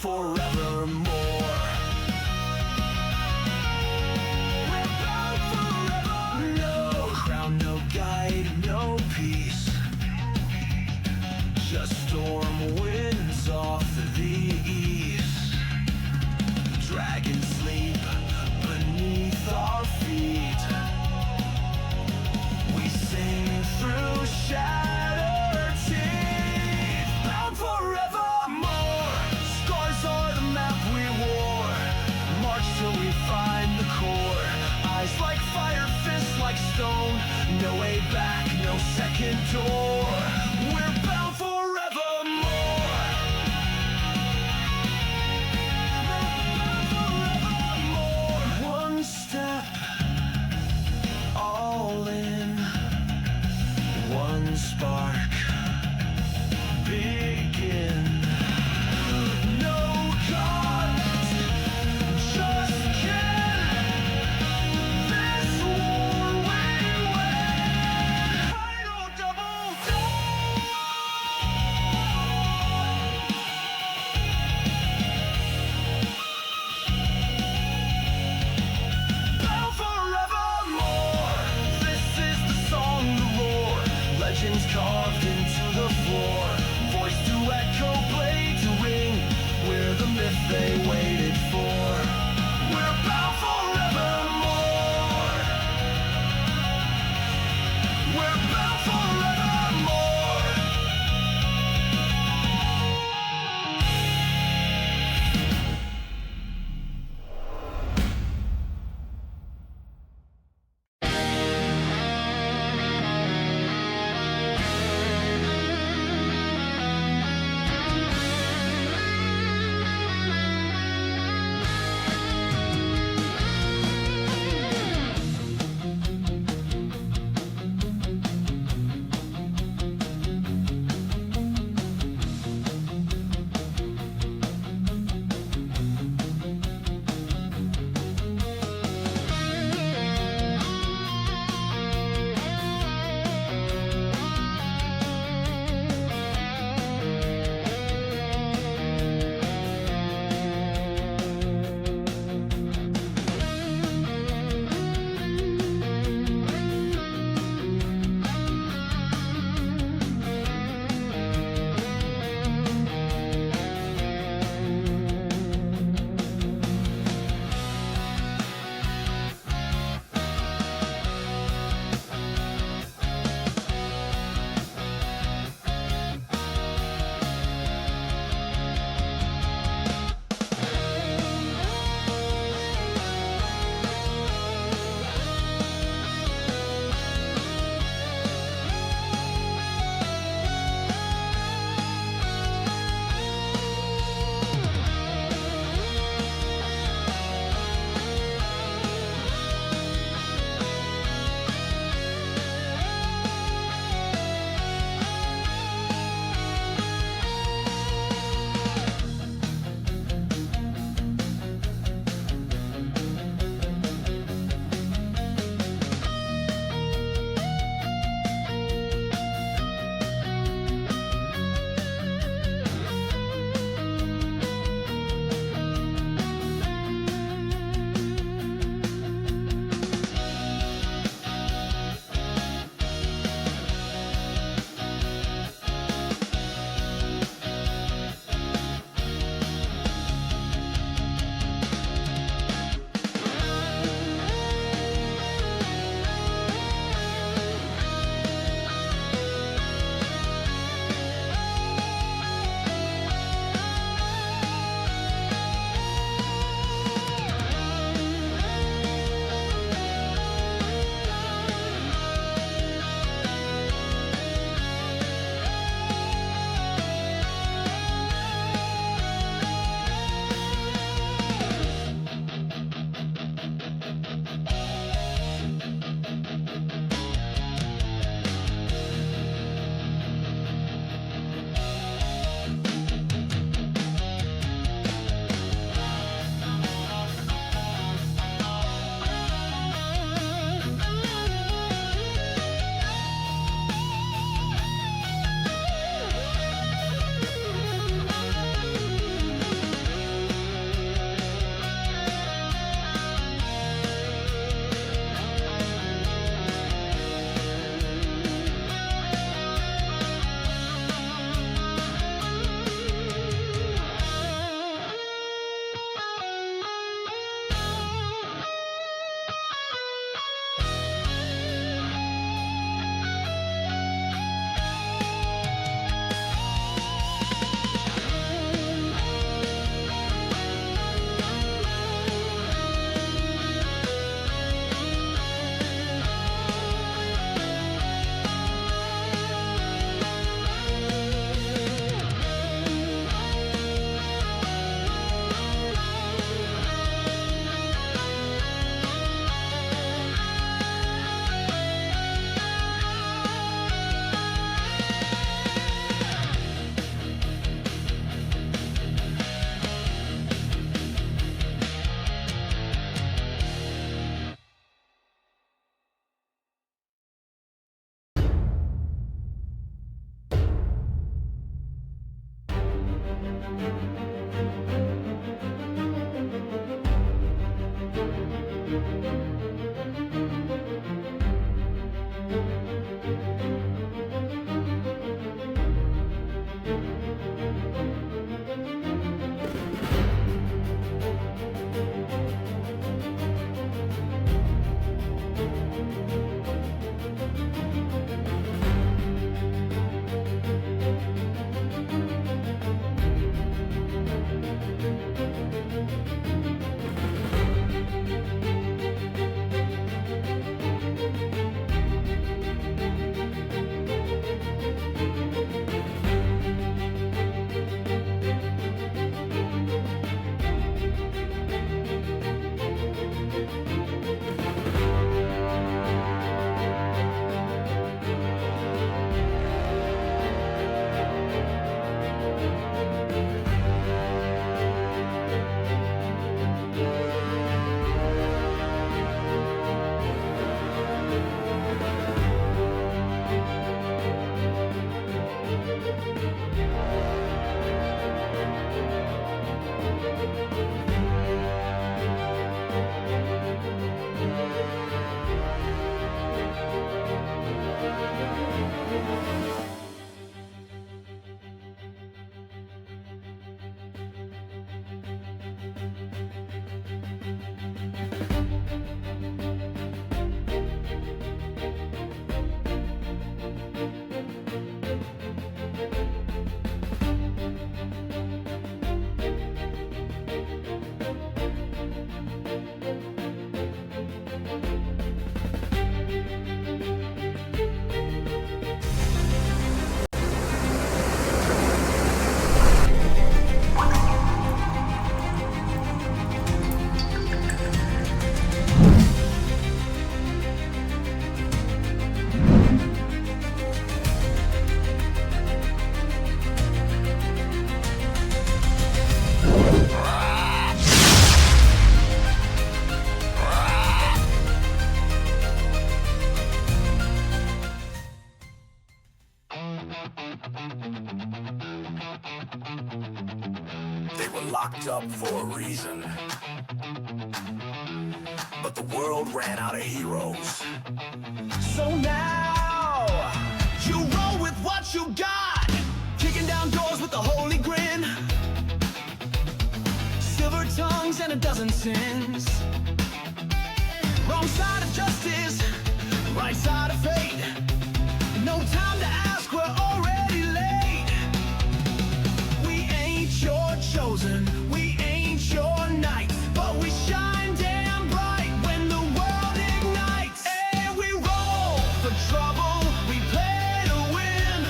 forevermore. We're bound forever. No crown, no guide, no peace. Just storm winds off the east. Dragons sleep beneath our feet. We sing through shattered teeth. Bound forevermore. Scars are the map we wore. March till we find the core. Eyes like fire, fists like stone. No way back, no second door. We're bound forevermore. One step, all in. One spark, begin. No gods, just kin. This war we win. Final double down. They were locked up for a reason, but the world ran out of heroes. So now, you roll with what you got, kicking down doors with a holy grin, silver tongues and a dozen sins. Wrong side of justice, right side of fate. No time to ask, we're already late. We ain't your chosen, we ain't your knight, but we shine damn bright when the world ignites. And we roll for trouble, we play to win.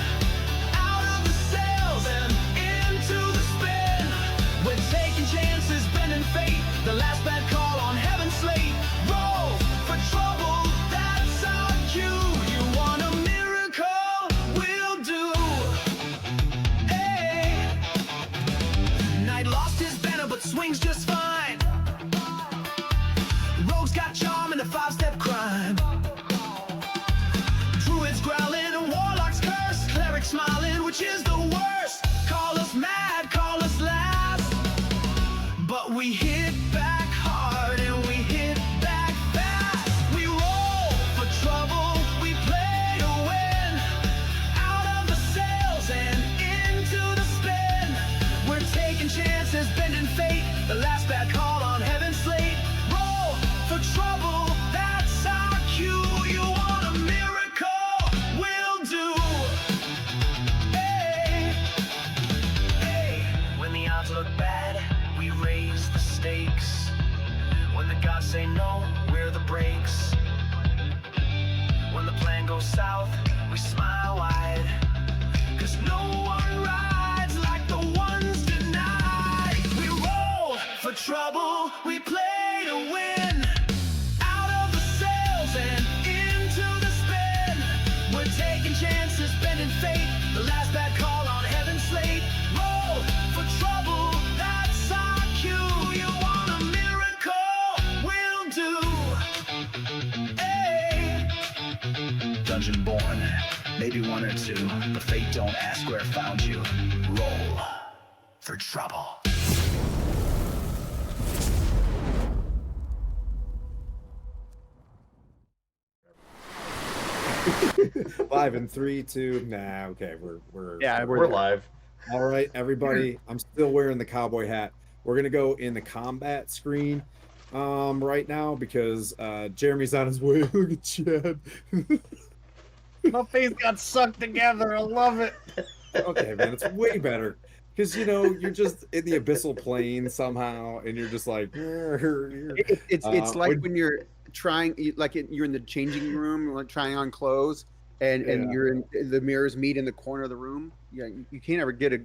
Out of the sails and into the spin. We're taking chances, bending fate. The last bad call on heaven's slate. Roll for trouble, that's our cue. You want a miracle? We'll do. Hey. Knight lost his banner but swings just fine. Rogue's got charm and a five-step crime. Druids growling and warlocks curse. Clerics smiling, which is the worst. Call us mad, call us last, but we hit back hard and we hit back fast. We roll for trouble, we play to win. Out of the sails and into the spin. We're taking chances, bending fate. The last bad call on heaven's slate. Roll for trouble, that's our cue. You want a miracle? We'll do. Hey, hey. When the odds look bad, we raise the stakes. When the gods say no, we're the brakes. When the plan goes south, we smile wide. Cause no one rides like the ones denied. We roll for trouble, we play to win. Out of the sails and into the spin. We're taking chances, bending fate. The last bad call on heaven's slate. Roll for trouble, that's our cue. You want a miracle? We'll do. Hey. Dungeon born, maybe one or two, but fate don't ask where it found you. Roll for trouble. Live in 3, 2. Nah, okay, we're Yeah, We're live. all right, everybody. I'm still wearing the cowboy hat. We're gonna go in the combat screen right now because Jeremy's on his way. Look at Chad. my face got sucked together. I love it. Okay, man, it's way better because you know you're just in the abyssal plane somehow, and you're just like It's like when- when you're trying, you're in the changing room, like trying on clothes, and Yeah. you're in the mirrors meet in the corner of the room. Yeah, you can't ever get a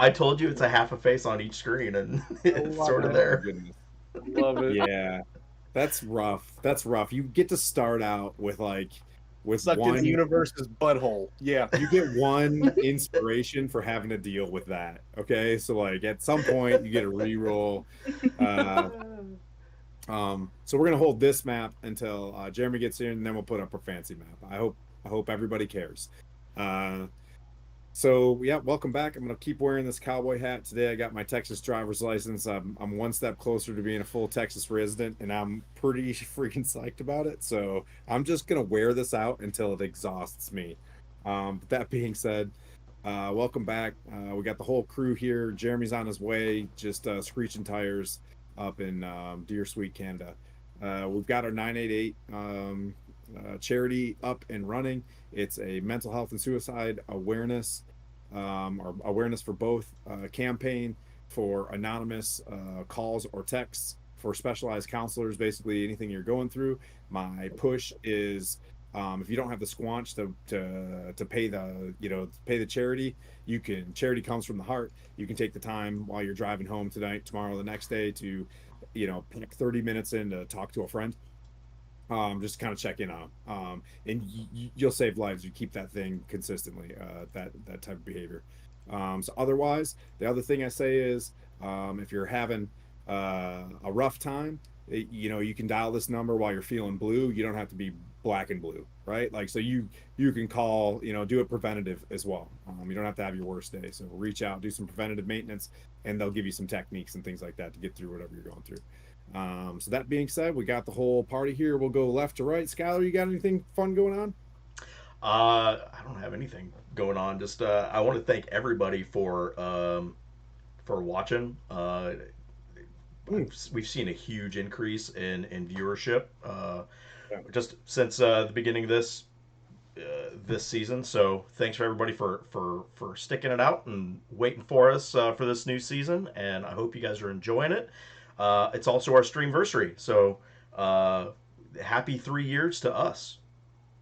I told you it's a half a face on each screen, and it's love sort Oh, of my there. goodness. love it. Yeah, that's rough. That's rough. You get to start out with Sucked in one. the universe's butthole. Yeah. You get one inspiration for having to deal with that. Okay, so like at some point you get a reroll. So we're gonna hold this map until Jeremy gets here, and then we'll put up our fancy map. I hope everybody cares. So yeah, welcome back. I'm gonna keep wearing this cowboy hat today. I got my Texas driver's license. I'm one step closer to being a full Texas resident, and I'm pretty freaking psyched about it. So I'm just gonna wear this out until it exhausts me. But that being said, welcome back. We got the whole crew here. Jeremy's on his way, just screeching tires up in Deer Sweet, Canada. We've got our 988 charity up and running. It's a mental health and suicide awareness or awareness for both campaign for anonymous calls or texts for specialized counselors. Basically anything you're going through. My push is if you don't have the squanch to pay the charity, you can. Charity comes from the heart. You can take the time while you're driving home tonight, tomorrow, the next day to pick 30 minutes in to talk to a friend. Just kind of check in on and you'll save lives. You keep that thing consistently, that type of behavior. So otherwise, the other thing I say is if you're having a rough time, you can dial this number while you're feeling blue. You don't have to be black and blue, right? Like, so you can call, do it preventative as well. You don't have to have your worst day. So reach out, do some preventative maintenance, and they'll give you some techniques and things like that to get through whatever you're going through. So that being said, we got the whole party here. We'll go left to right. Skylar, you got anything fun going on? I don't have anything going on. Just I want to thank everybody for watching. Mm, We've seen a huge increase in viewership yeah. just since the beginning of this season. So thanks for everybody for sticking it out and waiting for us for this new season. And I hope you guys are enjoying it. It's also our streamversary, so uh, happy 3 years to us.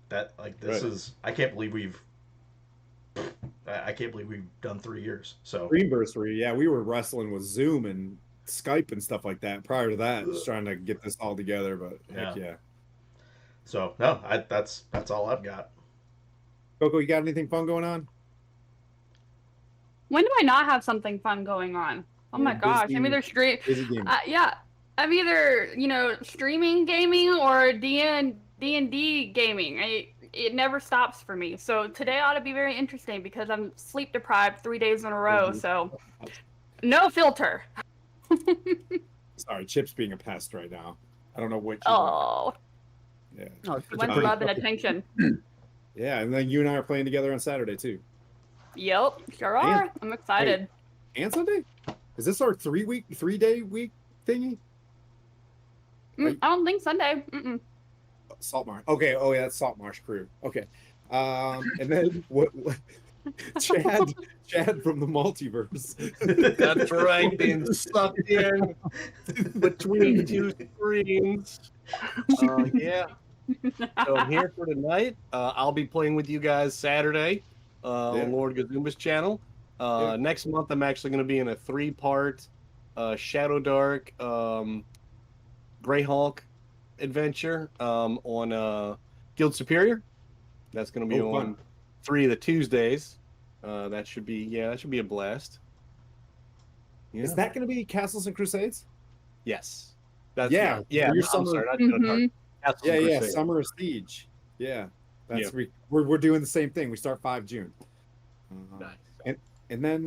That like this Right. is I can't believe we've done 3 years. So Greenbursary, yeah, we were wrestling with Zoom and Skype and stuff like that prior to that, just trying to get this all together. But heck yeah. yeah. So no, that's all I've got. Coco, you got anything fun going on? When do I not have something fun going on? Oh You're my gosh, I'm either busy gaming. yeah, I'm either streaming gaming or D&D gaming. It never stops for me. So today ought to be very interesting because I'm sleep deprived 3 days in a row. So no filter. Sorry, Chip's being a pest right now. I don't know what you want. Oh, Yeah. Oh, it's such a one pretty- love and attention. Yeah, and then you and I are playing together on Saturday too. Yep, sure are. I'm excited. And Sunday? Is this our 3-day week thingy? I don't think Sunday. Saltmarsh. Okay. Oh yeah, that's Saltmarsh crew. Okay. And then what Chad from the multiverse. That's right, being sucked in between two screens. Yeah. So I'm here for tonight. I'll be playing with you guys Saturday on Lord Gazumba's channel. Next month, I'm actually going to be in a 3-part Shadow Dark Greyhawk adventure on Guild Superior. That's going to be on fun. 3 of the Tuesdays. That should be a blast. Yeah. Is that going to be Castles and Crusades? Yes. That's Yeah. yeah. Your I'm summer- sorry, not Shadow Dark. Mhm. Castles and Yeah. Crusades. Summer of Siege. Yeah. That's Yeah. we're doing the same thing. We start 5 June. Nice. And then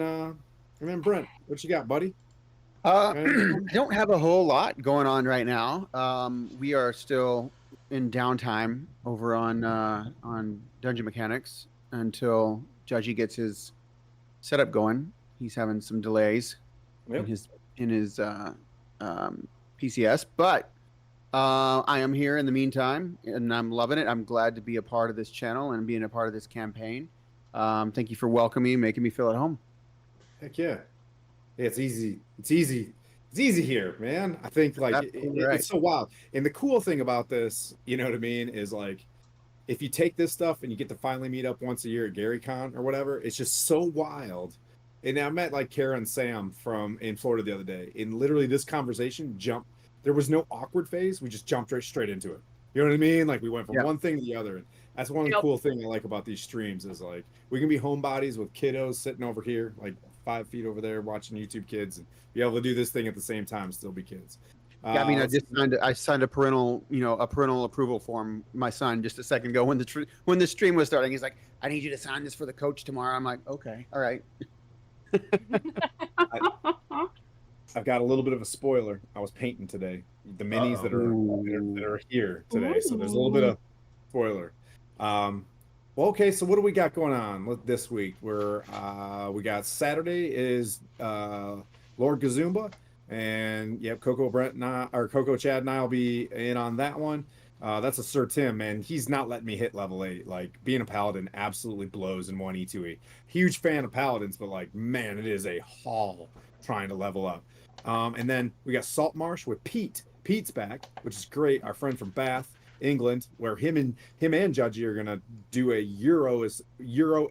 Brent, what you got, buddy? I don't have a whole lot going on right now. We are still in downtime over on Dungeon Mechanics until Judgy gets his setup going. He's having some delays Yep. in his PCS, but I am here in the meantime, and I'm loving it. I'm glad to be a part of this channel and being a part of this campaign. Thank you for welcoming me, making me feel at home. Heck yeah. Yeah, it's easy. It's easy here, man. I think like Absolutely right. it's so wild. And the cool thing about this, you know what I mean, is like if you take this stuff and you get to finally meet up once a year at GaryCon or whatever, it's just so wild. And I met like Kara and Sam in Florida the other day, and literally this conversation there was no awkward phase. We just jumped straight into it. You know what I mean? Like we went from one thing to the other. And that's one of the cool things I like about these streams is like we can be homebodies with kiddos sitting over here, like 5 feet over there watching YouTube Kids, and be able to do this thing at the same time, still be kids. Yeah, I mean, I signed a parental approval form. My son just a second ago when the stream was starting. He's like, "I need you to sign this for the coach tomorrow." I'm like, "Okay, all right." I've got a little bit of a spoiler. I was painting today. The minis that are here today, so there's a little bit of spoiler. Well, okay. So what do we got going on this week? We got Saturday is Lord Gazumba, and Coco Chad and I will be in on that one. That's a Sir Tim, man. He's not letting me hit level 8. Like being a paladin absolutely blows in 1E2E. Huge fan of paladins, but like man, it is a haul trying to level up. And then we got Saltmarsh with Pete. Pete's back, which is great. Our friend from Bath, England, where him and Judgy are gonna do a Euro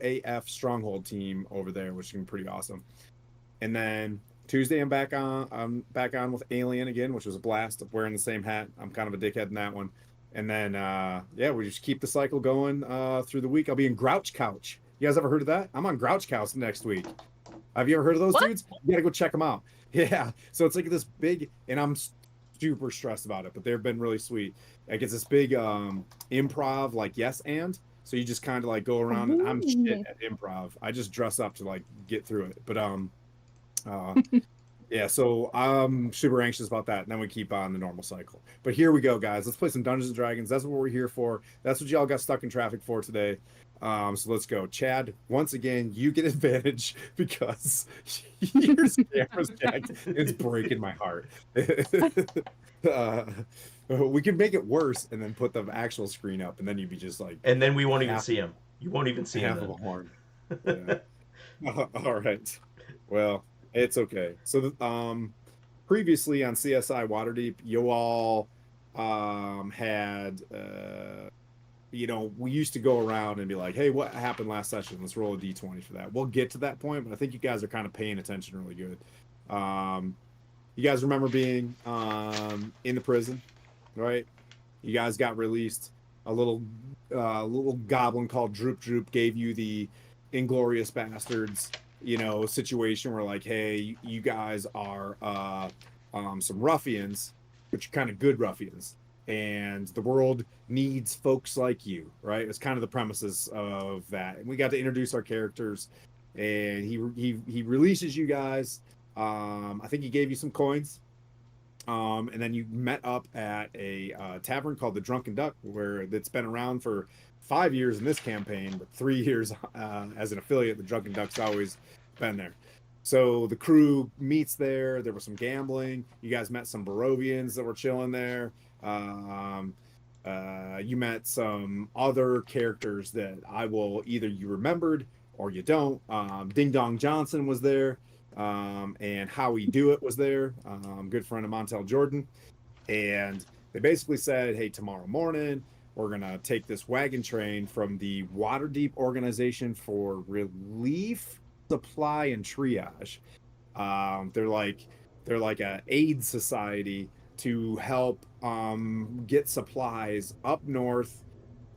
AF Stronghold team over there, which is gonna be pretty awesome. And then Tuesday I'm back on with Alien again, which was a blast. Wearing the same hat. I'm kind of a dickhead in that one. And then we just keep the cycle going through the week. I'll be in Grouch Couch. You guys ever heard of that? I'm on Grouch Couch next week. Have you ever heard of those dudes? You gotta go check them out. Yeah. So it's like this big, and I'm super stressed about it, but they've been really sweet. Like it's this big improv, like yes and. So you just kind of like go around, and I'm shit at improv. I just dress up to like get through it. But uh yeah, so I'm super anxious about that. And then we keep on the normal cycle. But here we go, guys. Let's play some Dungeons and Dragons. That's what we're here for. That's what y'all got stuck in traffic for today. So let's go. Chad, once again, you get advantage because your camera's jacked. It's breaking my heart. uh, we could make it worse and then put the actual screen up, and then you'd be just like And then we won't even half, see him. You won't even see him half of then. a horn. Yeah. All right. Well, it's okay. So, previously on CSI Waterdeep, you all had we used to go around and be like, hey, what happened last session? Let's roll a d20 for that. We'll get to that point, but I think you guys are kind of paying attention really good. You guys remember being in the prison, right? You guys got released. A little goblin called Droop Droop gave you the Inglorious Bastards, situation where like, hey, you guys are some ruffians, but you're kind of good ruffians, and the world needs folks like you, right? It's kind of the premises of that. And we got to introduce our characters, and he releases you guys. I think he gave you some coins. And then you met up at a tavern called the Drunken Duck, where it's been around for 5 years in this campaign, but 3 years as an affiliate. The Drunken Duck's always been there. So the crew meets there. There was some gambling. You guys met some Barovians that were chilling there. Um, you met some other characters that either you remembered or you don't. Ding Dong Johnson was there, and Howie Do It was there, good friend of Montel Jordan. And they basically said, hey, tomorrow morning, we're going to take this wagon train from the Waterdeep Organization for Relief, Supply, and Triage. They're like a aid society to help get supplies up north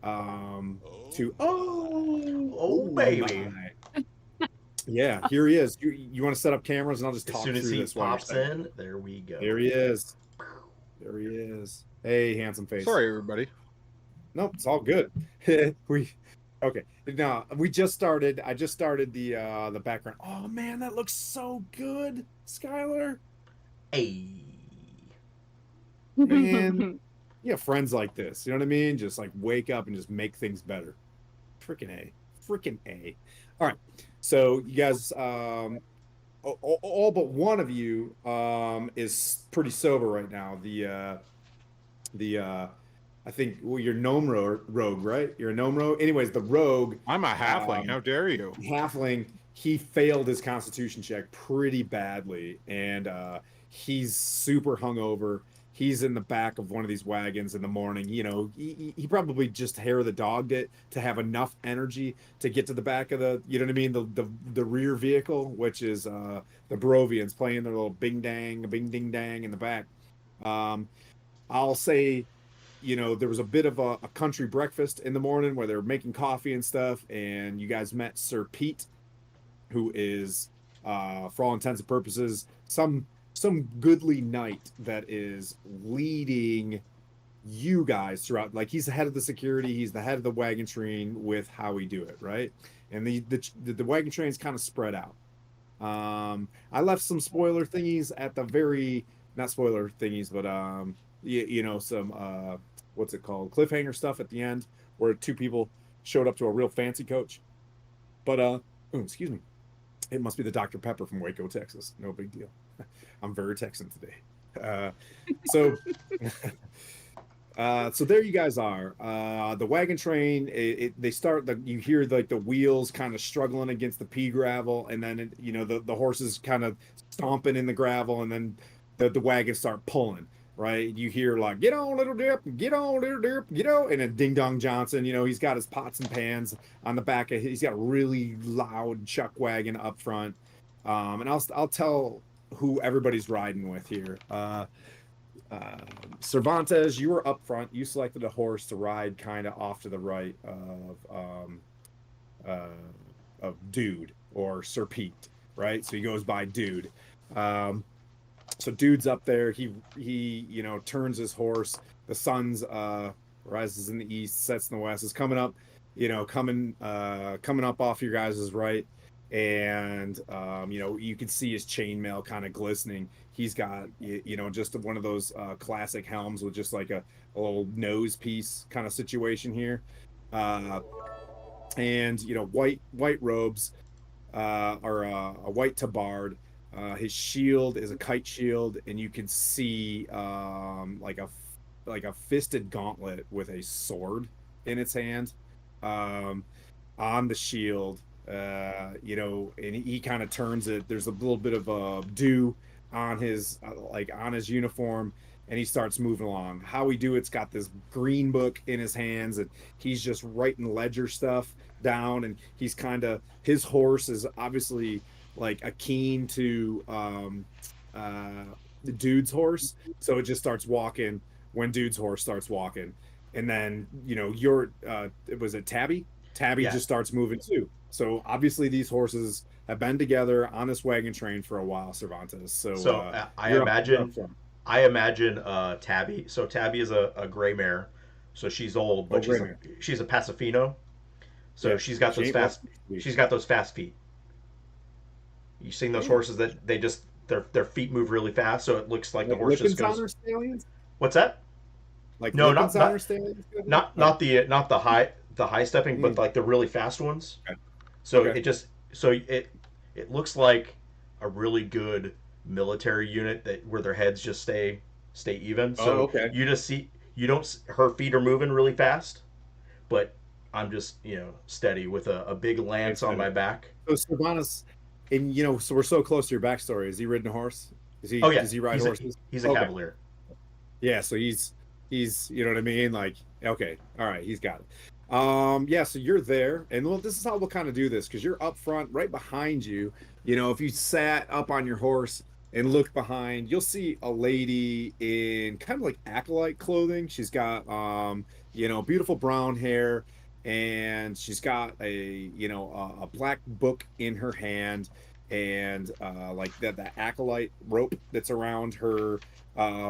to Oh, baby. my. Yeah, here he is. You want to set up cameras and I'll just As talk soon as through he this while you're pops setting. in, there we go. There he is. There he is. Hey, handsome face. Sorry, everybody. Nope, it's all good. we okay. No, we just started. I just started the background. Oh man, that looks so good, Skylar. Hey. Man, you have friends like this. You know what I mean? Just like wake up and just make things better. Freaking A. Freaking A. All right. So you guys, all but one of you is pretty sober right now. The I think, well, you're rogue, right? You're a gnome rogue. Anyways, the rogue, I'm a halfling. How dare you? halfling, he failed his constitution check pretty badly, and he's super hungover. He's in the back of one of these wagons in the morning. He probably just hair the dogged it to have enough energy to get to the back of you know what I mean, the rear vehicle, which is the Barovians playing their little bing ding dang in the back. I'll say, there was a bit of a country breakfast in the morning where they were making coffee and stuff, and you guys met Sir Pete, who is, for all intents and purposes, some goodly knight that is leading you guys throughout. Like, he's the head of the security, he's the head of the wagon train with how we do it, right? And the wagon train's kind of spread out. I left some spoiler thingies at the very, not spoiler thingies, but some what's it called, cliffhanger stuff at the end where two people showed up to a real fancy coach. But excuse me, it must be the Dr. Pepper from Waco, Texas. No big deal. I'm very Texan today. So so there you guys are. The wagon train, they start, you hear like the wheels kind of struggling against the pea gravel, and then the horses kind of stomping in the gravel, and then the wagons start pulling. Right, you hear like, get on, little dip, get on, little dip, and then Ding Dong Johnson, he's got his pots and pans on the back of he's got a really loud chuck wagon up front. And I'll tell who everybody's riding with here. Cervantes, you were up front. You selected a horse to ride kind of off to the right of Dude, or Sir Pete, right? So he goes by Dude. So dude's up there. Turns his horse. The sun's rises in the east, sets in the west. Is coming up, coming up off your guys' right. And you can see his chainmail kind of glistening. He's got just one of those classic helms with just like a little nose piece kind of situation here. And white robes, or a white tabard. His shield is a kite shield, and you can see like a fisted gauntlet with a sword in its hand, um, on the shield. And he kind of turns it. There's a little bit of dew on his on his uniform, and he starts moving along. How we do it's got this green book in his hands, and he's just writing ledger stuff down. And he's kind of his horse is obviously like akin to the dude's horse, so it just starts walking when dude's horse starts walking. And then your was it Tabby Yeah. just starts moving too. So obviously these horses have been together on this wagon train for a while, Cervantes. So So you're up front. I imagine Tabby. So Tabby is a gray mare, so she's old, Oh, but great man. she's a Pasifino. So Yeah, she's got she those ain't fast sweet. she's got those fast feet. You seen those Yeah. horses that they just their feet move really fast, so it looks like the Like horse just Lippens on goes. her stallions? What's that? Like No, Lippens on her stallions? not the high stepping, but Mm. like the really fast ones. Okay. So Okay. it looks like a really good military unit that where their heads just stay even. Oh, So okay. you just see you don't her feet are moving really fast, but I'm just steady with a big lance on Steady. my back. So Sylvanas, and so we're so close to your backstory. Is he ridden a horse? Oh yeah, Does he ride he's horses? he's a Okay. cavalier. Yeah, so he's you know what I mean? Like, okay, all right, he's got it. Yeah, so you're there, and well, this is how we'll kind of do this, because you're up front, right behind you. If you sat up on your horse and looked behind, you'll see a lady in kind of like acolyte clothing. She's got beautiful brown hair, and she's got a black book in her hand, and like that acolyte rope that's around her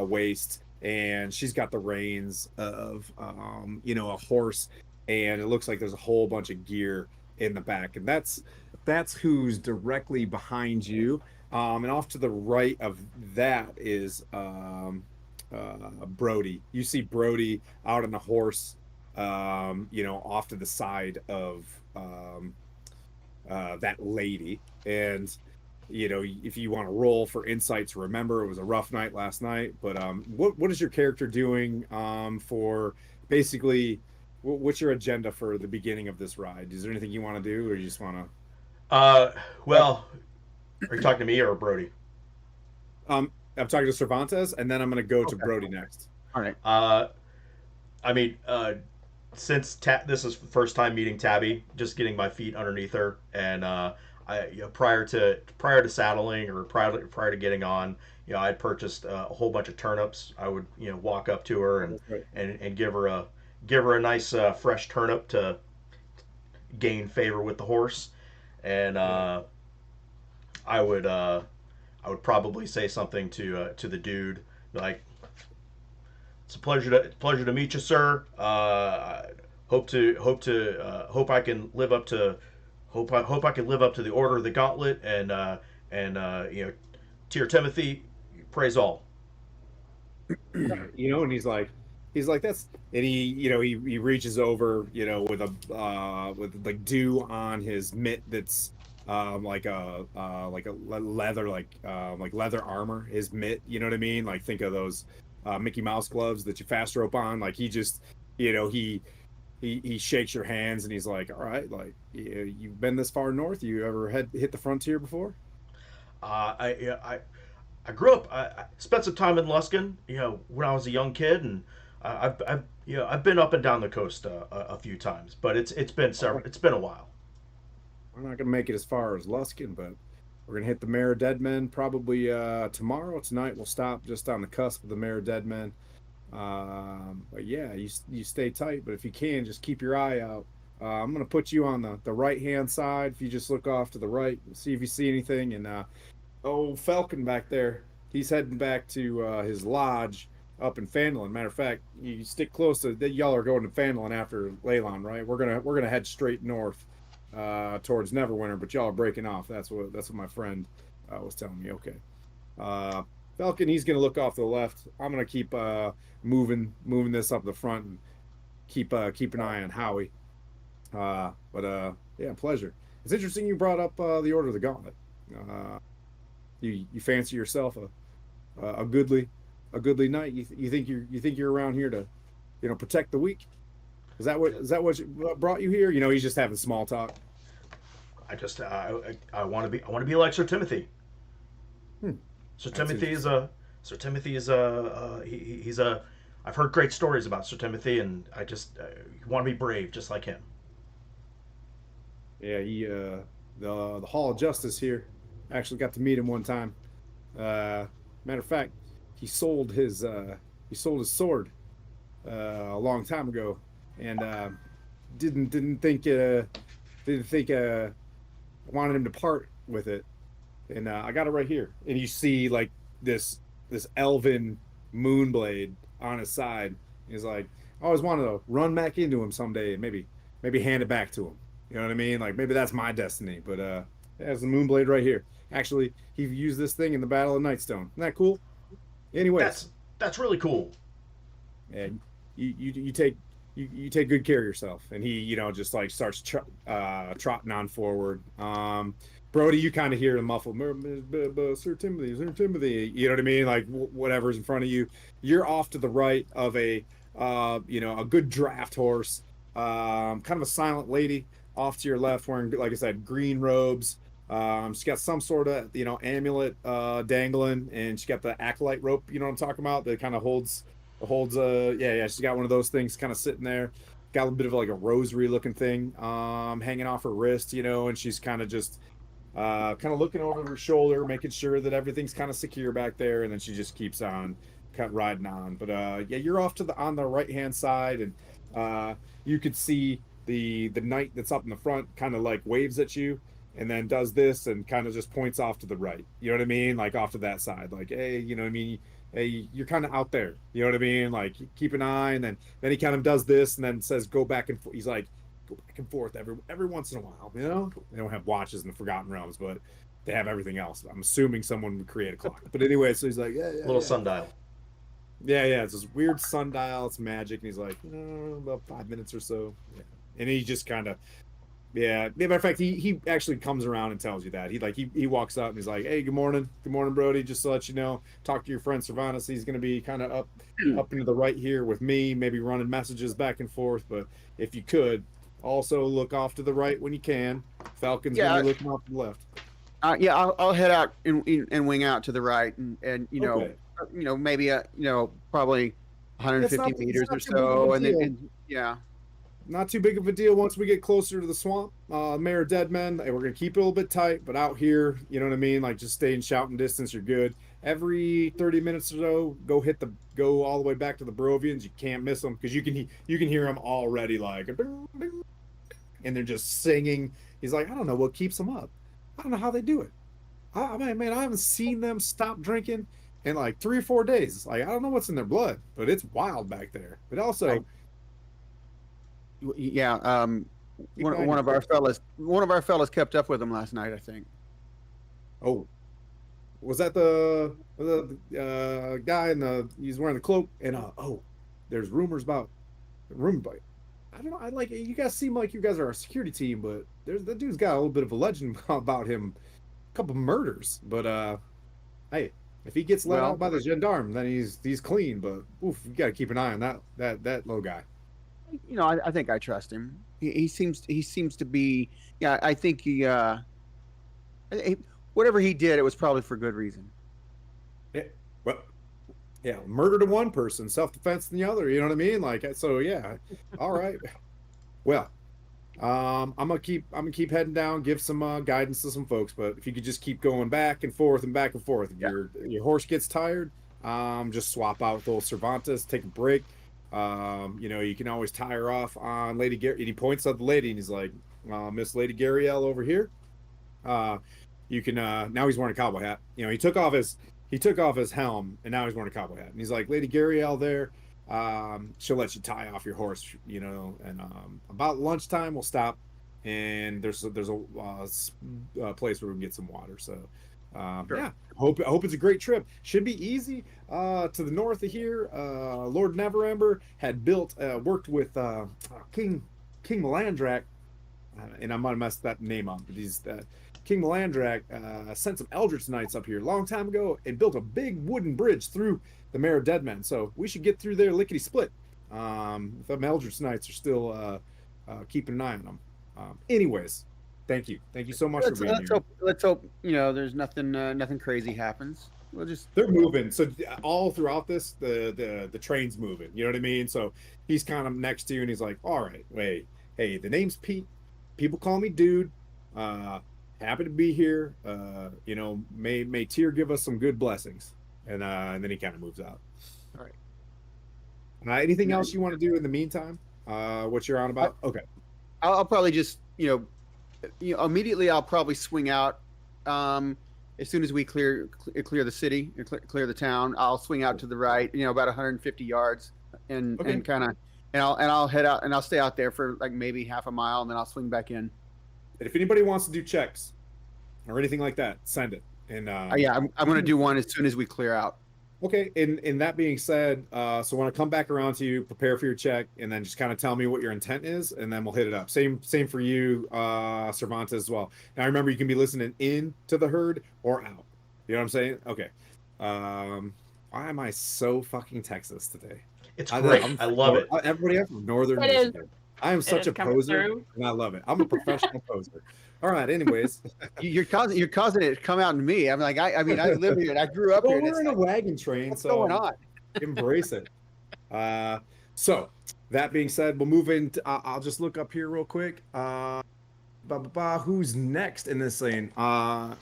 waist, and she's got the reins of a horse, and it looks like there's a whole bunch of gear in the back, and that's who's directly behind you. And off to the right of that is Brody. You see Brody out on a horse, off to the side of that lady. And if you want to roll for insights, remember it was a rough night last night. But what is your character doing for basically what's your agenda for the beginning of this ride? Is there anything you want to do, or you just want to? Uh, well, are you talking to me or Brody? I'm talking to Cervantes, and then I'm going to go to Okay. Brody next. All right. I mean, since this is the first time meeting Tabby, just getting my feet underneath her, and prior to saddling or prior to getting on, I'd purchased a whole bunch of turnips. I would walk up to her and That's right. and give her a nice fresh turnip to gain favor with the horse, and I would probably say something to the dude like, "It's a pleasure to meet you, sir. Hope I can live up to hope I can live up to the order of the gauntlet, and Dear Timothy, praise all." And he's like that's, and he reaches over with a with like dew on his mitt that's like a leather like leather armor, his mitt, you know what I mean, like think of those Mickey Mouse gloves that you fast rope on. Like he just he shakes your hands, and he's like, all right, like you've been this far north, you ever hit the frontier before? I grew up. I spent some time in Luskin, when I was a young kid, and I've been up and down the coast a few times, but it's been a while. We're not gonna make it as far as Luskin, but we're gonna hit the Mare of Dead Men probably tomorrow. Tonight we'll stop just on the cusp of the Mare of Dead Men. But yeah, you stay tight, but if you can, just keep your eye out. I'm gonna put you on the right hand side. If you just look off to the right, see if you see anything. And oh, Falcon back there, he's heading back to his lodge up in Fandolin. Matter of fact, you stick close to y'all are going to Fandolin after Leyland, right? We're gonna head straight north towards Neverwinter, but y'all are breaking off. That's what my friend was telling me. Okay. Uh, Falcon, he's gonna look off to the left. I'm gonna keep moving this up the front and keep an eye on Howie. But yeah, pleasure. It's interesting you brought up the Order of the Gauntlet. Uh, you fancy yourself a goodly knight. You think you're around here to, protect the weak? What brought you here? He's just having small talk. I want to be like Sir Timothy. Hmm, Sir that's Timothy is interesting. a Sir Timothy is a he's a I've heard great stories about Sir Timothy, and I just want to be brave, just like him. Yeah, the Hall of Justice here. I actually got to meet him one time. Uh, Matter of fact, he sold his sword a long time ago, and didn't think I wanted him to part with it, and I got it right here. And you see like this this elven moonblade on his side. He's like, I always wanted to run back into him someday and maybe hand it back to him. You know what I mean? Like maybe that's my destiny. But there's the moonblade right here. Actually, he used this thing in the Battle of Nightstone. Isn't that cool? Anyways, That's really cool. and you take good care of yourself. And he just like starts trotting on forward. Brody, you kind of hear the muffled Sir Timothy, you know what I mean, like whatever's in front of you. You're off to the right of a good draft horse, kind of a silent lady off to your left wearing, like I said, green robes. She's got some sort of amulet dangling, and she got the acolyte rope, you know what I'm talking about, that kind of holds yeah, she's got one of those things kind of sitting there, got a little bit of like a rosary looking thing hanging off her wrist, and she's kind of just kind of looking over her shoulder, making sure that everything's kind of secure back there, and then she just keeps on riding on. But yeah, you're off to the on the right hand side, and uh you could see the knight that's up in the front kind of like waves at you, and then does this and kind of just points off to the right, you know what I mean, like off to that side, like, hey, you know what I mean, hey, you're kind of out there, you know what I mean, like keep an eye. And then he kind of does this and then says go back and forth. He's like, go back and forth every once in a while, they don't have watches in the Forgotten Realms, but they have everything else. I'm assuming someone would create a clock, but anyway, so he's like, yeah, yeah, Little yeah, sundial. yeah. It's this weird sundial, it's magic. And he's like, about 5 minutes or so, yeah. And he just kind of, yeah. Matter of fact, he actually comes around and tells you that. He walks up and he's like, "Hey, good morning, Brody. Just to let you know, talk to your friend Cervantes. He's going to be kind of up into the right here with me, maybe running messages back and forth. But if you could also look off to the right when you can. Falcon's going to Yeah, be looking off to the left." yeah. I'll head out and wing out to the right, and Okay. maybe probably It's 150 it's meters or not too big of a so, and then deal. and yeah. Not too big of a deal once we get closer to the swamp. Mayor Deadman, and we're gonna keep it a little bit tight, but out here, you know what I mean? Like just stay in shouting distance, you're good. Every 30 minutes or so, go all the way back to the Barovians. You can't miss them because you can hear them already like and they're just singing. He's like, I don't know what keeps them up. I don't know how they do it. I mean, man, I haven't seen them stop drinking in like 3 or 4 days. Like I don't know what's in their blood, but it's wild back there. But I also yeah. keep an eye on One your of our foot. fellas kept up with him last night, I think. Oh, was that the guy in the he's wearing the cloak, and oh, there's rumors about room bite. I don't know. I like you guys seem like you guys are a security team, but there's the dude's got a little bit of a legend about him, a couple murders. But hey, if he gets let out Well, by the gendarme, then he's clean. But oof, you got to keep an eye on that low guy. I think I trust him. He seems to be. Yeah, I think he- whatever he did, it was probably for good reason. Yeah, well, yeah, murder to one person, self defense to the other. You know what I mean? Like so, yeah. All right. Well, I'm gonna keep heading down, give some guidance to some folks. But if you could just keep going back and forth and back and forth, if Yeah. your horse gets tired, just swap out with old Cervantes, take a break. You can always tie her off on Lady Gary. And he points at the lady and he's like, Miss Lady Gariel over here. Uh, you can now he's wearing a cowboy hat. He took off he took off his helm and now he's wearing a cowboy hat. And he's like, Lady Gariel there, she'll let you tie off your horse, you know. And about lunchtime we'll stop, and there's a place where we can get some water. So Sure. yeah, I hope it's a great trip. Should be easy. To the north of here, Lord Neverember had worked with King Melandrak, and I might have messed that name up, but he's King Melandrak sent some Eldritch Knights up here a long time ago and built a big wooden bridge through the Mare of Dead Men. So we should get through there lickety split. If the Eldritch Knights are still keeping an eye on them. Anyways, thank you so much for being here. Let's hope there's nothing crazy happens. We'll just They're moving. So all throughout this, the train's moving. You know what I mean? So he's kind of next to you, and he's like, "All right, wait, hey, the name's Pete. People call me Dude. Happy to be here. May Tyr give us some good blessings." And then he kind of moves out. All right. Anything else you want to do in the meantime? What you're on about? Okay. I'll probably just immediately I'll probably swing out. As soon as we clear the city, clear the town, I'll swing out to the right, about 150 yards, and I'll head out, and I'll stay out there for like maybe half a mile, and then I'll swing back in. And if anybody wants to do checks or anything like that, send it. And yeah, I'm going to do one as soon as we clear out. Okay, and that being said, so when I come back around to you, prepare for your check, and then just kind of tell me what your intent is, and then we'll hit it up. Same for you, Cervantes, as well. Now remember, you can be listening in to the herd or out. You know what I'm saying? Okay. Why am I so fucking Texas today? It's great. I love it. Everybody else from Northern Michigan. I am such a poser, and I love it. I'm a professional poser. All right. Anyways, you're causing it to come out in me. I'm like, I mean, I live here and I grew up well, here. We're in a wagon train, what's so going on? embrace it. So that being said, we'll move into. I'll just look up here real quick. Who's next in this lane? I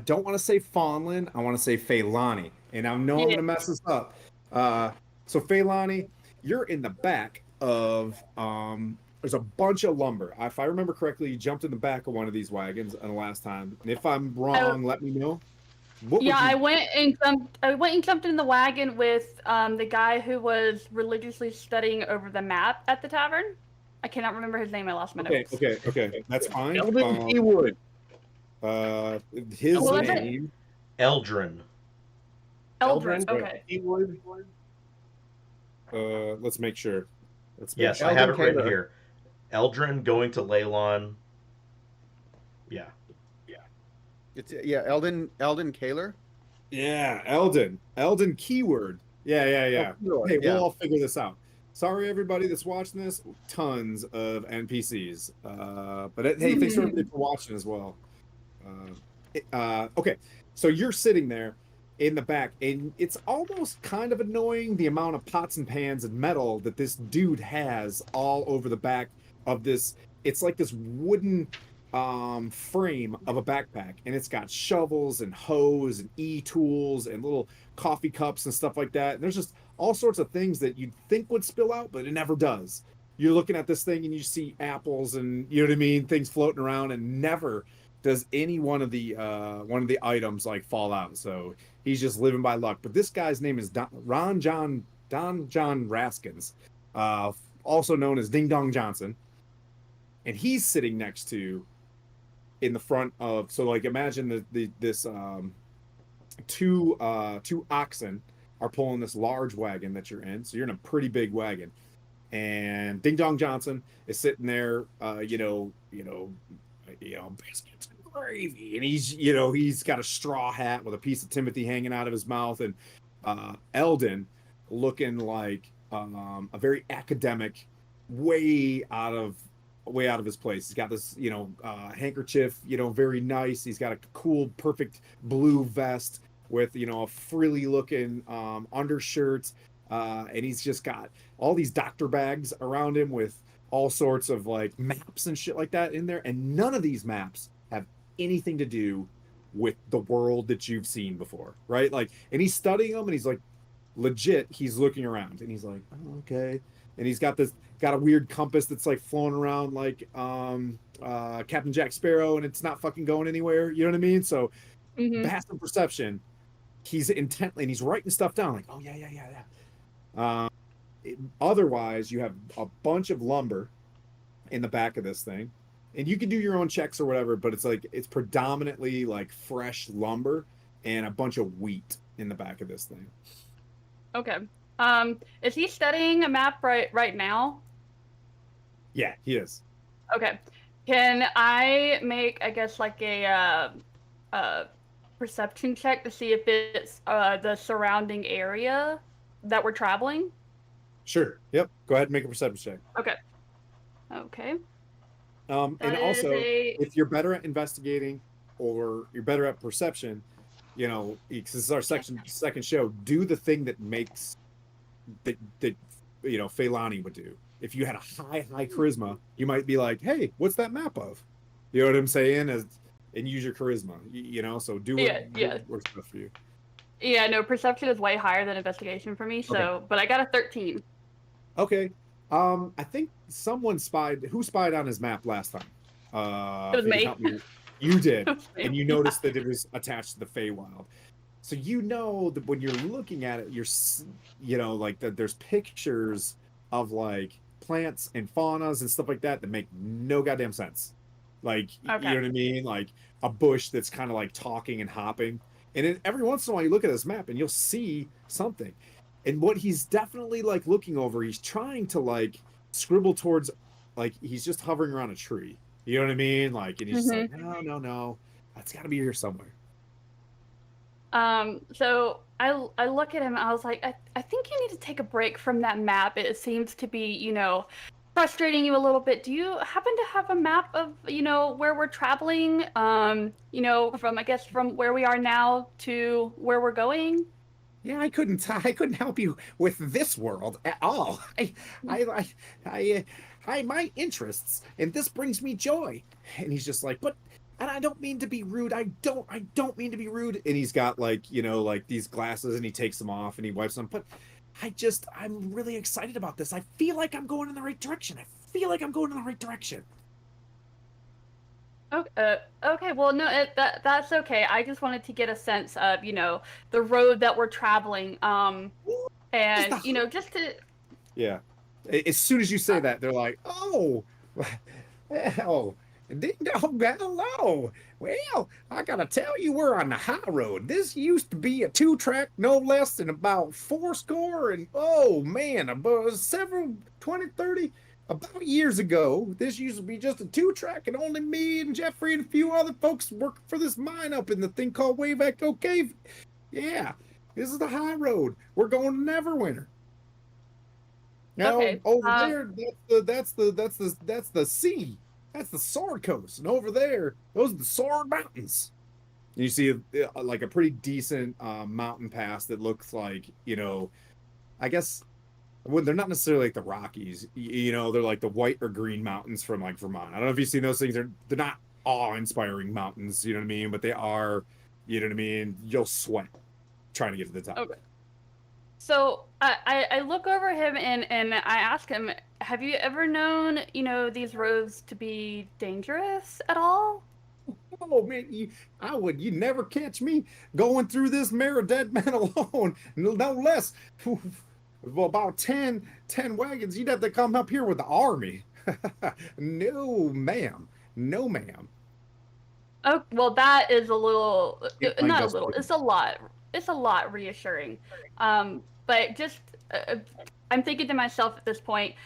don't want to say Fawnland. I want to say Feilani, and I know I'm gonna mess this up. So Feilani, you're in the back of there's a bunch of lumber. If I remember correctly, you jumped in the back of one of these wagons on the last time. And if I'm wrong, let me know. I went and jumped in the wagon with the guy who was religiously studying over the map at the tavern. I cannot remember his name. I lost my notes. Okay. That's fine. Eldon Keywood. His name Eldrin. Eldrin. Okay. Keywood. Let's make sure. Yes, I have it written here. Eldrin going to Leylon. Yeah. It's Eldon Kaler. Yeah, Eldon keyword. Yeah. Hey, we'll all figure this out. Sorry, everybody that's watching this. Tons of NPCs. But hey, thanks for watching as well. Okay, so you're sitting there in the back, and it's almost kind of annoying the amount of pots and pans and metal that this dude has all over the back of this. It's like this wooden frame of a backpack, and it's got shovels and hoes and e-tools and little coffee cups and stuff like that. And there's just all sorts of things that you'd think would spill out, but it never does. You're looking at this thing and you see apples and, you know what I mean, things floating around, and never does any one of the items like fall out. So he's just living by luck. But this guy's name is Don John Raskins, also known as Ding Dong Johnson, and he's sitting next to in the front of, so like imagine this two oxen are pulling this large wagon that you're in. So you're in a pretty big wagon, and Ding Dong Johnson is sitting there, biscuits and gravy, and he's got a straw hat with a piece of Timothy hanging out of his mouth, and Eldon looking like a very academic, way out of his place. He's got this, handkerchief, very nice. He's got a cool, perfect blue vest with, a frilly looking undershirt. And he's just got all these doctor bags around him with all sorts of like maps and shit like that in there. And none of these maps have anything to do with the world that you've seen before, right? Like, and he's studying them, and he's like, legit, he's looking around, and he's like, oh, okay. And he's got a weird compass that's like flown around like Captain Jack Sparrow, and it's not fucking going anywhere. You know what I mean? So passive perception, he's intently and he's writing stuff down like, oh yeah, yeah, yeah, yeah. Otherwise, you have a bunch of lumber in the back of this thing, and you can do your own checks or whatever, but it's like it's predominantly like fresh lumber and a bunch of wheat in the back of this thing. Okay. Is he studying a map right now? Yeah, he is. Okay. Can I make, I guess, like a perception check to see if it's the surrounding area that we're traveling? Sure. Yep. Go ahead and make a perception check. Okay. Okay. And That is also, a if you're better at investigating or you're better at perception, you know, because this is our second show, do the thing that makes that you know Feilani would do. If you had a high charisma, you might be like, "Hey, what's that map of?" You know what I'm saying? And use your charisma. You know, so do yeah, what works best for you. yeah. No, perception is way higher than investigation for me. Okay. So, but I got a 13. Okay. I think someone spied. Who spied on his map last time? It was If you can me. help me. You did, It was me. and you noticed that it was attached to the Feywild. So you know that when you're looking at it, you know, like that there's pictures of like plants and faunas and stuff like that that make no goddamn sense. Like, you Okay. know what I mean? Like a bush that's kind of like talking and hopping. And then every once in a while you look at this map and you'll see something. And what he's definitely like looking over, he's trying to like scribble towards, like he's just hovering around a tree. You know what I mean? Like, and he's just like, no, no, no, that's got to be here somewhere. So I look at him and I was like, I think you need to take a break from that map. It seems to be, frustrating you a little bit. Do you happen to have a map of, where we're traveling? From I guess from where we are now to where we're going? Yeah, I couldn't help you with this world at all. I, my interests, and this brings me joy. And he's just like, but, and I don't mean to be rude. I don't mean to be rude. And he's got like, you know, like these glasses, and he takes them off and he wipes them. But I'm really excited about this. I feel like I'm going in the right direction. I feel like I'm going in the right direction. Okay, well, no, that's okay. I just wanted to get a sense of, the road that we're traveling. Just And, the just to, Yeah. As soon as you say that, they're like, oh, well, ding dong, hello. Well, I gotta tell you, we're on the high road. This used to be a 2-track, no less than about 4 score, and oh man, about several 20, 30, about years ago, this used to be just a 2-track, and only me and Jeffrey and a few other folks working for this mine up in the thing called Wave Echo Cave. Yeah, this is the high road. We're going to Neverwinter. Now okay. over there, that's the sea. That's the Sword Coast, and over there, those are the Sword Mountains. And you see like a pretty decent mountain pass that looks like, you know, I guess well, they're not necessarily like the Rockies. You know, they're like the white or green mountains from like Vermont. I don't know if you've seen those things. They're not awe-inspiring mountains. You know what I mean? But they are. You know what I mean? You'll sweat trying to get to the top. Okay. So I look over him and I ask him, have you ever known, these roads to be dangerous at all? Oh man, you never catch me going through this mare of dead men alone. No less. Well, about 10 wagons. You'd have to come up here with the army. No, ma'am. No, ma'am. Oh, well, that is a little, I'm not a just little, kidding. it's a lot reassuring. But just, I'm thinking to myself at this point,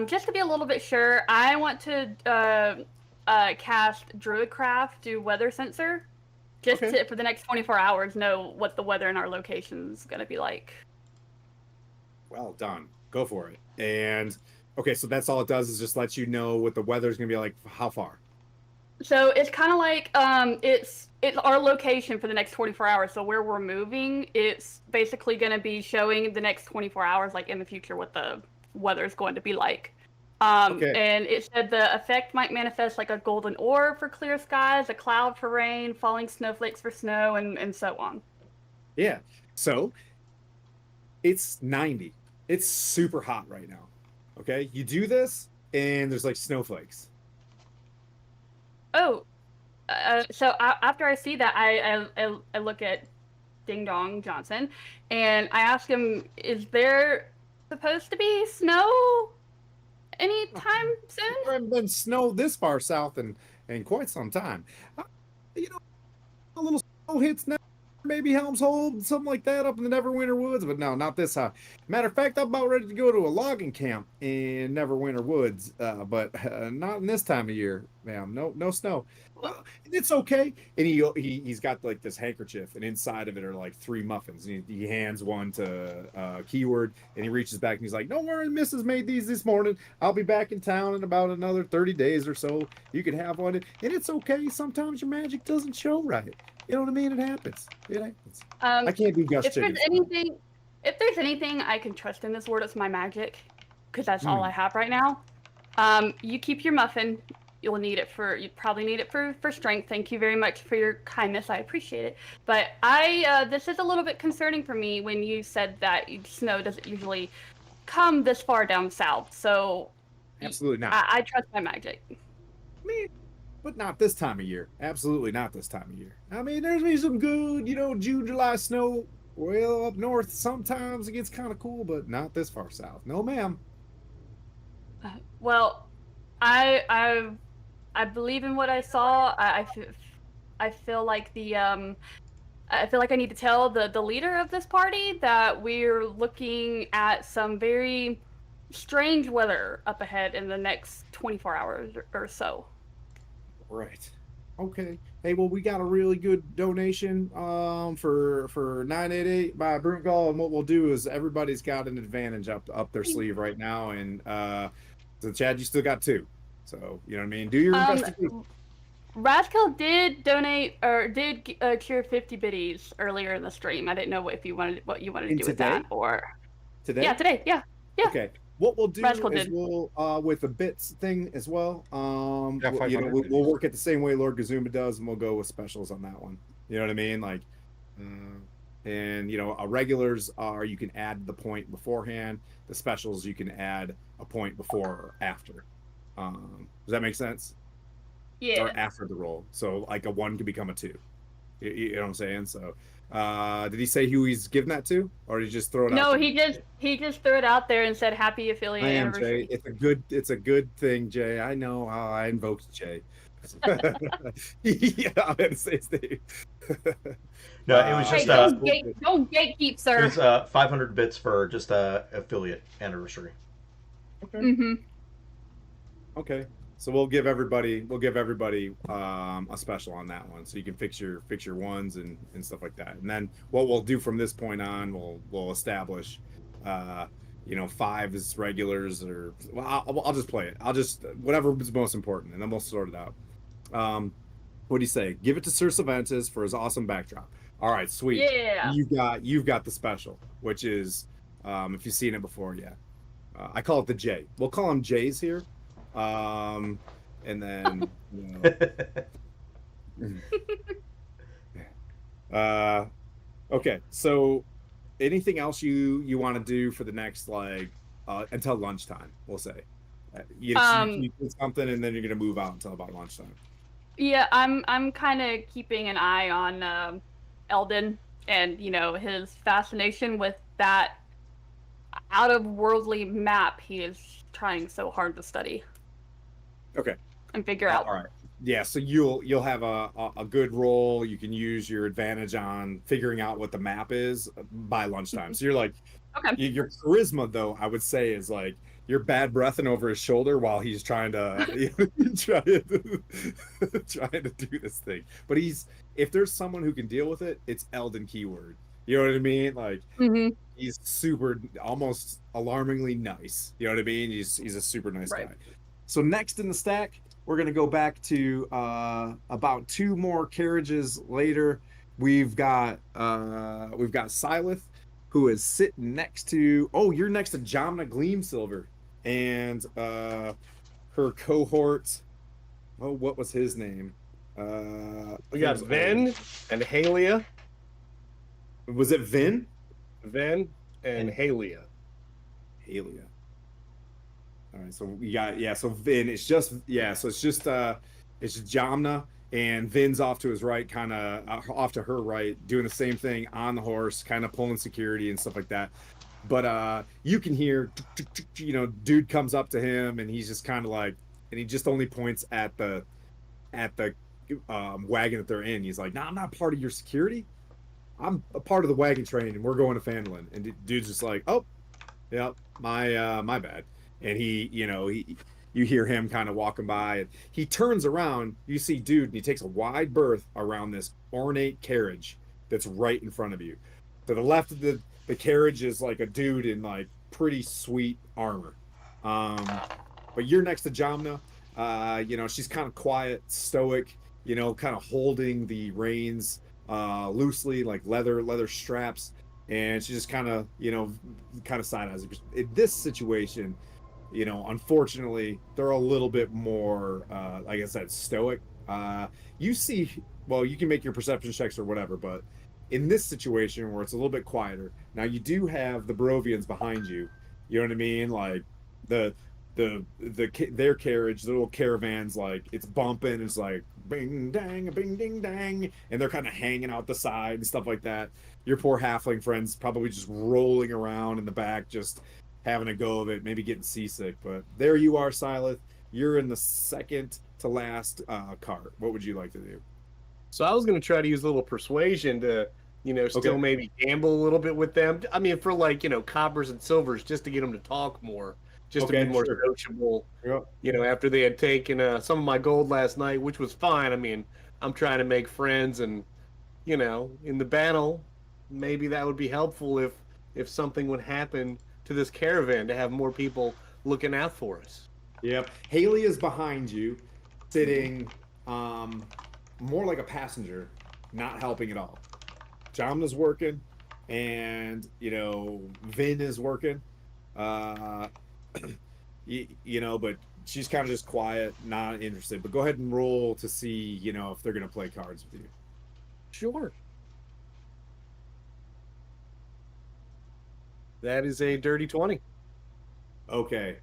just to be a little bit sure, I want to cast Druidcraft, do weather sensor, just Okay. to, for the next 24 hours, know what the weather in our location is going to be like. Well done. Go for it. And okay, so that's all it does is just let you know what the weather's gonna be like. How far? So it's kind of like it's our location for the next 24 hours. So where we're moving, it's basically going to be showing the next 24 hours, like in the future, what the weather is going to be like. Okay. And it said the effect might manifest like a golden orb for clear skies, a cloud for rain, falling snowflakes for snow, and so on. Yeah. So it's 90. It's super hot right now. Okay. You do this, and there's like snowflakes. Oh, so after I see that, I look at Ding Dong Johnson, and I asked him, "Is there supposed to be snow anytime soon?" There hasn't been snow this far south in quite some time. Uh, you know, a little snow hits now, maybe Helms Hold, something like that up in the Neverwinter Woods, but no, not this high. Matter of fact, I'm about ready to go to a logging camp in Neverwinter Woods, but not in this time of year, ma'am. No snow. It's okay. And he's got like this handkerchief, and inside of it are like 3 muffins. And he hands one to Keyword, and he reaches back and he's like, "Don't worry, Mrs. made these this morning. I'll be back in town in about another 30 days or so. You can have one, and it's okay. Sometimes your magic doesn't show right. You know what I mean? It happens. It happens. I can't do Gus If there's Chickens. anything I can trust in this world, it's my magic, because that's all Hmm. I have right now. You keep your muffin. You probably need it for strength. Thank you very much for your kindness. I appreciate it. But this is a little bit concerning for me when you said that snow doesn't usually come this far down south. So Absolutely not. I trust my magic. I mean, but not this time of year. Absolutely not this time of year. I mean, there's been some good, June, July snow. Well, up north, sometimes it gets kind of cool, but not this far south. No, ma'am. Well, I I believe in what I saw. I feel like I feel like I need to tell the leader of this party that we're looking at some very strange weather up ahead in the next 24 hours or so. Right. Okay. Hey, well, we got a really good donation for 988 by Brungal, and what we'll do is everybody's got an advantage up their sleeve right now, and so Chad, you still got 2. So, you know what I mean? Do your investigation. Rathkill did donate or did cure 50 biddies earlier in the stream. I didn't know what you wanted to do with that or Today? Yeah, today. Yeah. Okay. What we'll do Rascal is did. we'll with the bits thing as well. Yeah, We'll work it the same way Lord Gazuma does, and we'll go with specials on that one. You know what I mean? Like, and regulars are you can add the point beforehand. The specials you can add a point before or after. Does that make sense? Yeah. Or after the roll, so like a 1 could become a 2. You know what I'm saying? So, did he say who he's giving that to, or did he just throw it out? No, there? he just threw it out there and said happy affiliate I am anniversary. Jay. It's a good thing, Jay. I know how I invoked Jay. Yeah, I'm gonna say his name. No, it was Hey, just don't gatekeep, it sir. was 500 bits for just affiliate anniversary. Mm-hmm. Okay, so we'll give everybody a special on that one, so you can fix your ones and stuff like that. And then what we'll do from this point on, we'll establish 5 as regulars, or I'll just play it. I'll just whatever is most important, and then we'll sort it out. What do you say? Give it to Sir Cervantes for his awesome backdrop. All right, sweet. Yeah. You've got the special, which is if you've seen it before, yeah. I call it the J. We'll call them J's here. And then okay, so anything else you want to do for the next until lunchtime, we'll say. You did something, and then you're gonna move out until about lunchtime. Yeah, I'm kind of keeping an eye on Eldon and his fascination with that out of worldly map he is trying so hard to study. Okay. And figure out. All right. Yeah, so you'll have a good roll. You can use your advantage on figuring out what the map is by lunchtime. So you're like, okay. Your charisma, though, I would say, is like you're bad breathing over his shoulder while he's trying to trying to do this thing. But if there's someone who can deal with it, it's Eldon Keyword. You know what I mean? Like he's super, almost alarmingly nice. You know what I mean? He's a super nice guy. So next in the stack, we're gonna go back to about 2 more carriages later. We've got Silith, who is sitting next to you're next to Jamna Gleamsilver and her cohort. Oh, what was his name? We got Vin and Halia. Was it Vin? Vin and Halia. Halia. All right, so we got so Vin. It's just Jamna and Vin's off to his right, kind of off to her right, doing the same thing on the horse, kind of pulling security and stuff like that. But you can hear, dude comes up to him, and he's just kind of like, and he just only points at the wagon that they're in. He's like, "No, I'm not part of your security. I'm a part of the wagon train, and we're going to Fandolin." And dude's just like, "Oh, yeah, my bad." And you hear him kind of walking by, and he turns around. You see dude, and he takes a wide berth around this ornate carriage that's right in front of you. To the left of the carriage is like a dude in like pretty sweet armor. But you're next to Jamna. She's kind of quiet, stoic, kind of holding the reins loosely, like leather straps, and she just kind of side eyes. In this situation, unfortunately, they're a little bit more, like I said, stoic. You see, well, you can make your perception checks or whatever, but in this situation where it's a little bit quieter, now you do have the Barovians behind you. You know what I mean? Like the their carriage, the little caravans, like it's bumping, it's like bing dang, bing ding dang, and they're kind of hanging out the side and stuff like that. Your poor halfling friends probably just rolling around in the back, just having a go of it, maybe getting seasick. But there you are, Silas. You're in the second to last cart. What would you like to do? So I was going to try to use a little persuasion to, still Okay. maybe gamble a little bit with them. I mean, for like, coppers and silvers, just to get them to talk more, just to be Okay, more sure. sociable. Yep. After they had taken some of my gold last night, which was fine. I mean, I'm trying to make friends, and in the battle, maybe that would be helpful if something would happen to this caravan to have more people looking out for us. Yep. Haley is behind you, sitting more like a passenger, not helping at all. Jamna's working, and Vin is working. Uh, but she's kind of just quiet, not interested. But go ahead and roll to see, if they're gonna play cards with you. Sure. That is a dirty 20. Okay.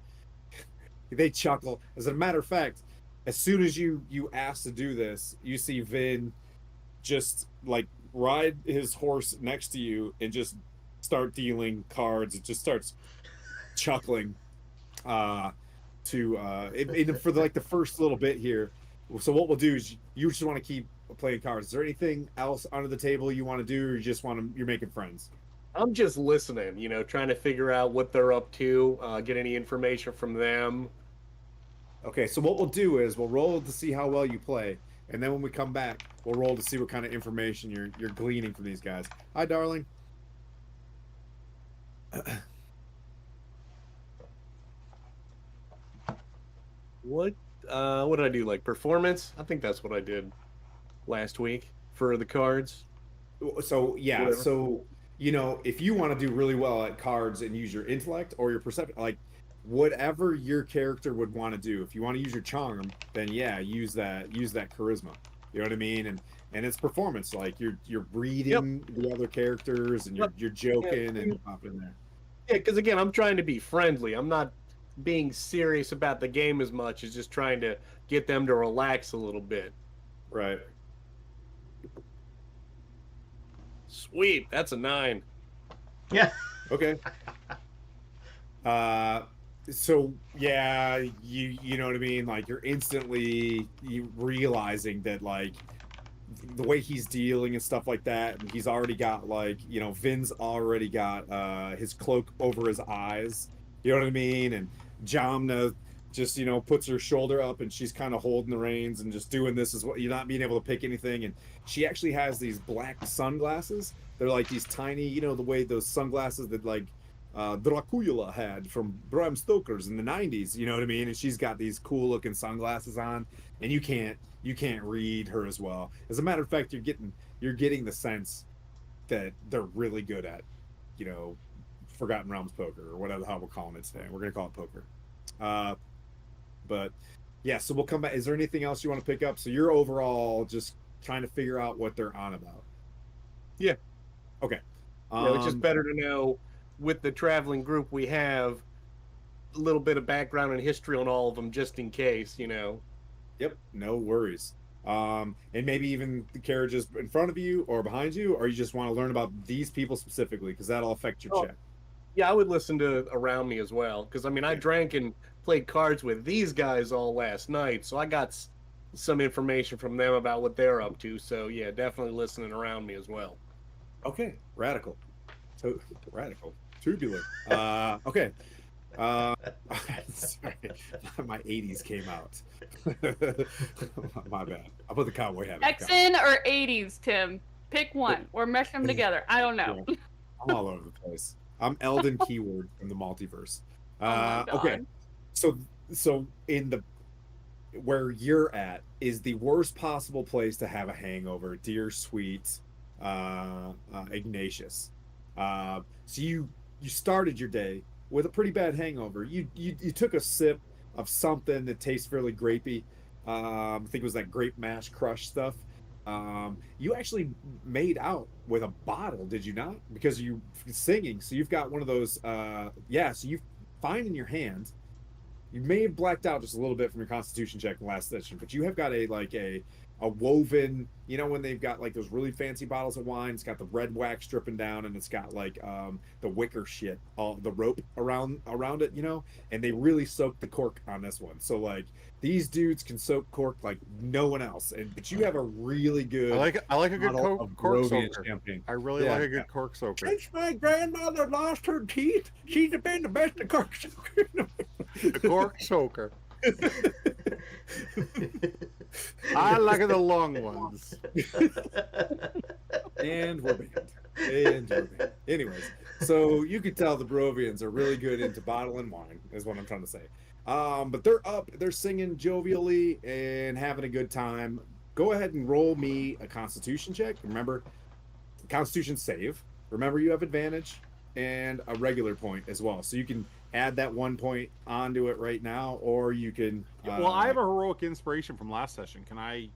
They chuckle. As a matter of fact, as soon as you ask to do this, you see Vin just like ride his horse next to you and just start dealing cards. It just starts chuckling for like the first little bit here. So what we'll do is you just want to keep playing cards. Is there anything else under the table you want to do, or you just want to you're making friends? I'm just listening, trying to figure out what they're up to, get any information from them. Okay, so what we'll do is we'll roll to see how well you play, and then when we come back, we'll roll to see what kind of information you're gleaning from these guys. Hi, darling. What did I do? Like performance? I think that's what I did last week for the cards. So yeah, Whatever. so if you want to do really well at cards and use your intellect or your perception, like whatever your character would want to do. If you want to use your charm, then yeah, use that charisma. You know what I mean? And it's performance. Like you're Yep. reading the other characters, and Yep. you're Yeah. joking and popping in there. Yeah, because again, I'm trying to be friendly. I'm not being serious about the game as much as just trying to get them to relax a little bit. Right. Sweet, that's a 9. Yeah. Okay. Uh, so yeah, you know what I mean? Like you're instantly realizing that like the way he's dealing and stuff like that, and he's already got like, Vin's already got his cloak over his eyes. You know what I mean? And Jamna just, puts her shoulder up, and she's kind of holding the reins and just doing this as well. You're not being able to pick anything. And she actually has these black sunglasses. They're like these tiny, the way those sunglasses that like Dracula had from Bram Stoker's in the 90s, you know what I mean? And she's got these cool looking sunglasses on, and you can't read her as well. As a matter of fact, you're getting the sense that they're really good at, Forgotten Realms poker, or whatever the hell we're calling it today. We're gonna call it poker. But yeah, so we'll come back. Is there anything else you want to pick up? So you're overall just trying to figure out what they're on about. Yeah. Okay. It's just better to know with the traveling group we have a little bit of background and history on all of them just in case. Yep, no worries. and maybe even the carriages in front of you or behind you, or you just want to learn about these people specifically because that'll affect your Oh, check. yeah, I would listen to around me as well because I mean I drank and played cards with these guys all last night, so I got some information from them about what they're up to. So yeah, definitely listening around me as well. Okay, radical, to radical, tubular. Okay. Uh, sorry, my '80s came out. My bad. I put the cowboy hat back on. Texan or 80s, Tim? Pick one or mesh them together. I don't know. Yeah, I'm all over the place. I'm Eldon Keyword from the multiverse. Oh my Okay, god. so in the where you're at is the worst possible place to have a hangover, dear sweet Ignatius. So you started your day with a pretty bad hangover. You took a sip of something that tastes fairly grapey. I think it was that grape mash crush stuff. You actually made out with a bottle, did you not? Because you singing, so you've got one of those. Yeah, so you find in your hand you may have blacked out just a little bit from your constitution check in the last session, but you have got a woven, you know, when they've got like those really fancy bottles of wine, it's got the red wax dripping down and it's got like the wicker shit, all the rope around it, you know, and they really soak the cork on this one. So like these dudes can soak cork like no one else. And but you have a really good I like a good bottle of cork Barovian soaker. champagne. I really Yeah, like a yeah. good cork soaker. Since my grandmother lost her teeth, she's been the best of cork soaker. The cork soaker. I like the long ones. And we're banned. And we're banned. Anyways, so you could tell the Barovians are really good into bottling wine, is what I'm trying to say. But they're up, they're singing jovially and having a good time. Go ahead and roll me a Constitution check. Remember, Constitution save. Remember, you have advantage and a regular point as well, so you can add that 1 point onto it right now, or you can. Well, I have a heroic inspiration from last session. Can I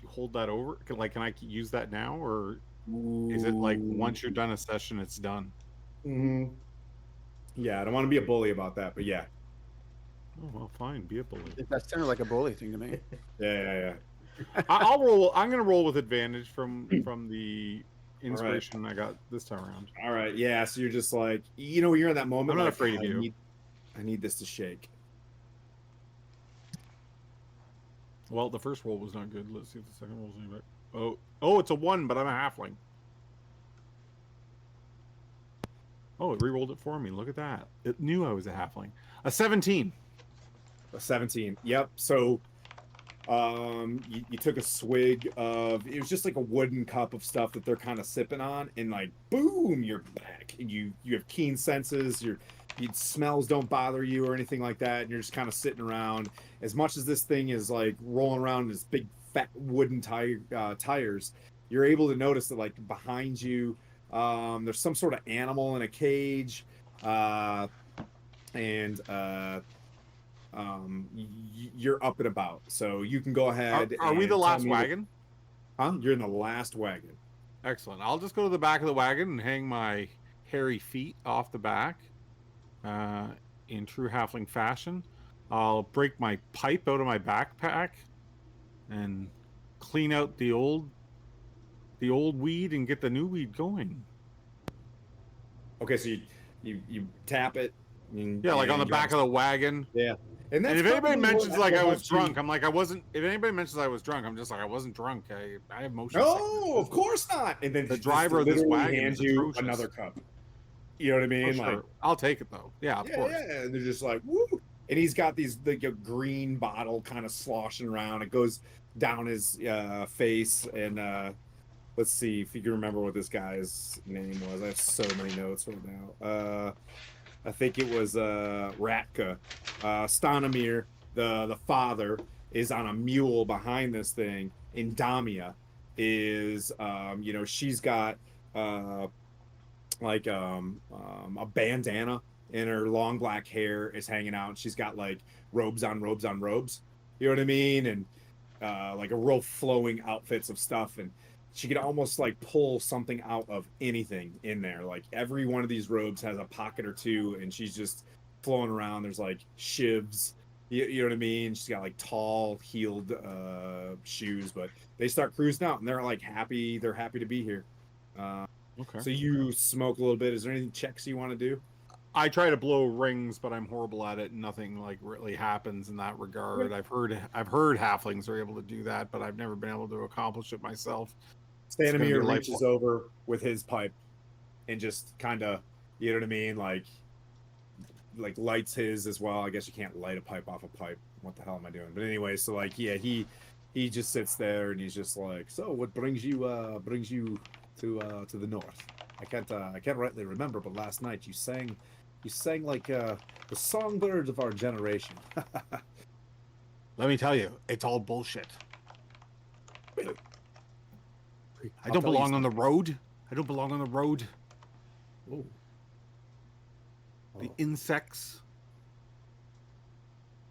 hold that over? Can I use that now, or is it like once you're done a session, it's done? Mm-hmm. Yeah, I don't want to be a bully about that, but yeah. Oh well, fine. Be a bully. That sounded like a bully thing to me. Yeah. I'll roll. I'm gonna roll with advantage from the inspiration I got this time around. All right, yeah. So you're just like, you know, you're in that moment. I'm not like, afraid of you. I need this to shake. Well, the first roll was not good. Let's see if the second roll's any better. Oh, it's a 1, but I'm a halfling. Oh, it re-rolled it for me. Look at that. It knew I was a halfling. A 17. A 17. Yep. So you took a swig of, it was just like a wooden cup of stuff that they're kind of sipping on, and like boom, you're back. And you have keen senses, your smells don't bother you or anything like that, and you're just kind of sitting around. As much as this thing is like rolling around in this big fat wooden tires, you're able to notice that like behind you there's some sort of animal in a cage, and you're up and about, so you can go ahead. Are we the last wagon? Huh? You're in the last wagon. Excellent. I'll just go to the back of the wagon and hang my hairy feet off the back in true halfling fashion. I'll break my pipe out of my backpack and clean out the old weed and get the new weed going. Okay, so you tap it. Yeah, like on the back of the wagon. Yeah. And if anybody mentions like I was drunk, I'm like I wasn't. If anybody mentions I was drunk, I'm just like I wasn't drunk. I have motion sickness. No, of course not. And then the driver of this wagon hands you another cup. You know what I mean? Sure. Like, I'll take it though. Yeah, of course. Yeah, and they're just like, woo. And he's got these green bottle kind of sloshing around. It goes down his face, and let's see if you can remember what this guy's name was. I have so many notes right now. I think it was Ratka. Stanimir, the father, is on a mule behind this thing, and Damia is, she's got like a bandana, and her long black hair is hanging out. She's got like robes on robes on robes. You know what I mean? And like a real flowing outfits of stuff, and she could almost like pull something out of anything in there. Like every one of these robes has a pocket or two, and she's just flowing around. There's like shivs You know what I mean? She's got like tall heeled shoes, but they start cruising out and they're like happy. They're happy to be here. Uh, Okay. so you smoke a little bit. Is there any checks you want to do? I try to blow rings, but I'm horrible at it. Nothing like really happens in that regard. I've heard halflings are able to do that, but I've never been able to accomplish it myself. It's gonna be Stanimir a reaches over with his pipe and just kind of, you know what I mean, like lights his as well. I guess you can't light a pipe off a pipe. What the hell am I doing? But anyway, so like yeah, he just sits there and he's just like, so what brings you to the north? I can't rightly remember, but last night you sang like the songbird of our generation. Let me tell you, it's all bullshit. Really? I I'll don't tell you belong on the something. road. I don't belong on the road. Oh. The Oh. insects,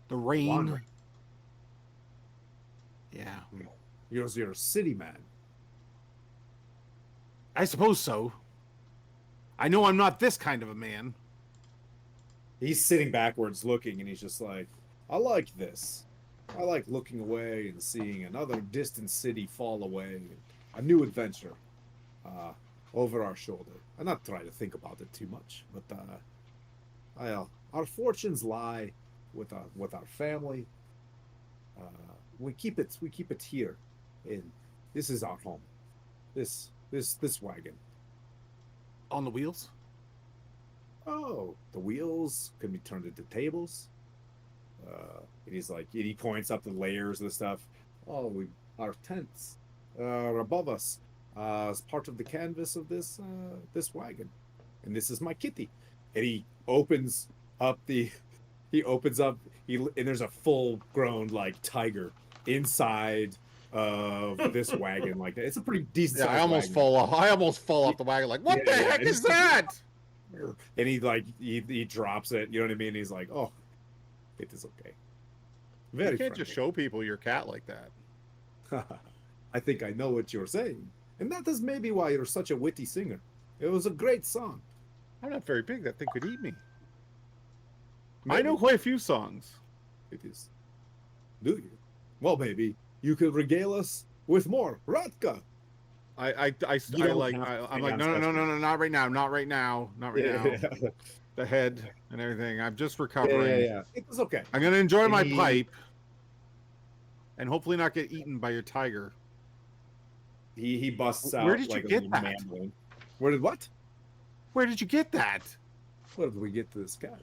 the rain. Wandering. Yeah, You're a city man. I suppose so. I know I'm not this kind of a man. He's sitting backwards looking and he's just like, I like this. I like looking away and seeing another distant city fall away. A new adventure over our shoulder. I'm not trying to think about it too much, but our fortunes lie with our family. We keep it here. And this is our home. This wagon. On the wheels? Oh, the wheels can be turned into tables. And he's like, and he points up the layers of the stuff. Oh, our tents are above us as part of the canvas of this wagon, and this is my kitty. And he opens up, and there's a full grown like tiger inside of this wagon. Like that, it's a pretty decent. Yeah, sized wagon. I almost fall off the wagon. Like, what Yeah, the yeah, heck it's- is that? And he drops it. You know what I mean? He's like, oh, it is okay. Very You can't just friendly. show people your cat like that. I think I know what you're saying. And that is maybe why you're such a witty singer. It was a great song. I'm not very big. That thing could eat me. I Maybe know quite a few songs. it is. Do you? Well, maybe you could regale us with more Ratka. I'm don't like, have to no, sing no, on no, no, special. no, not right now, not right now, not right now. Yeah, The head and everything. I'm just yeah, recovering. yeah. It was okay. I'm gonna enjoy my He- pipe, and hopefully not get eaten by your tiger. He busts out Where did you like a get little that? mandolin. Where did what? Where did you get that? Where did we get this cat?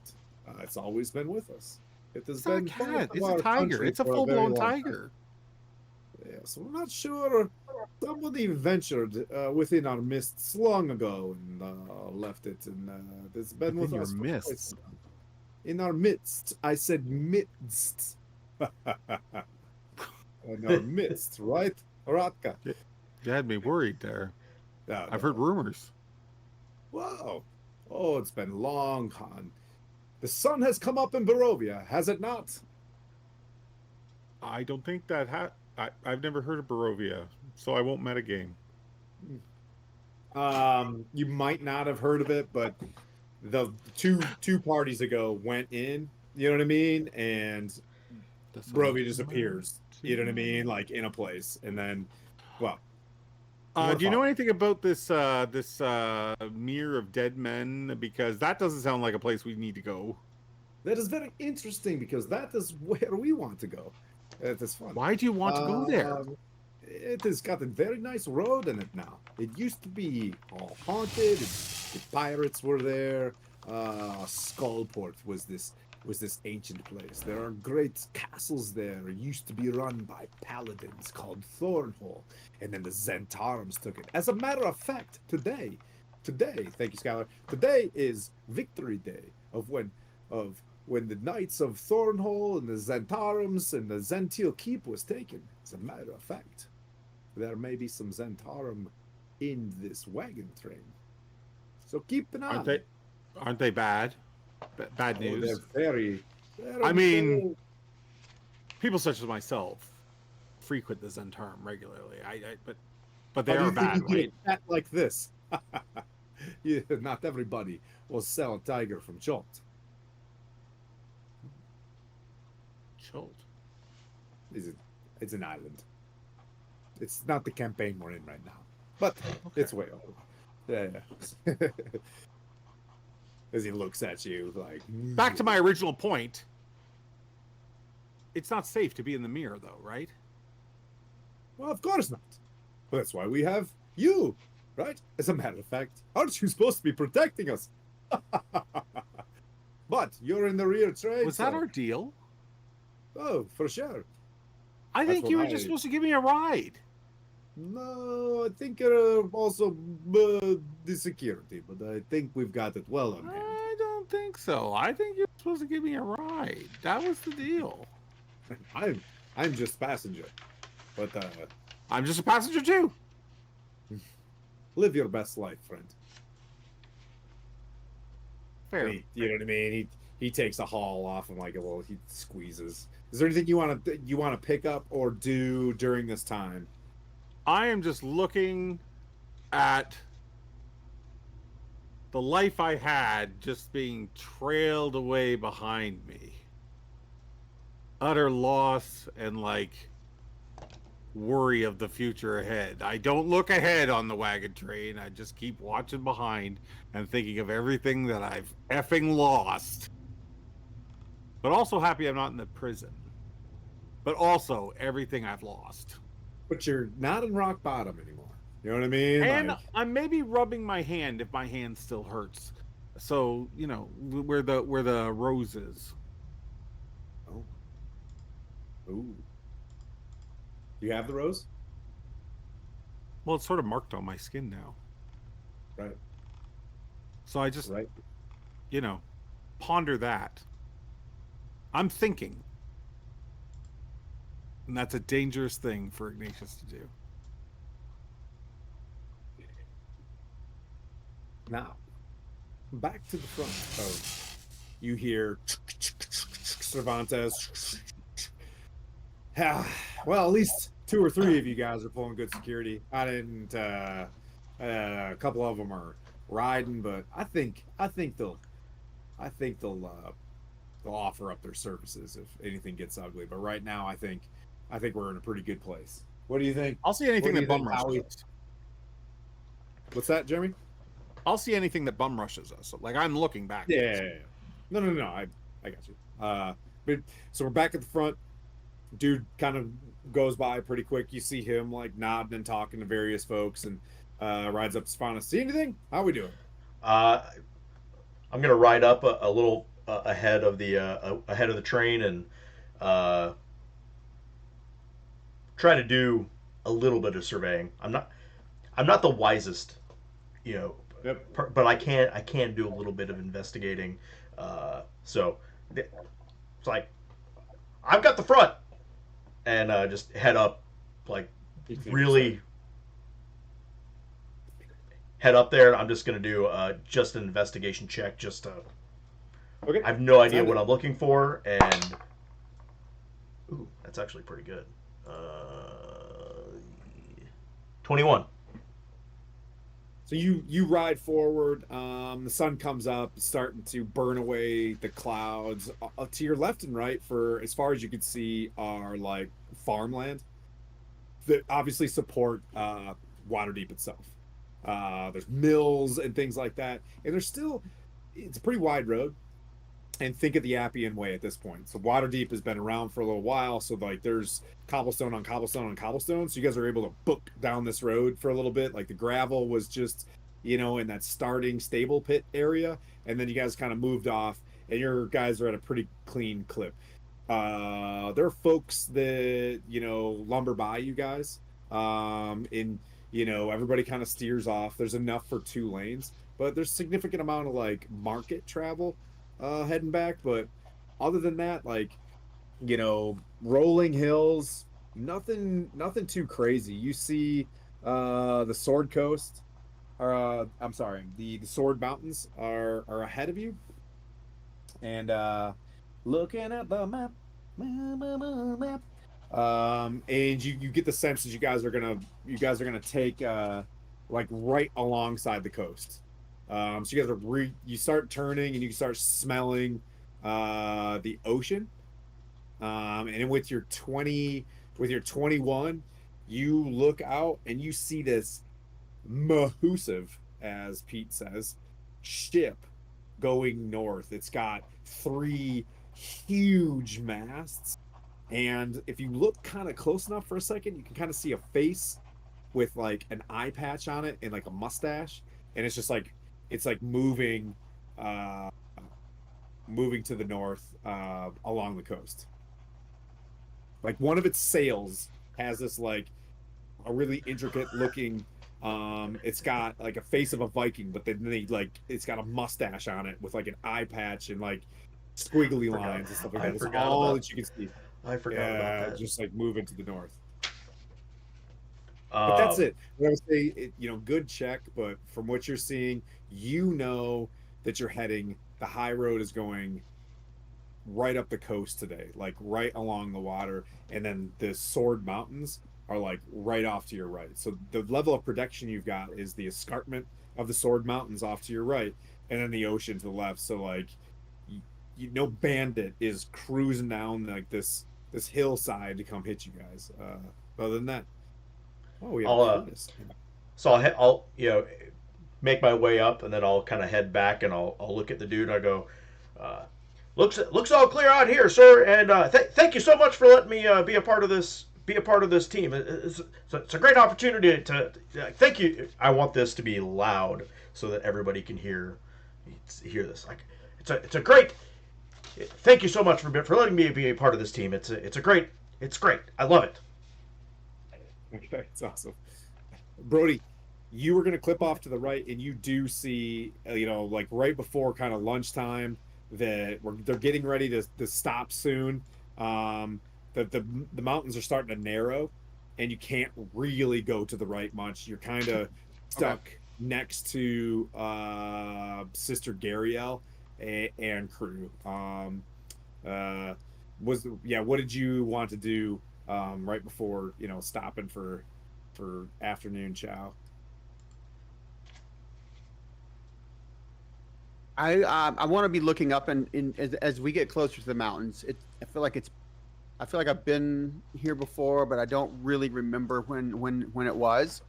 It's always been with us. It has It's not a been part cat. of It's a our tiger. country It's a for very full-blown long time. tiger. Yes, we're not sure. Somebody ventured within our mists long ago and left it, and it's been with Within your us for quite mists? some time. In our midst, I said midst. In our midst, right, Ratka? You had me worried there. No, I've no. heard rumors. Wow. Oh, it's been long, Han. The sun has come up in Barovia, has it not? I don't think that I've never heard of Barovia, so I won't metagame. You might not have heard of it, but the two parties ago went in, you know what I mean? And Barovia disappears, you know what I mean? Like in a place. And then, well, do you know anything about this mere of dead men? Because that doesn't sound like a place we need to go. that is very interesting because that is where we want to go. It is fun. Why do you want to go there? It has got a very nice road in it now. It used to be all haunted. The pirates were there. Skullport was this ancient place. There are great castles there. It used to be run by paladins called Thornhole, and then the Zentarum took it. As a matter of fact, today, thank you, Skylar. Today is Victory Day of when the Knights of Thornhole and the Zentarum and the Zential Keep was taken. As a matter of fact, there may be some Zentarum in this wagon train. So keep an eye. Aren't they bad? Bad Oh, news. they're very, I mean, people such as myself frequent the Zentarum regularly. But they how do are you think bad, you get right? a cat like this? Yeah, not everybody will sell a tiger from Jolt. Stronghold? It's an island. It's not the campaign we're in right now, but it's way over. Yeah. As he looks at you like. Back to my original point. It's not safe to be in the mirror, though, right? Well, of course not. But that's why we have you, right? As a matter of fact, aren't you supposed to be protecting us? But you're in the rear trade. Was that our deal? Oh, for sure. I That's think what you were I- just supposed to give me a ride. No, I think also the security, but I think we've got it well on hand. I don't think so. I think you're supposed to give me a ride. That was the deal. I'm just passenger, but I'm just a passenger too. live your best life, friend. Fair. You know what I mean? He takes a haul off and like a little. He squeezes. Is there anything you want to pick up or do during this time? I am just looking at the life I had just being trailed away behind me. Utter loss and like worry of the future ahead. I don't look ahead on the wagon train. I just keep watching behind and thinking of everything that I've effing lost. But also happy I'm not in the prison. But also everything I've lost. But you're not in rock bottom anymore. You know what I mean? And Like, I'm maybe rubbing my hand if my hand still hurts. So, you know, where the rose is. oh, ooh. You have the rose, Well, it's sort of marked on my skin now. right? So I just, Right. you know, ponder that. I'm thinking. And that's a dangerous thing for Ignatius to do. Now, back to the front. Oh, you hear Cervantes. Well, at least 2 or 3 of you guys are pulling good security. I didn't. A couple of them are riding, but I think they'll offer up their services if anything gets ugly. But right now, I think we're in a pretty good place. What do you think? I'll see anything What do that you bum think, rushes Howie? us. What's that, Jeremy? I'll see anything that bum rushes us. Like I'm looking back. Yeah. No. I got you. But so we're back at the front. Dude kind of goes by pretty quick. You see him like nodding and talking to various folks, and rides up to Spana. See anything? How we doing? I'm gonna ride up a little ahead of the train and try to do a little bit of surveying. I'm not the wisest, you know, Yep. but I can do a little bit of investigating. So it's like I've got the front, and just head up, like really head up there. I'm just gonna do just an investigation check. Just to, Okay. I have no idea Sound what it. I'm looking for, and ooh, that's actually pretty good. 21. So you ride forward. The sun comes up, starting to burn away the clouds. To your left and right, for as far as you can see, are like farmland that obviously support Waterdeep itself. There's mills and things like that, and it's a pretty wide road. And think of the Appian Way at this point. So Waterdeep has been around for a little while, so like there's cobblestone on cobblestone on cobblestone. So you guys are able to book down this road for a little bit. Like the gravel was just, in that starting stable pit area, and then you guys kind of moved off, and your guys are at a pretty clean clip. There are folks that lumber by you guys, and everybody kind of steers off. There's enough for 2 lanes, but there's significant amount of like market travel heading back. But other than that, like rolling hills, nothing too crazy. You see the Sword Coast, or I'm sorry, the Sword Mountains are ahead of you, and looking at the map, and you get the sense that you guys are gonna take like right alongside the coast. So you guys are you start turning and you start smelling the ocean, And with your 21, you look out and you see this mahusive, as Pete says, ship going north. It's got 3 huge masts. And if you look kind of close enough for a second, you can kind of see a face with like an eye patch on it and like a mustache. And it's just like, it's like uh, moving to the north, along the coast. Like one of its sails has this like a really intricate looking, it's got like a face of a Viking, but then they like it's got a mustache on it with like an eye patch and like squiggly Forgot. lines and stuff like I that. It's forgot all about. that you can see. I forgot about Yeah, that. just like moving to the north. But that's Um, it. I would say, good check, but from what you're seeing, you know that you're heading, the high road is going right up the coast today, like right along the water. And then the Sword Mountains are like right off to your right. So the level of protection you've got is the escarpment of the Sword Mountains off to your right, and then the ocean to the left. So like, no bandit is cruising down like this hillside to come hit you guys. Other than that, oh, we have a I'll Curtis. so I'll make my way up, and then I'll kind of head back, and I'll look at the dude, and I go, uh, looks all clear out here, sir, and thank you so much for letting me be a part of this team. It's a great opportunity thank you. I want this to be loud so that everybody can hear this. Like it's a great. Thank you so much for letting me be a part of this team. It's great. I love it. Okay, it's awesome. Brody, you were going to clip off to the right, and you do see, like right before kind of lunchtime, that they're getting ready to stop soon. The mountains are starting to narrow, and you can't really go to the right much. You're kind of Okay. stuck next to Sister Gariel and crew. Uh, what did you want to do right before stopping for afternoon chow? I want to be looking up and in as we get closer to the mountains. I feel like I've been here before, but I don't really remember when it was.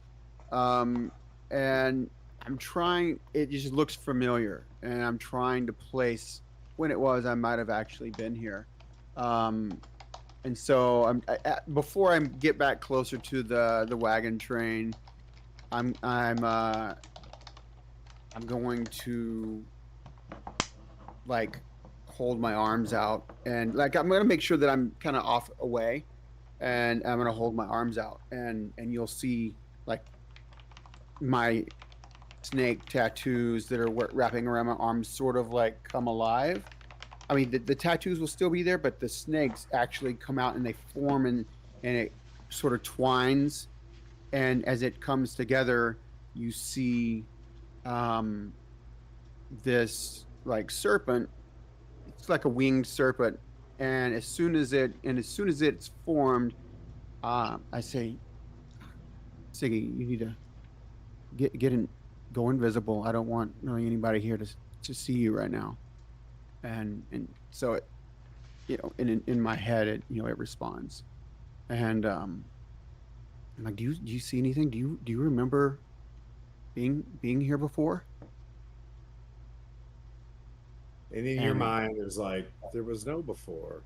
Um, and I'm trying. It just looks familiar, and I'm trying to place when it was I might have actually been here. Um, and so before I get back closer to the wagon train, I'm going to like hold my arms out and like I'm gonna make sure that I'm kind of off away, and I'm gonna hold my arms out, and you'll see like my snake tattoos that are wrapping around my arms sort of like come alive. I mean, the tattoos will still be there, but the snakes actually come out and they form, and it sort of twines, and as it comes together, you see um this like serpent. It's like a winged serpent, and as soon as it's formed, I say, Siggy, you need to get in, go invisible. I don't want really anybody here to see you right now. And so it, in my head, it responds, and I'm like, do you see anything? Do you remember being here before? And in your And mind, there's like there was no before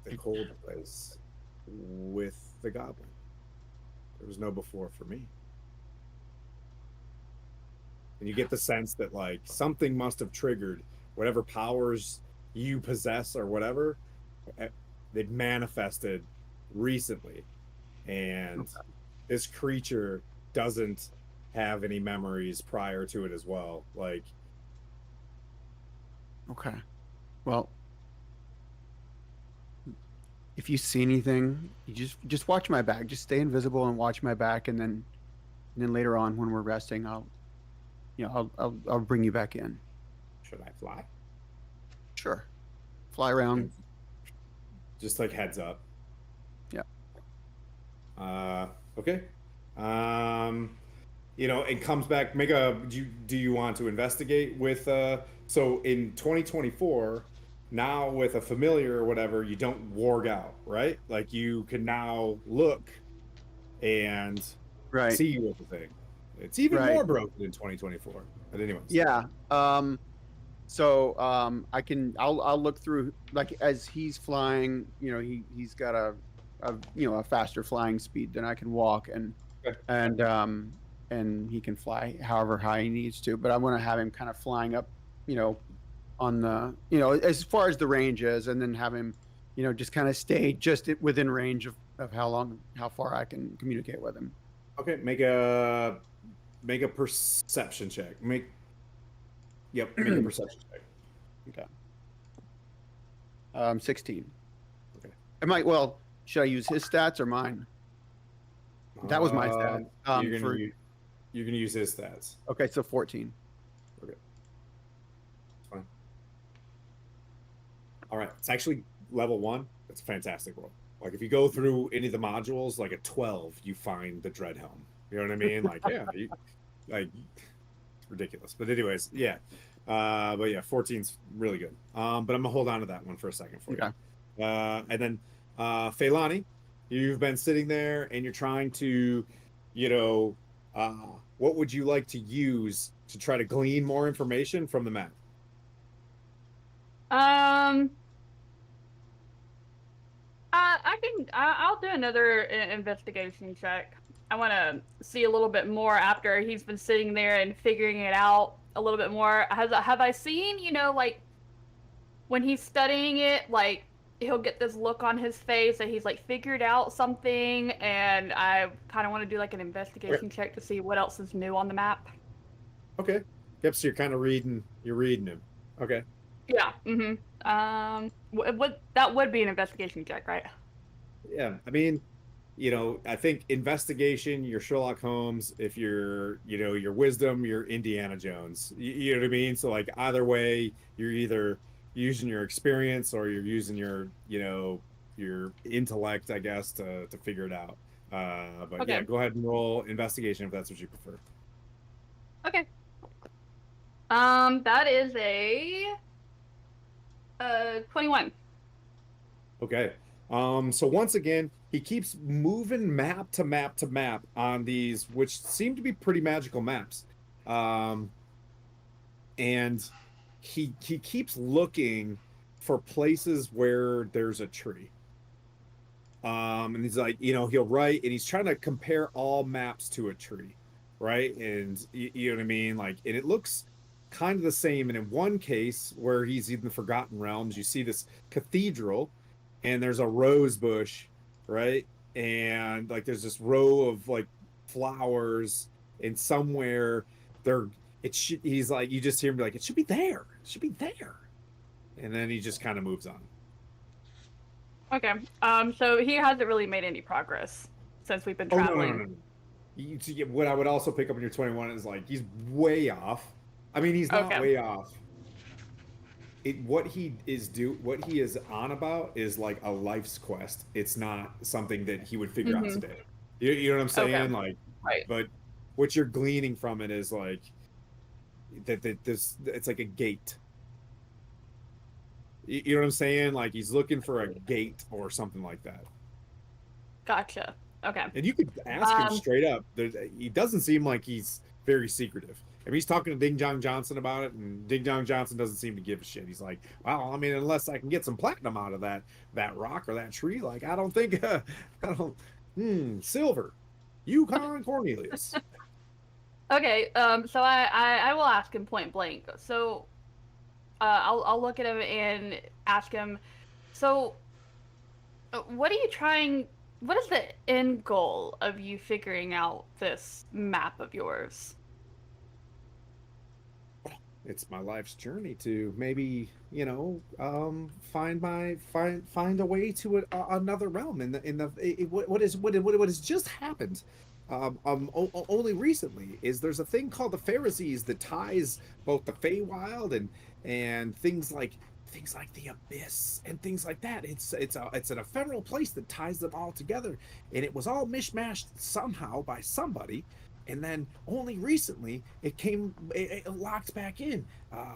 the cold place with the goblin. There was no before for me. And you get the sense that like something must have triggered whatever powers you possess or whatever, eh, they've manifested recently. And this creature doesn't have any memories prior to it as well. Like, okay, well, if you see anything, you just watch my back. Just stay invisible and watch my back, and then later on when we're resting, I'll bring you back in. should I fly? Sure. Fly around. And just like heads up. Yeah. Okay. Um, and comes back. Do you want to investigate with so in 2024 now with a familiar or whatever, you don't warg out, right? Like you can now look and Right. see with the thing. It's even Right. more broken in 2024. But anyways. Yeah. So I'll look through, like, as he's flying, he's got a faster flying speed than I can walk, Okay. and he can fly however high he needs to, but I want to have him kind of flying up, on the, as far as the range is, and then have him, just kind of stay just within range of how far I can communicate with him. Okay, make a perception check. Make a perception check. Okay. 16. Okay. Should I use his stats or mine? That was my stat. You're gonna use his stats. Okay, so 14. Okay. Fine. All right. It's actually level 1. It's a fantastic roll. Like if you go through any of the modules, like at 12, you find the dread helm. You know what I mean? Like, yeah, it's ridiculous. But anyways, yeah. But yeah, 14's really good. But I'm gonna hold on to that one for a second for you. And then Feilani, you've been sitting there and you're trying to, what would you like to use to try to glean more information from the map? I'll do another investigation check. I want to see a little bit more after he's been sitting there and figuring it out a little bit more. Have I seen, like when he's studying it, like he'll get this look on his face that he's like figured out something, and I kind of want to do like an investigation check to see what else is new on the map. Okay. Yep. So you're reading him. Okay. Yeah. That would be an investigation check, right? Yeah. I mean, I think investigation, you're Sherlock Holmes. If you're, your wisdom, you're Indiana Jones. You know what I mean? So like either way, you're either using your experience or you're using your, your intellect, I guess, to figure it out. But Okay. yeah, go ahead and roll investigation if that's what you prefer. Okay. That is a 21. Okay. So once again, he keeps moving map to map to map on these, which seem to be pretty magical maps. And he keeps looking for places where there's a tree. And he's like, he'll write and he's trying to compare all maps to a tree, right? And you know what I mean? Like, and it looks kind of the same. And in one case where he's in the Forgotten Realms, you see this cathedral and there's a rose bush, right? And like there's this row of like flowers, and somewhere he's like, you just hear him be like, it should be there. It should be there. And then he just kind of moves on. Okay. So he hasn't really made any progress since we've been traveling. No. What I would also pick up in your 21 is like he's way off. I mean, he's not way off. What he is on about is like a life's quest. It's not something that he would figure out today. You know what I'm saying? Okay. Like, right. But what you're gleaning from it is like that this it's like a gate. You know what I'm saying? Like he's looking for a gate or something like that. Gotcha. Okay. And you could ask him straight up. He doesn't seem like he's very secretive. I mean, he's talking to Ding Dong Johnson about it, and Ding Dong Johnson doesn't seem to give a shit. He's like, well, I mean, unless I can get some platinum out of that rock or that tree, like, I don't think, silver. Yukon Cornelius. Okay, so I will ask him point blank. So, I'll look at him and ask him, so, what is the end goal of you figuring out this map of yours? It's my life's journey to maybe, find a way to another realm what has just happened. Only recently is there's a thing called the Pharisees that ties both the Feywild and things like the Abyss and things like that. It's an ephemeral place that ties them all together, and it was all mishmashed somehow by somebody. and then only recently it locked back in. Uh,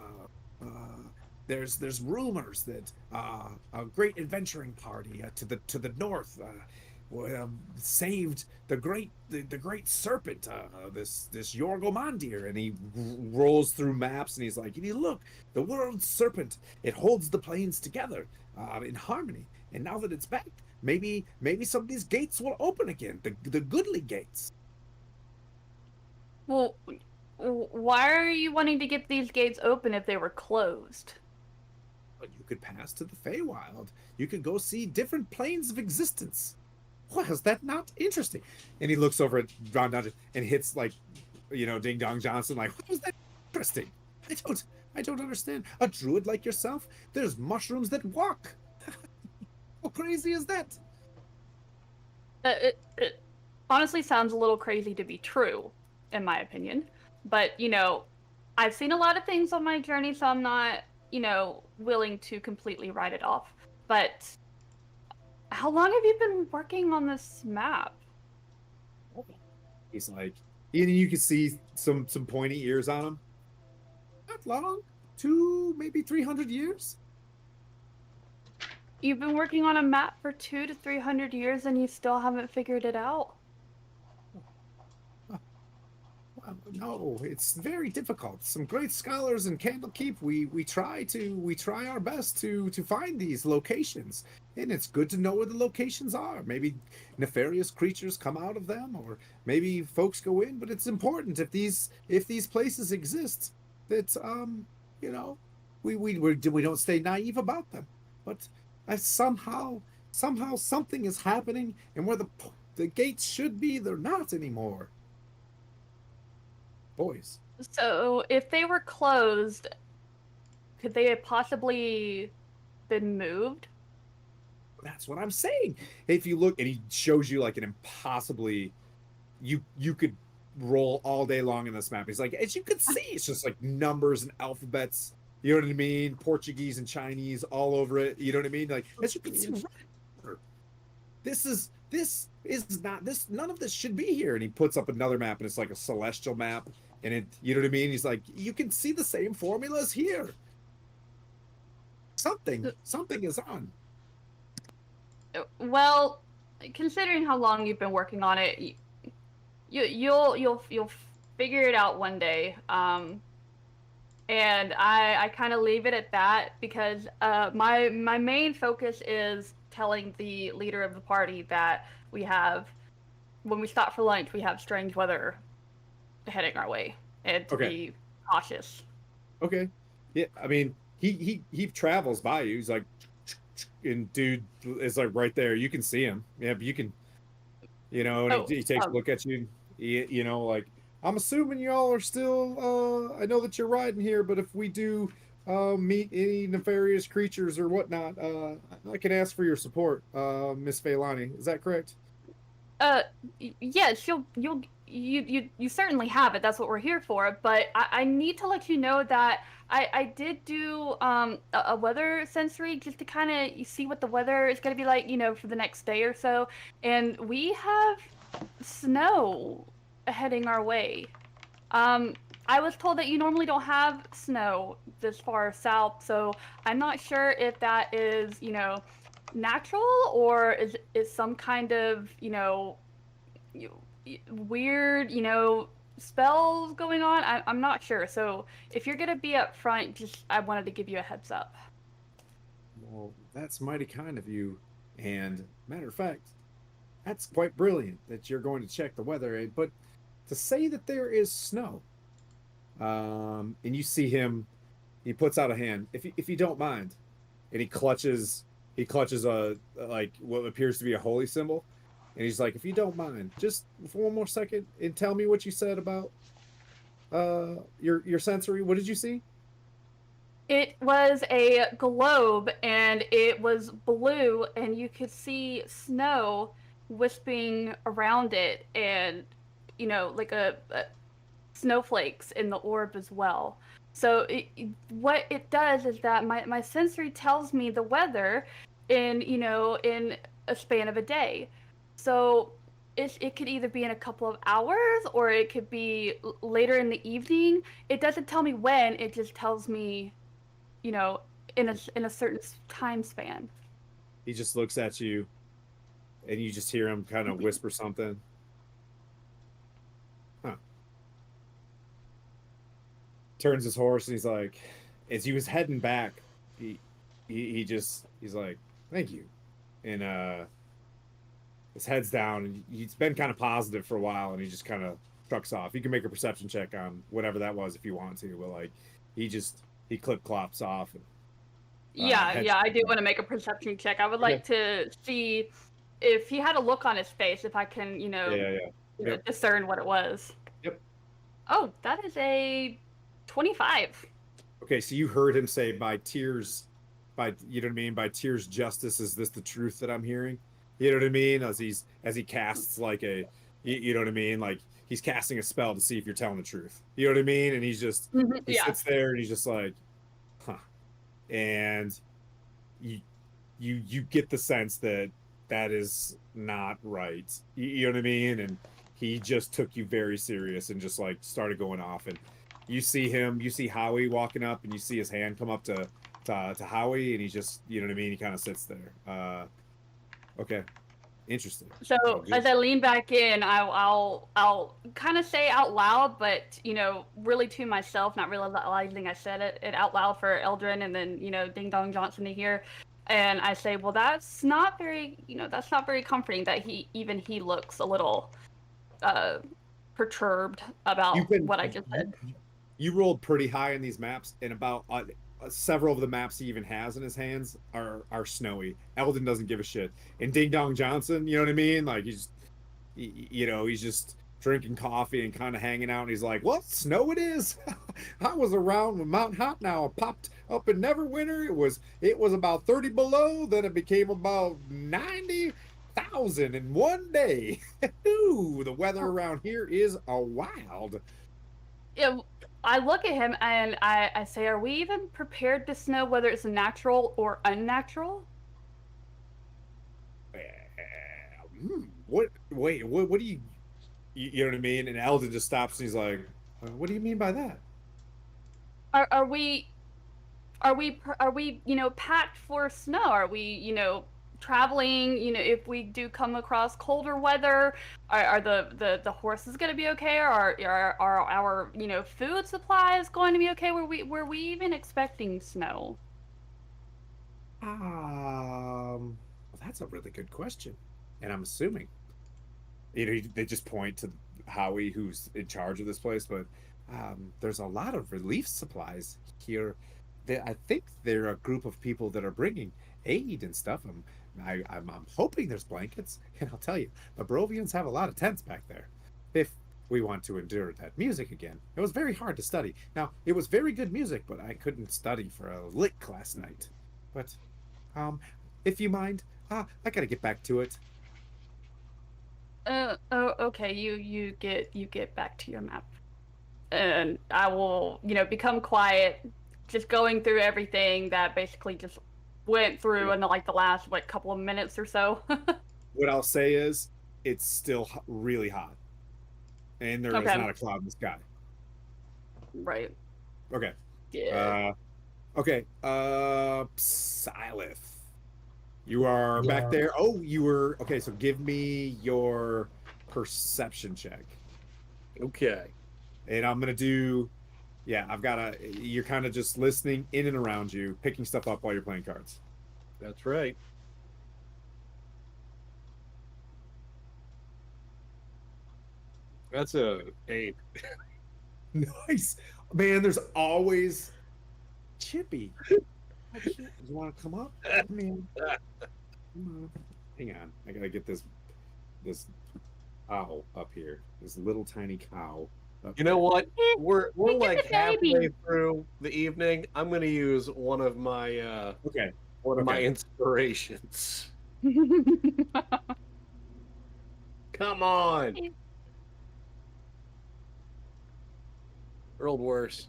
there's rumors that a great adventuring party to the north saved the great serpent, this Yorgomandir, and he rolls through maps and he's like, you look, the world's serpent, it holds the planes together in harmony, and now that it's back, maybe some of these gates will open again, the goodly gates. Well, why are you wanting to get these gates open if they were closed? But you could pass to the Feywild. You could go see different planes of existence. Well, is that not interesting? And he looks over at Ron Dungeon and hits like, Ding Dong Johnson, like, how is that interesting? I don't understand. A druid like yourself? There's mushrooms that walk. How crazy is that? It honestly sounds a little crazy to be true, in my opinion. But, I've seen a lot of things on my journey, so I'm not, willing to completely write it off. But how long have you been working on this map? He's like, and you can see some pointy ears on him. Not long, maybe 300 years. You've been working on a map for 200 to 300 years and you still haven't figured it out? Well, no, it's very difficult. Some great scholars in Candlekeep, we try our best to find these locations, and it's good to know where the locations are. Maybe nefarious creatures come out of them, or maybe folks go in. But it's important if these places exist that you know we don't stay naive about them. But I somehow something is happening, and where the gates should be, they're not anymore. Boys. So, if they were closed, could they have possibly been moved? That's what I'm saying. If you look, and he shows you like an impossibly, you could roll all day long in this map. He's like, as you could see, it's just like numbers and alphabets. You know what I mean? Portuguese and Chinese all over it. You know what I mean? Like, as you can see, right, this is not this. None of this should be here. And he puts up another map, and it's like a celestial map. And you know what I mean? He's like, you can see the same formulas here. Something is on. Well, considering how long you've been working on it, you'll figure it out one day. And I kind of leave it at that because my main focus is telling the leader of the party that when we stop for lunch, we have strange weather heading our way, and to be cautious. Okay. Yeah, I mean, he travels by you. He's like, and dude is like right there. You can see him. Yeah, but you can, and he takes a look at you. Like, I'm assuming y'all are still. I know that you're riding here, but if we do meet any nefarious creatures or whatnot, I can ask for your support, Miss Feilani. Is that correct? Yes, you certainly have it. That's what we're here for. But I need to let you know that I did do a weather sensory just to kind of see what the weather is going to be like, for the next day or so. And we have snow heading our way. I was told that you normally don't have snow this far south, so I'm not sure if that is, natural or is some kind of, weird, spells going on. I'm not sure. So if you're gonna be up front, I wanted to give you a heads up. Well, that's mighty kind of you. And matter of fact, that's quite brilliant that you're going to check the weather. But to say that there is snow, and you see him, he puts out a hand. If you don't mind, and he clutches a like what appears to be a holy symbol, and he's like, if you don't mind, just for one more second, and tell me what you said about your sensory. What did you see? It was a globe, and it was blue, and you could see snow wisping around it, and like a snowflakes in the orb as well. So what it does is that my sensory tells me the weather in a span of a day. So it could either be in a couple of hours or it could be later in the evening. It doesn't tell me when. It just tells me, you know, in a certain time span. He just looks at you, and you just hear him kind of whisper something. Huh. Turns his horse, and he's like, as he was heading back, he's like, thank you, and his head's down, and he's been kind of positive for a while, and he just kind of trucks off. You can make a perception check on whatever that was if you want to, but like he clip clops off. And, Yeah, I do want to make a perception check. I would like to see if he had a look on his face, if I can, discern what it was. Yep. Oh, that is a 25. Okay, so you heard him say, by tears, you know what I mean? By tears, justice, is this the truth that I'm hearing? You know what I mean? As he casts like you know what I mean? Like he's casting a spell to see if you're telling the truth. You know what I mean? And he sits there and he's just like, huh. And you get the sense that is not right. You know what I mean? And he just took you very serious and just like started going off. And you see Howie walking up, and you see his hand come up to Howie, and he just, you know what I mean? He kind of sits there. Okay, interesting. So as I lean back in, I'll kind of say out loud, but really to myself, not realizing I said it out loud for Eldrin and then Ding Dong Johnson to hear. And I say, well, that's not very comforting that he looks a little perturbed about what I just said. You rolled pretty high in these maps, and about several of the maps he even has in his hands are snowy. Eldon doesn't give a shit. And Ding Dong Johnson, you know what I mean? Like he's just drinking coffee and kind of hanging out, and he's like, "What snow it is? I was around when Mount Hot now popped up in Neverwinter. It was about 30 below, then it became about 90,000 in one day. Ooh, the weather around here is a wild." Yeah, I look at him and I say, are we even prepared to know whether it's natural or unnatural? What do you know what I mean? And Eldon just stops and he's like, what do you mean by that? Are we packed for snow? Are we traveling, if we do come across colder weather, are the horses going to be okay? Are our food supplies going to be okay? Were we even expecting snow? Well, that's a really good question, and I'm assuming they just point to Howie, who's in charge of this place, but there's a lot of relief supplies here. I think they're a group of people that are bringing aid and stuff. I'm hoping there's blankets, and I'll tell you, the Barovians have a lot of tents back there. If we want to endure that music again. It was very hard to study. Now, it was very good music, but I couldn't study for a lit class night. But, if you mind, I gotta get back to it. Okay, you get back to your map. And I will, become quiet, just going through everything that basically just went through in the last couple of minutes or so. What I'll say is, it's still really hot, and there is not a cloud in the sky. Right. Okay. Yeah. Okay. Silith, you are back there. Oh, you were okay. So give me your perception check. Okay. And I'm gonna do. Yeah, you're kind of just listening in and around you, picking stuff up while you're playing cards. That's right. That's a 8. Nice. Man, there's always Chippy. You want to come up? Man. Come on. Hang on. I gotta get this cow up here. This little tiny cow. You know what? We're like halfway through the evening. I'm going to use one of my my inspirations. Come on. Rolled worse.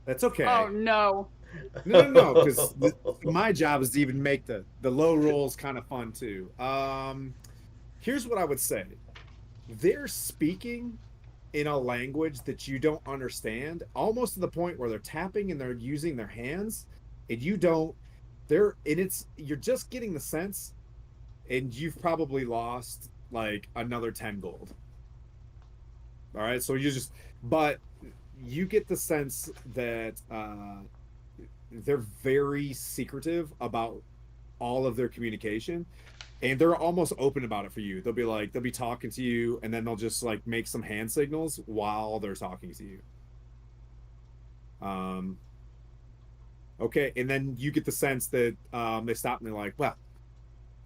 That's okay. Oh no. No, because my job is to even make the low rolls kind of fun too. Here's what I would say. they're speaking in a language that you don't understand, almost to the point where they're tapping and they're using their hands, and you don't. And it's you're just getting the sense, and you've probably lost like another 10 gold. All right, so but you get the sense that they're very secretive about all of their communication, and they're almost open about it for you. They'll be talking to you, and then they'll just like make some hand signals while they're talking to you. Um, okay, and then you get the sense that they stop and they're like, "Well,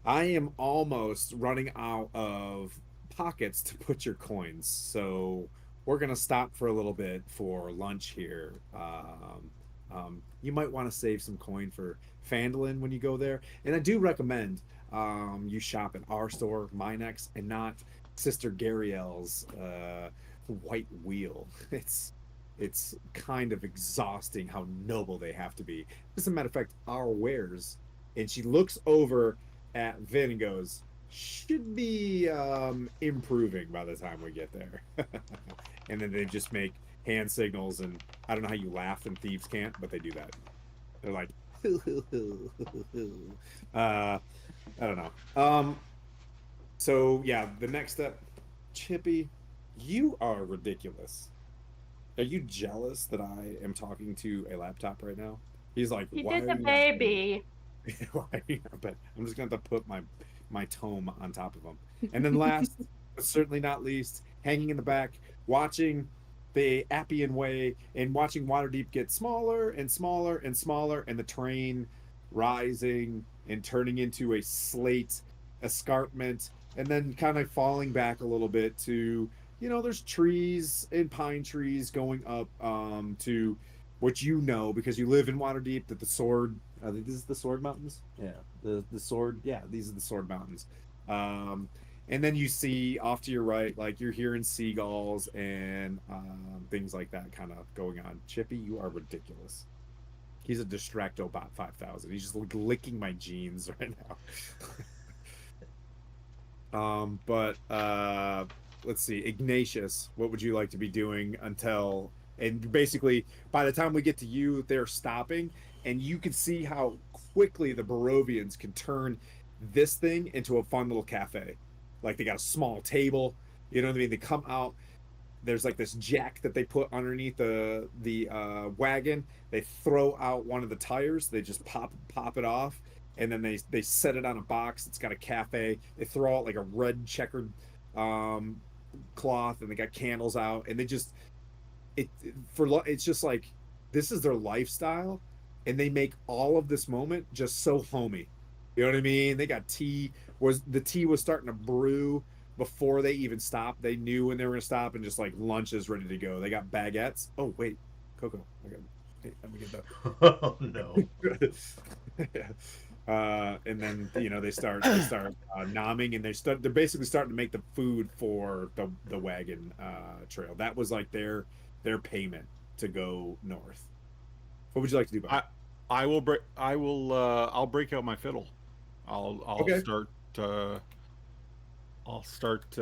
I am almost running out of pockets to put your coins, so we're gonna stop for a little bit for lunch here. You might want to save some coin for Fandolin when you go there, and I do recommend you shop at our store, Minex, and not Sister Gariel's White Wheel. It's kind of exhausting how noble they have to be. As a matter of fact, our wares, and she looks over at Vin and goes, should be improving by the time we get there. And then they just make hand signals, and I don't know how you laugh and thieves can't, but they do that. They're like I don't know. So yeah, the next step, Chippy, you are ridiculous. Are you jealous that I am talking to a laptop right now? He's like, He why did are the you not doing baby. but I'm just gonna have to put my tome on top of them. And then last, but certainly not least, hanging in the back, watching the Appian Way and watching Waterdeep get smaller and smaller and smaller, and the terrain rising and turning into a slate escarpment, and then kind of falling back a little bit to, there's trees and pine trees going up to what because you live in Waterdeep, that the sword, I think this is the Sword Mountains. Yeah, the sword. Yeah, these are the Sword Mountains. Um, and then you see off to your right, like you're hearing seagulls and things like that kind of going on. Chippy, you are ridiculous. He's a Distractobot 5000. He's just like licking my jeans right now. But let's see, Ignatius, what would you like to be doing until, and basically by the time we get to you, they're stopping, and you can see how quickly the Barovians can turn this thing into a fun little cafe. Like they got a small table, you know what I mean? They come out, there's like this jack that they put underneath the wagon. They throw out one of the tires. They just pop it off, and then they set it on a box. It's got a cafe. They throw out like a red checkered um, cloth, and they got candles out, and they just it's just like this is their lifestyle, and they make all of this moment just so homey. You know what I mean? They got tea. Was the tea was starting to brew before they even stopped. They knew when they were gonna stop, and just like lunch is ready to go. They got baguettes. Oh wait, Coco, let me get that. Oh no. And then they start nomming, and they're basically starting to make the food for the wagon trail. That was like their payment to go north. What would you like to do, Bob? I'll break out my fiddle. I'll I'll Okay. start uh I'll start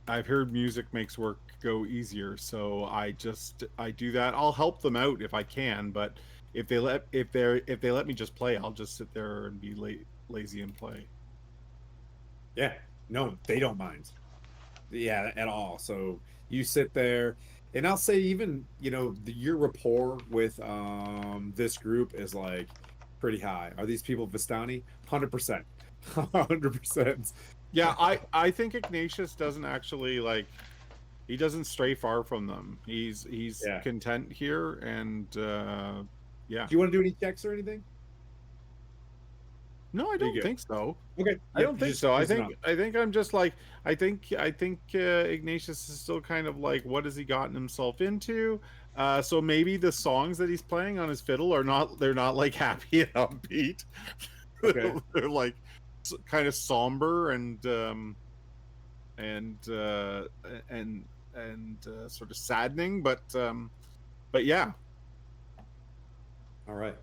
I've heard music makes work go easier, so I do that. I'll help them out if I can, but if they let me just play, I'll just sit there and be lazy and play. Yeah. No, they don't mind. Yeah, at all. So you sit there, and I'll say even, your rapport with this group is like pretty high. Are these people Vistani? 100%. 100%. Yeah, I think Ignatius doesn't actually he doesn't stray far from them. He's Yeah. content here, and yeah. Do you want to do any checks or anything? No, I Are you don't good? think so. Okay. I Yep. don't You think just so. I cruising think up. I think I'm just like I think Ignatius is still kind of like, what has he gotten himself into? So maybe the songs that he's playing on his fiddle they're not like happy and upbeat. Okay. They're like kind of somber and uh and sort of saddening, but yeah. All right.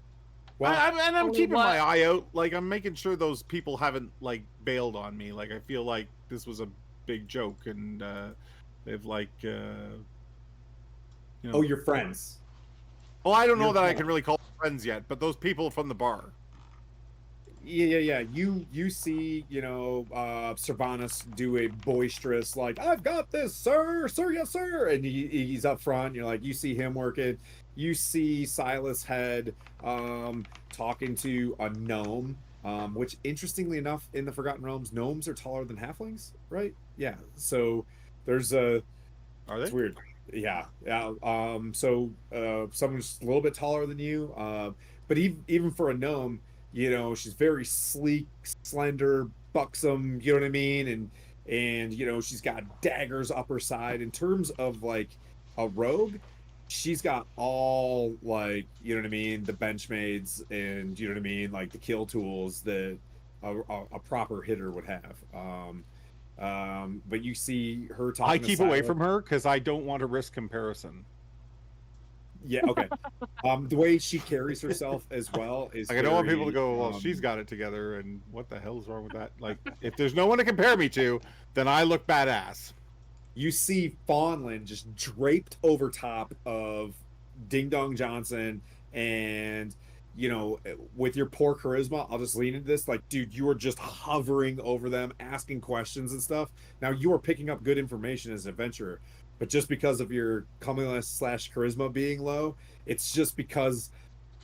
Well, and I'm Only keeping my what? eye out. Like I'm making sure those people haven't like bailed on me. Like I feel like this was a big joke, and they've like you oh, know. your friends. Well, I don't know Your that I friends. can really call them friends yet, but those people from the bar. Yeah. You see, Servanus do a boisterous, like, I've got this, sir, yes, sir. And he's up front. You're like, you see him working. You see Silas Head talking to a gnome. Which interestingly enough, in the Forgotten Realms, gnomes are taller than halflings, right? Yeah. So there's a Are it's they? weird. Yeah. So someone's a little bit taller than you. But even for a gnome, she's very sleek, slender, buxom, you know what I mean? And she's got daggers up her side. In terms of like a rogue, she's got all like, you know what I mean, the benchmades and you know what I mean, like the kill tools that a proper hitter would have. But you see her I talking to keep away Silas. from her because I don't want to risk comparison. Yeah, okay. The way she carries herself as well is Like I don't want people to very go, well, she's got it together, and what the hell is wrong with that? Like, if there's no one to compare me to, then I look badass. you see Fawnland just draped over top of Ding Dong Johnson, and with your poor charisma, I'll just lean into this. Like, dude, you are just hovering over them, asking questions and stuff. Now you are picking up good information as an adventurer, but just because of your comeliness slash charisma being low, it's just because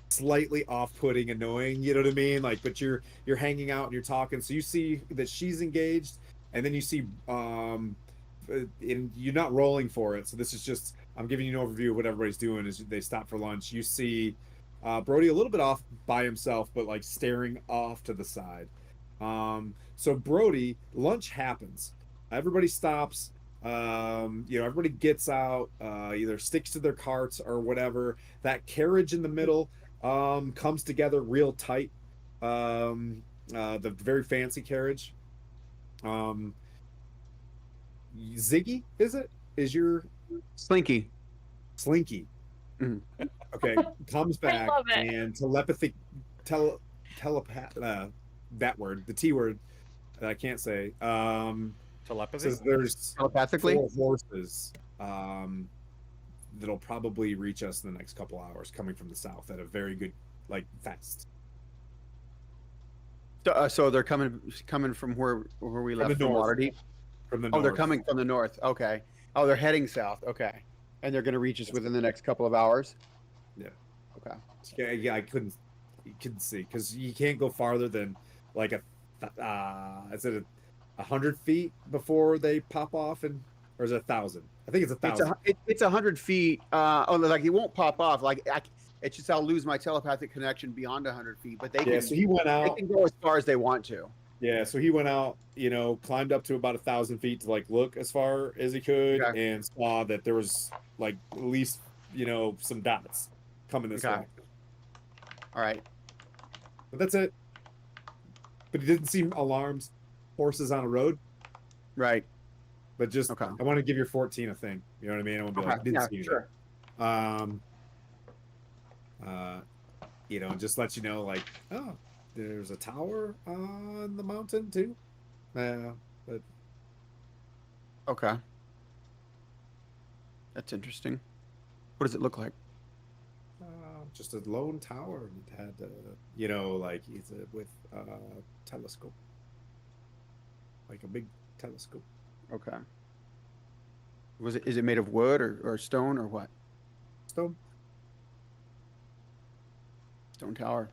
slightly off-putting, annoying, you know what I mean? Like, but you're hanging out and you're talking, so you see that she's engaged, and then you see and you're not rolling for it, so this is just, I'm giving you an overview of what everybody's doing as they stop for lunch. You see Brody a little bit off by himself, but like staring off to the side. So Brody, lunch happens, everybody stops, everybody gets out, either sticks to their carts or whatever. That carriage in the middle comes together real tight. The very fancy carriage. Um, Ziggy, is it? Is your Slinky. Slinky? Mhm. Okay, comes I back love it. and telepath, that word, the T word that I can't say. Telepathy? Says there's Telepathically? 4 horses that'll probably reach us in the next couple hours, coming from the south at a very good, like, fast. So they're coming from where we From the left from north. Waterdeep. From the Oh, they're north. coming from the north. Okay. Oh, they're heading south. Okay. And they're going to reach us within the next couple of hours. Yeah. Okay. Yeah, I couldn't see because you can't go farther than like is it 100 feet before they pop off, or is it 1,000? I think it's 1,000. It's 100 feet. Like it won't pop off. It's just I'll lose my telepathic connection beyond 100 feet. But Yeah, so he went they out. can go as far as they want to. Yeah, so he went out, climbed up to about 1,000 feet to like look as far as he could, Okay. and saw that there was like at least some dots coming this Okay. way. All right. But that's it. But he didn't seem alarmed. Horses on a road. Right. But just Okay. I want to give your 14 a thing. You know what I mean? I want to be like, Okay. didn't Yeah. see Sure. anything. Just let you know, like, oh, there's a tower on the mountain too. But Okay. That's interesting. What does it look like? just a lone tower. It had, like it's with telescope, like a big telescope. Okay. Is it made of wood or stone or what? Stone. Stone tower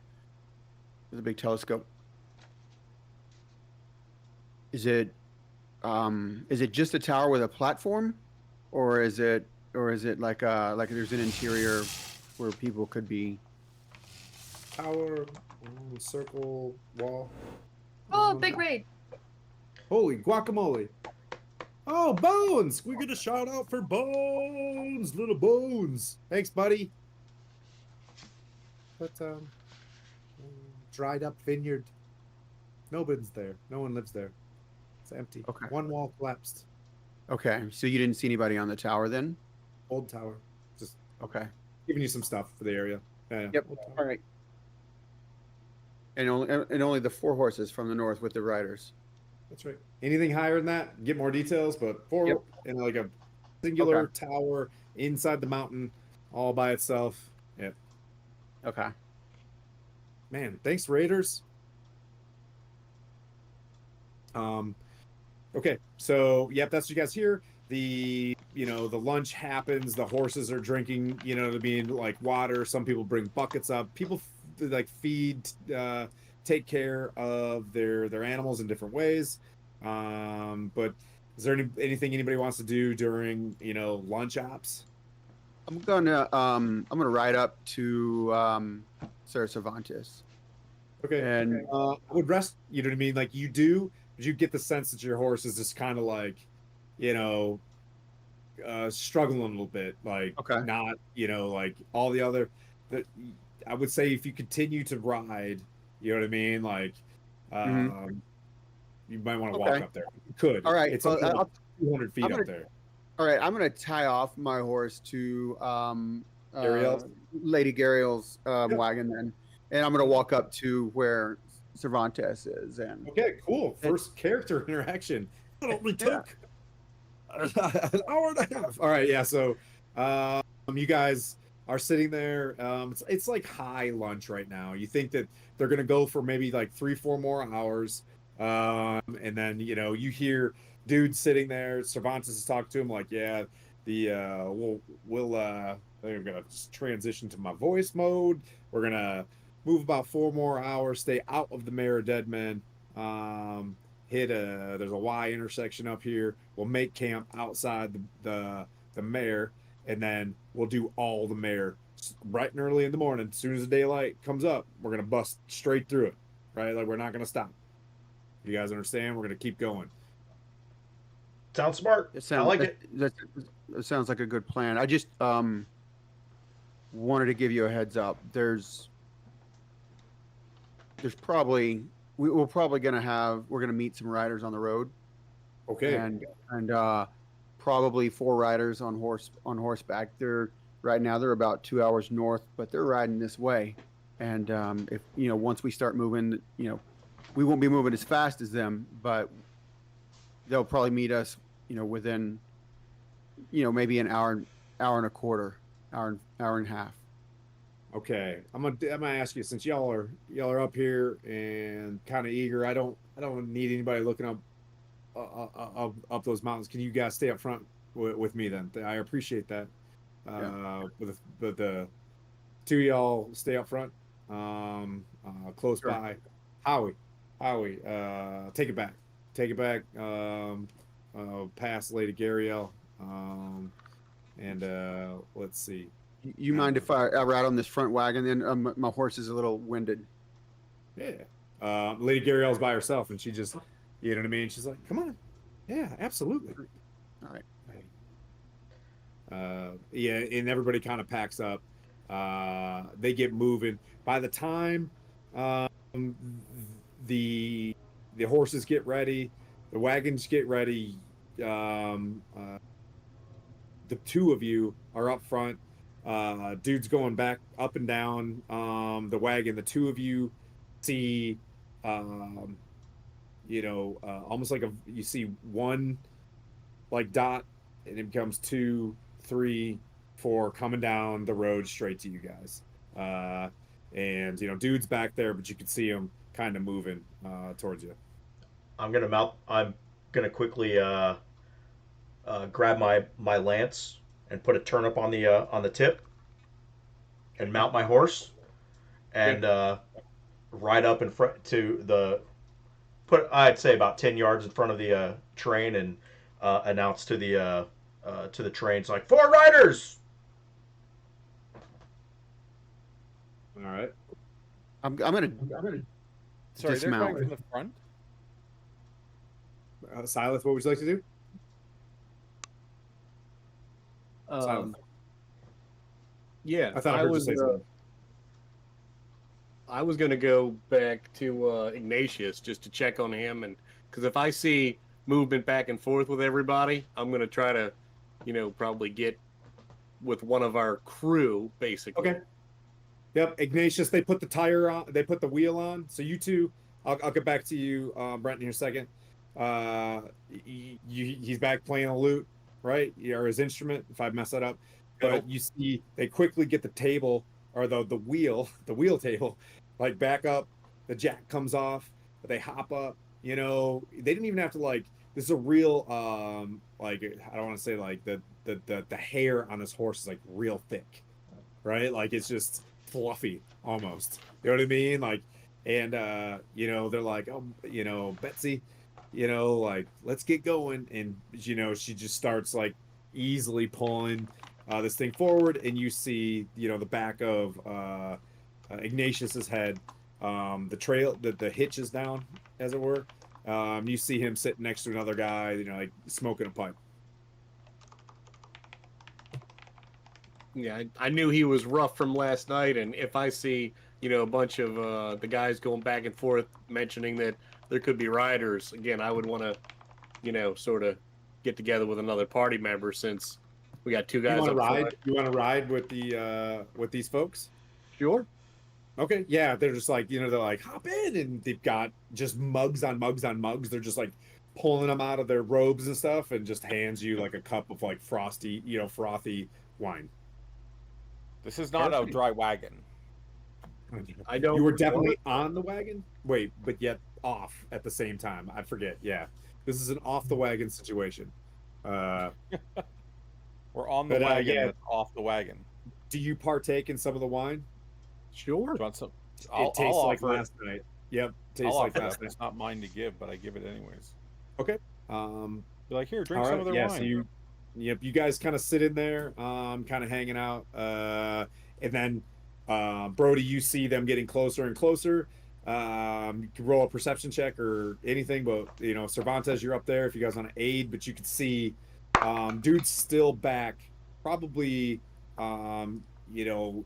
with a big telescope. Is it just a tower with a platform, or is it like there's an interior where people could be? Tower, circle, wall. Oh, big raid. Holy guacamole. Oh, Bones! We get a shout out for Bones, little Bones. Thanks, buddy. But dried up vineyard. Nobody's there. No one lives there. It's empty. Okay. One wall collapsed. Okay, so you didn't see anybody on the tower then? Old tower. Just Okay. giving you some stuff for the area. Yeah. Yep. Old tower. All right. and only the 4 horses from the north with the riders. That's right. Anything higher than that, get more details, but Yep. four in like a singular Okay. tower inside the mountain, all by itself. Yep. Okay. Man, thanks, Raiders. Okay, so yep, that's what you guys hear. The lunch happens. The horses are drinking. To be like water. Some people bring buckets up. People like feed, take care of their animals in different ways. But is there anything anybody wants to do during lunch ops? I'm gonna ride up to Sir Cervantes. Okay. And I would rest. You know what I mean? Like you do, but you get the sense that your horse is just kind of like, you know, struggling a little bit, like okay. not, like all the other. That I would say if you continue to ride, you know what I mean, like, Mhm. you might want to walk Okay. up there. You could. All right. It's Well, only like 200 feet I'm up gonna there. all right. I'm gonna tie off my horse to Ariel. Lady Gariel's Yep. wagon then, and I'm gonna walk up to where Cervantes is. And Okay, cool. First character interaction. It only yeah. took an hour and a half. All right, yeah. So, you guys are sitting there. It's like high lunch right now. You think that they're gonna go for maybe like 3, 4 more hours, and then you hear dudes sitting there. Cervantes is talking to him like, yeah, they're gonna just transition to my voice mode. We're gonna move about 4 more hours. Stay out of the Mayor of Dead Men. There's a Y intersection up here. We'll make camp outside the mayor, and then we'll do all the mayor bright and early in the morning. As soon as the daylight comes up, we're gonna bust straight through it, right? Like we're not gonna stop. You guys understand? We're gonna keep going. Sounds smart. It I sounds like it. that sounds like a good plan. I just wanted to give you a heads up. There's probably we're probably we're gonna meet some riders on the road, Okay. and probably 4 riders on horseback. Right now they're about 2 hours north, but they're riding this way. And if once we start moving, we won't be moving as fast as them, but they'll probably meet us, within maybe an hour and a quarter, hour and a half. Okay, I'm gonna ask you, since y'all are up here and kind of eager. I don't need anybody looking up those mountains. Can you guys stay up front with me then? I appreciate that. Yeah. But the two of y'all stay up front, close Sure. by. Howie, take it back, past Lady Gariel, and let's see. You mind if I ride on this front wagon? Then my horse is a little winded. Yeah. Lady Gariel's by herself, and she just, you know what I mean? She's like, come on. Yeah, absolutely. All right. Yeah, and everybody kind of packs up. They get moving. By the time the horses get ready, the wagons get ready, the two of you are up front. Dude's going back up and down the wagon. The two of you see, almost like you see one like dot, and it becomes 2, 3, 4 coming down the road straight to you guys. And dude's back there, but you can see him kind of moving towards you. I'm gonna quickly grab my lance and put a turnip on the tip and mount my horse and ride up in front to the put I'd say about 10 yards in front of the train and announce to the train. It's like 4 riders. All right. I'm gonna Sorry, they're dismount. coming from the front. Silas, what would you like to do? Silas. Yeah, I thought I heard you say something. I was gonna go back to Ignatius just to check on him, and because if I see movement back and forth with everybody, I'm gonna try to, probably get with one of our crew, basically. Okay. Yep, Ignatius. They put the tire on. They put the wheel on. So you two, I'll get back to you, Brent, in a second. He's back playing a lute, right? Or his instrument. If I mess that up, Fiddle. but you see, they quickly get the table or the wheel, the wheel table, like back up. The jack comes off. They hop up. You know, they didn't even have to like. This is a real like I don't want to say like the hair on this horse is like real thick, right? Like it's just fluffy almost. You know what I mean? Like, and you know, they're like, oh, you know, Betsy, you know, like, let's get going. And you know, she just starts like easily pulling this thing forward, and you see, you know, the back of Ignatius's head, the trail, the hitch is down, as it were. You see him sitting next to another guy, you know, like smoking a pipe. Yeah, I knew he was rough from last night, and if I see, a bunch of the guys going back and forth mentioning that there could be rioters, again, I would want to, sort of get together with another party member since we got two You guys want to up ride? front. You want to ride with these folks? Sure. Okay, yeah, they're just like, you know, they're like, hop in, and they've got just mugs on mugs on mugs. They're just like pulling them out of their robes and stuff, and just hands you like a cup of like frosty, you know, frothy wine. This is not a Perfect. dry wagon. I don't. You were want definitely it. on the wagon. Wait, but yet off at the same time. I forget. Yeah, this is an off the wagon situation. Uh, We're on the but wagon yeah, that's off the wagon. do you partake in some of the wine? Sure. Do you want some? It I'll tastes like offer it. last night. Yep, I'll tastes like offer it. last night. It's not mine to give, but I give it anyways. Okay. Um, Be like, here, drink All some right. of their Yeah. So wine. yep, you guys kind of sit in there, kind of hanging out. And then, Brody, you see them getting closer and closer. You can roll a perception check or anything, but you know, Cervantes, you're up there if you guys want to aid, but you can see, dude's still back, probably, you know,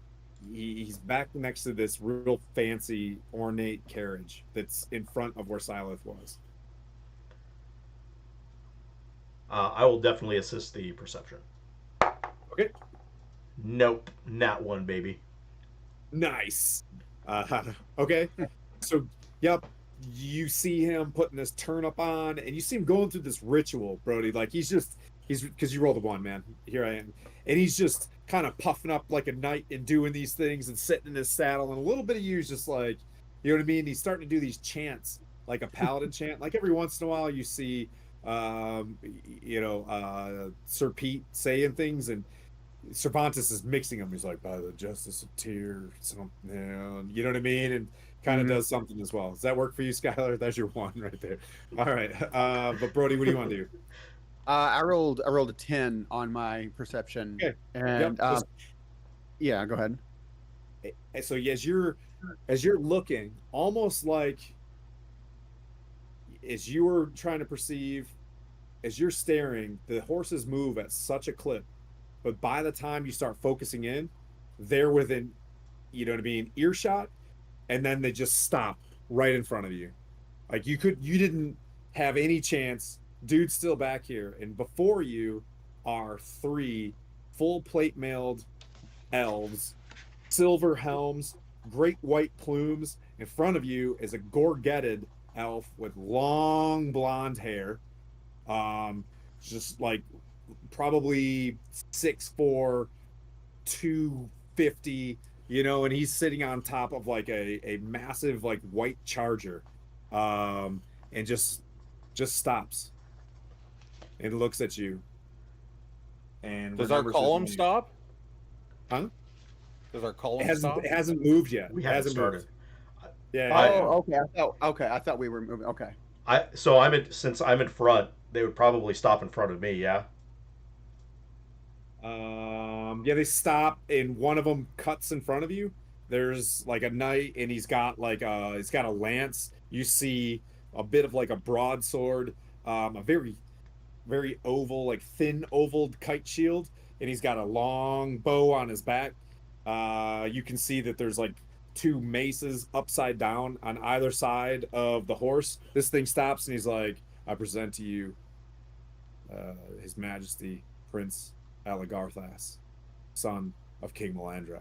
he's back next to this real fancy, ornate carriage that's in front of where Silith was. I will definitely assist the perception. Okay. Nope, not one, baby. Nice. Okay. So, yep, you see him putting this turnip on, and you see him going through this ritual, Brody. Like he's because you rolled a one, man. Here I am, and he's just kind of puffing up like a knight and doing these things and sitting in his saddle, and a little bit of you is just like, you know what I mean? He's starting to do these chants, like a paladin chant. Like every once in a while, you see, Sir Pete saying things, and Cervantes is mixing them. He's like, by the justice of tears, something, you know what I mean? And kind of Mhm. does something as well. Does that work for you, Skylar? That's your one right there. All right. But Brody, what do you want to do? I rolled a 10 on my perception, Okay. Yep. and yeah, go ahead. So as you're looking, almost like as you were trying to perceive, as you're staring, the horses move at such a clip. But by the time you start focusing in, they're within, you know what I mean, earshot, and then they just stop right in front of you. Like you didn't have any chance. Dude's still back here, and before you are three full plate mailed elves, silver helms, great white plumes. In front of you is a gorgetted elf with long blonde hair, um, just like probably 6'4", 250, you know, and he's sitting on top of like a massive like white charger, and just stops and looks at you and Does our remembers his column name. stop? Huh? Does our It column hasn't stop? it hasn't moved yet. We It haven't hasn't moved. started. Yeah, yeah, I, yeah. Oh, okay. I thought we were moving. Okay. so I'm in, since I'm in front, they would probably stop in front of me. Yeah. Yeah, they stop and one of them cuts in front of you. There's like a knight and he's got a lance. You see a bit of like a broadsword, a very very oval, like thin ovaled kite shield, and he's got a long bow on his back. You can see that there's like two maces upside down on either side of the horse. This thing stops and he's like, I present to you His Majesty Prince Alagarthas, son of King Melandra.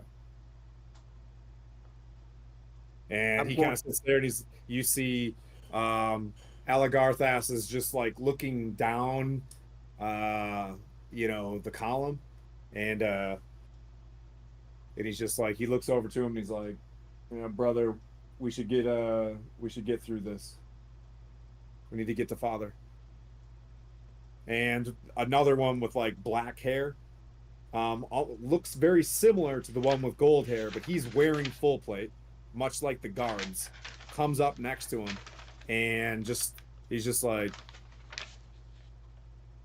And I'm he kind going. of sits there, and you see Alagarthas is just like looking down, uh, the column, and he's just like he looks over to him, and he's like, brother, we should get through this. We need to get to father. And another one with like black hair, looks very similar to the one with gold hair, but he's wearing full plate, much like the guards. Comes up next to him, and he's just like,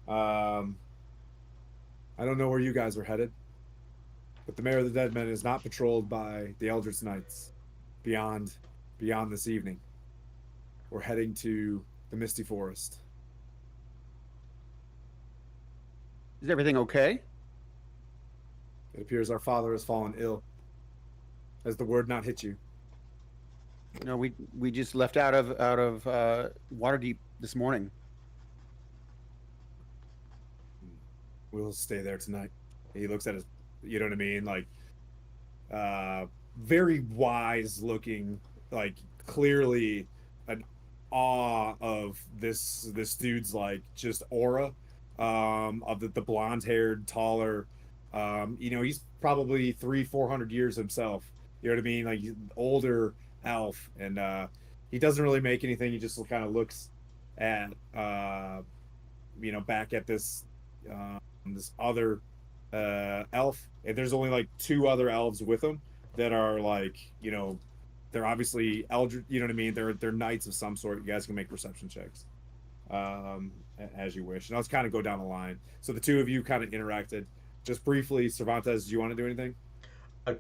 um, I don't know where you guys are headed, but the Mayor of the Dead Men is not patrolled by the Eldritch Knights beyond this evening. We're heading to the Misty Forest. Is everything okay? It appears our father has fallen ill. Has the word not hit you? No, we just left out of Waterdeep this morning. We'll stay there tonight. He looks at his, you know what I mean? Like, uh, very wise looking, like clearly an awe of this dude's like just aura, of the blonde haired, taller, he's probably 300-400 years himself. You know what I mean? Like older elf, and he doesn't really make anything. He just kind of looks at back at this other elf, and there's only like two other elves with him that are like, they're obviously eldritch, you know what I mean? They're knights of some sort. You guys can make perception checks as you wish, and I'll just kind of go down the line. So the two of you kind of interacted just briefly. Cervantes, do you want to do anything? Uh,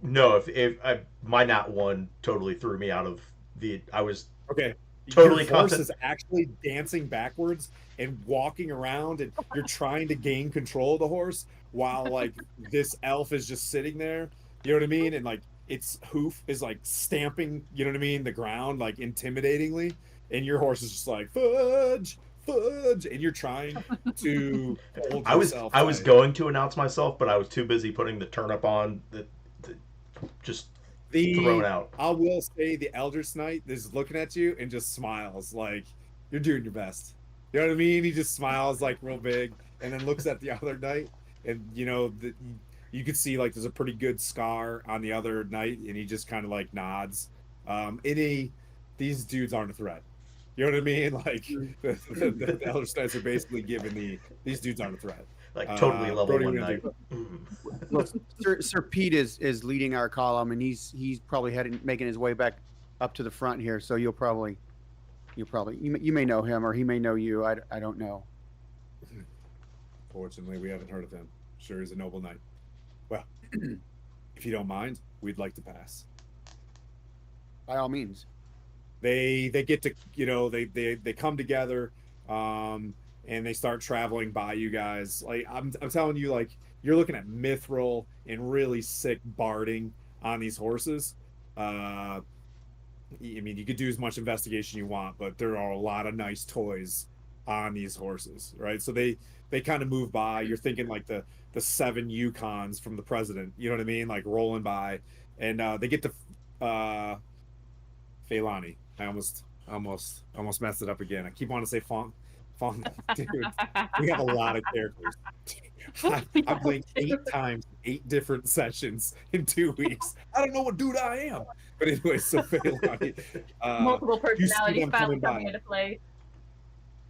no, if my nat one totally threw me out of the. I was Okay. Your totally horse content. is actually dancing backwards and walking around, and you're trying to gain control of the horse while like this elf is just sitting there. You know what I mean? And like its hoof is like stamping, you know what I mean, the ground like intimidatingly, and your horse is just like fudge, fudge, and you're trying to hold yourself I was tight. going to announce myself, but I was too busy putting the turnip on that just thrown The out. I will say the Eldritch Knight is looking at you and just smiles like you're doing your best. You know what I mean? He just smiles like real big, and then looks at the other knight, and you could see like there's a pretty good scar on the other knight, and he just kind of like nods. These dudes aren't a threat. You know what I mean? Like the Eldritch Knights are basically giving these dudes aren't a threat. Like totally level Brody, what one are you gonna night. do? Well, Sir Pete is leading our column, and he's probably heading making his way back up to the front here. So you may know him, or he may know you. I don't know. Fortunately, we haven't heard of him. Sure, he's a noble knight. Well, if you don't mind, we'd like to pass. By all means. They get to, they come together, um, and they start traveling by you guys. Like I'm telling you, like you're looking at mithril and really sick barding on these horses. I mean, you could do as much investigation you want, but there are a lot of nice toys on these horses, right? So they kind of move by. You're thinking like the 7 Yukons from the president, you know what I mean? Like rolling by, and they get to Feilani. I almost messed it up again. I keep wanting to say Font, dude. We have a lot of characters. I blinked 8 times, 8 different sessions in 2 weeks. I don't know what dude I am. But anyway, so Feilani, Multiple you see personalities them finally coming by. coming into play.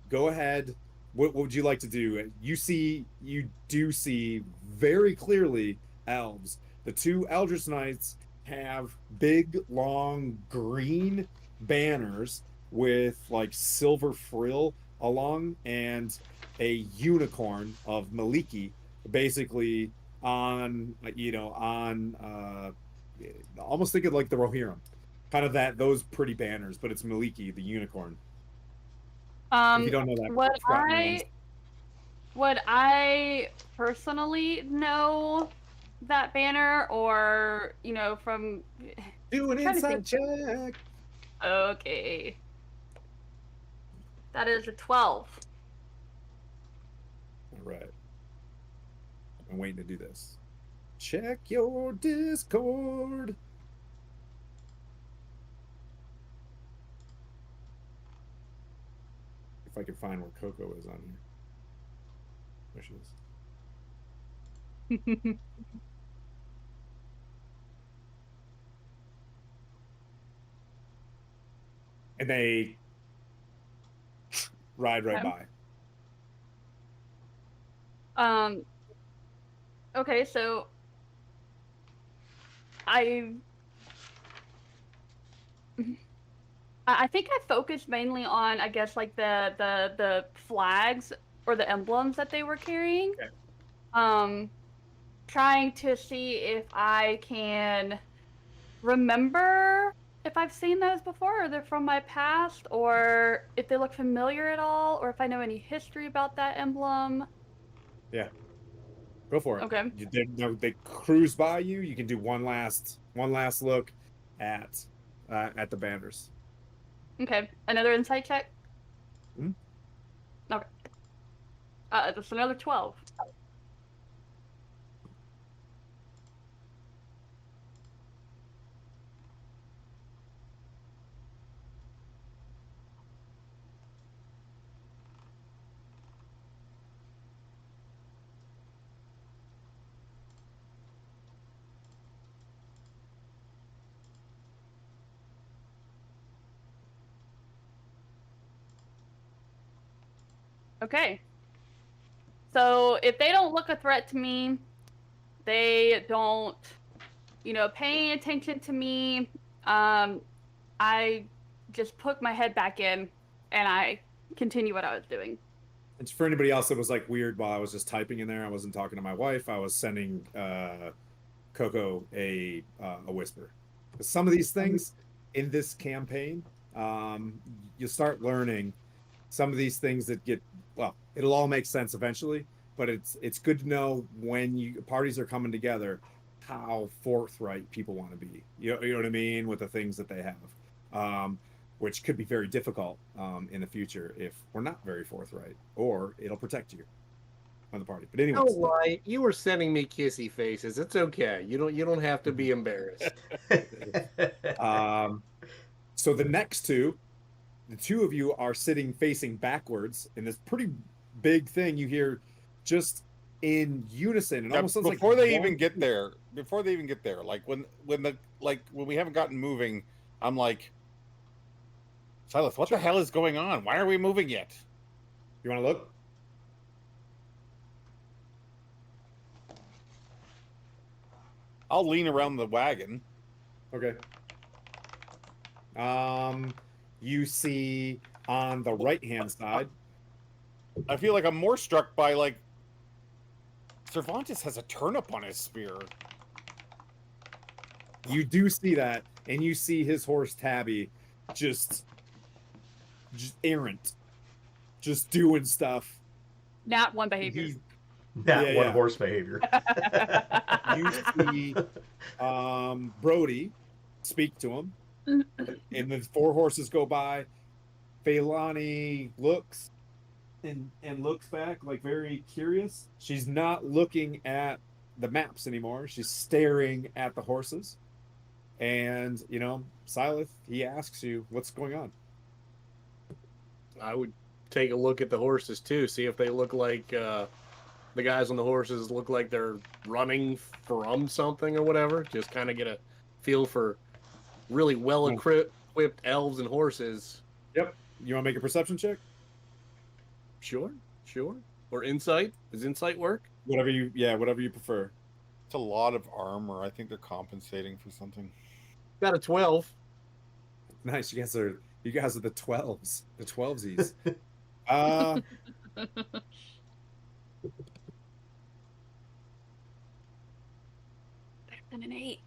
Go ahead. What would you like to do? You do see very clearly elves. The two Eldritch Knights have big, long green banners with like silver frill along, and a unicorn of Maliki, basically on almost think of like the Rohirrim, kind of those pretty banners, but it's Maliki, the unicorn. If you don't know that, Would forgotten realms. I personally know that banner, or from Do an trying to inside think. check. Okay, that is a 12. All right. I'm waiting to do this. Check your Discord. if I can find where Coco is on here. There she is. And they ride right by. Okay, so I I think I focused mainly on, I guess, like the flags or the emblems that they were carrying. Okay. Trying to see if I can remember if I've seen those before, or they're from my past, or if they look familiar at all, or if I know any history about that emblem. Yeah. Go for it. Okay. They cruise by you. You can do one last look at the banners. Okay. Another insight check. Hmm? Okay. That's another 12. Okay. So if they don't look a threat to me, they don't, pay attention to me. I just put my head back in and I continue what I was doing. And for anybody else that was like weird while I was just typing in there, I wasn't talking to my wife. I was sending Coco a whisper. Some of these things in this campaign, you start learning some of these things that get, well, it'll all make sense eventually, but it's good to know when parties are coming together how forthright people want to be. You know what I mean, with the things that they have. Which could be very difficult in the future if we're not very forthright, or it'll protect you on the party. But No anyways, lie, you were sending me kissy faces. It's okay. You don't have to be embarrassed. so the two of you are sitting facing backwards in this pretty big thing. You hear just in unison, and Now, almost sounds like before they one- even get there, like when we haven't gotten moving, I'm like, Silas, what the hell is going on? Why are we moving yet? You want to look? I'll lean around the wagon. Okay. You see on the right-hand side. I feel like I'm more struck by like Cervantes has a turnip on his spear. You do see that, and you see his horse Tabby just errant, just doing stuff. Not one behavior. He's That Yeah, one yeah. horse behavior. You see Brody speak to him, and the four horses go by. Feilani looks and looks back like very curious. She's not looking at the maps anymore. She's staring at the horses. And, Silas, he asks you, what's going on? I would take a look at the horses too, see if they look like the guys on the horses look like they're running from something or whatever. Just kind of get a feel for really well equipped elves and horses. Yep. You want to make a perception check? Sure. Or insight. Does insight work? Whatever you prefer. It's a lot of armor. I think they're compensating for something. Got a 12. Nice. You guys are the 12s. The 12sies. Better than an 8.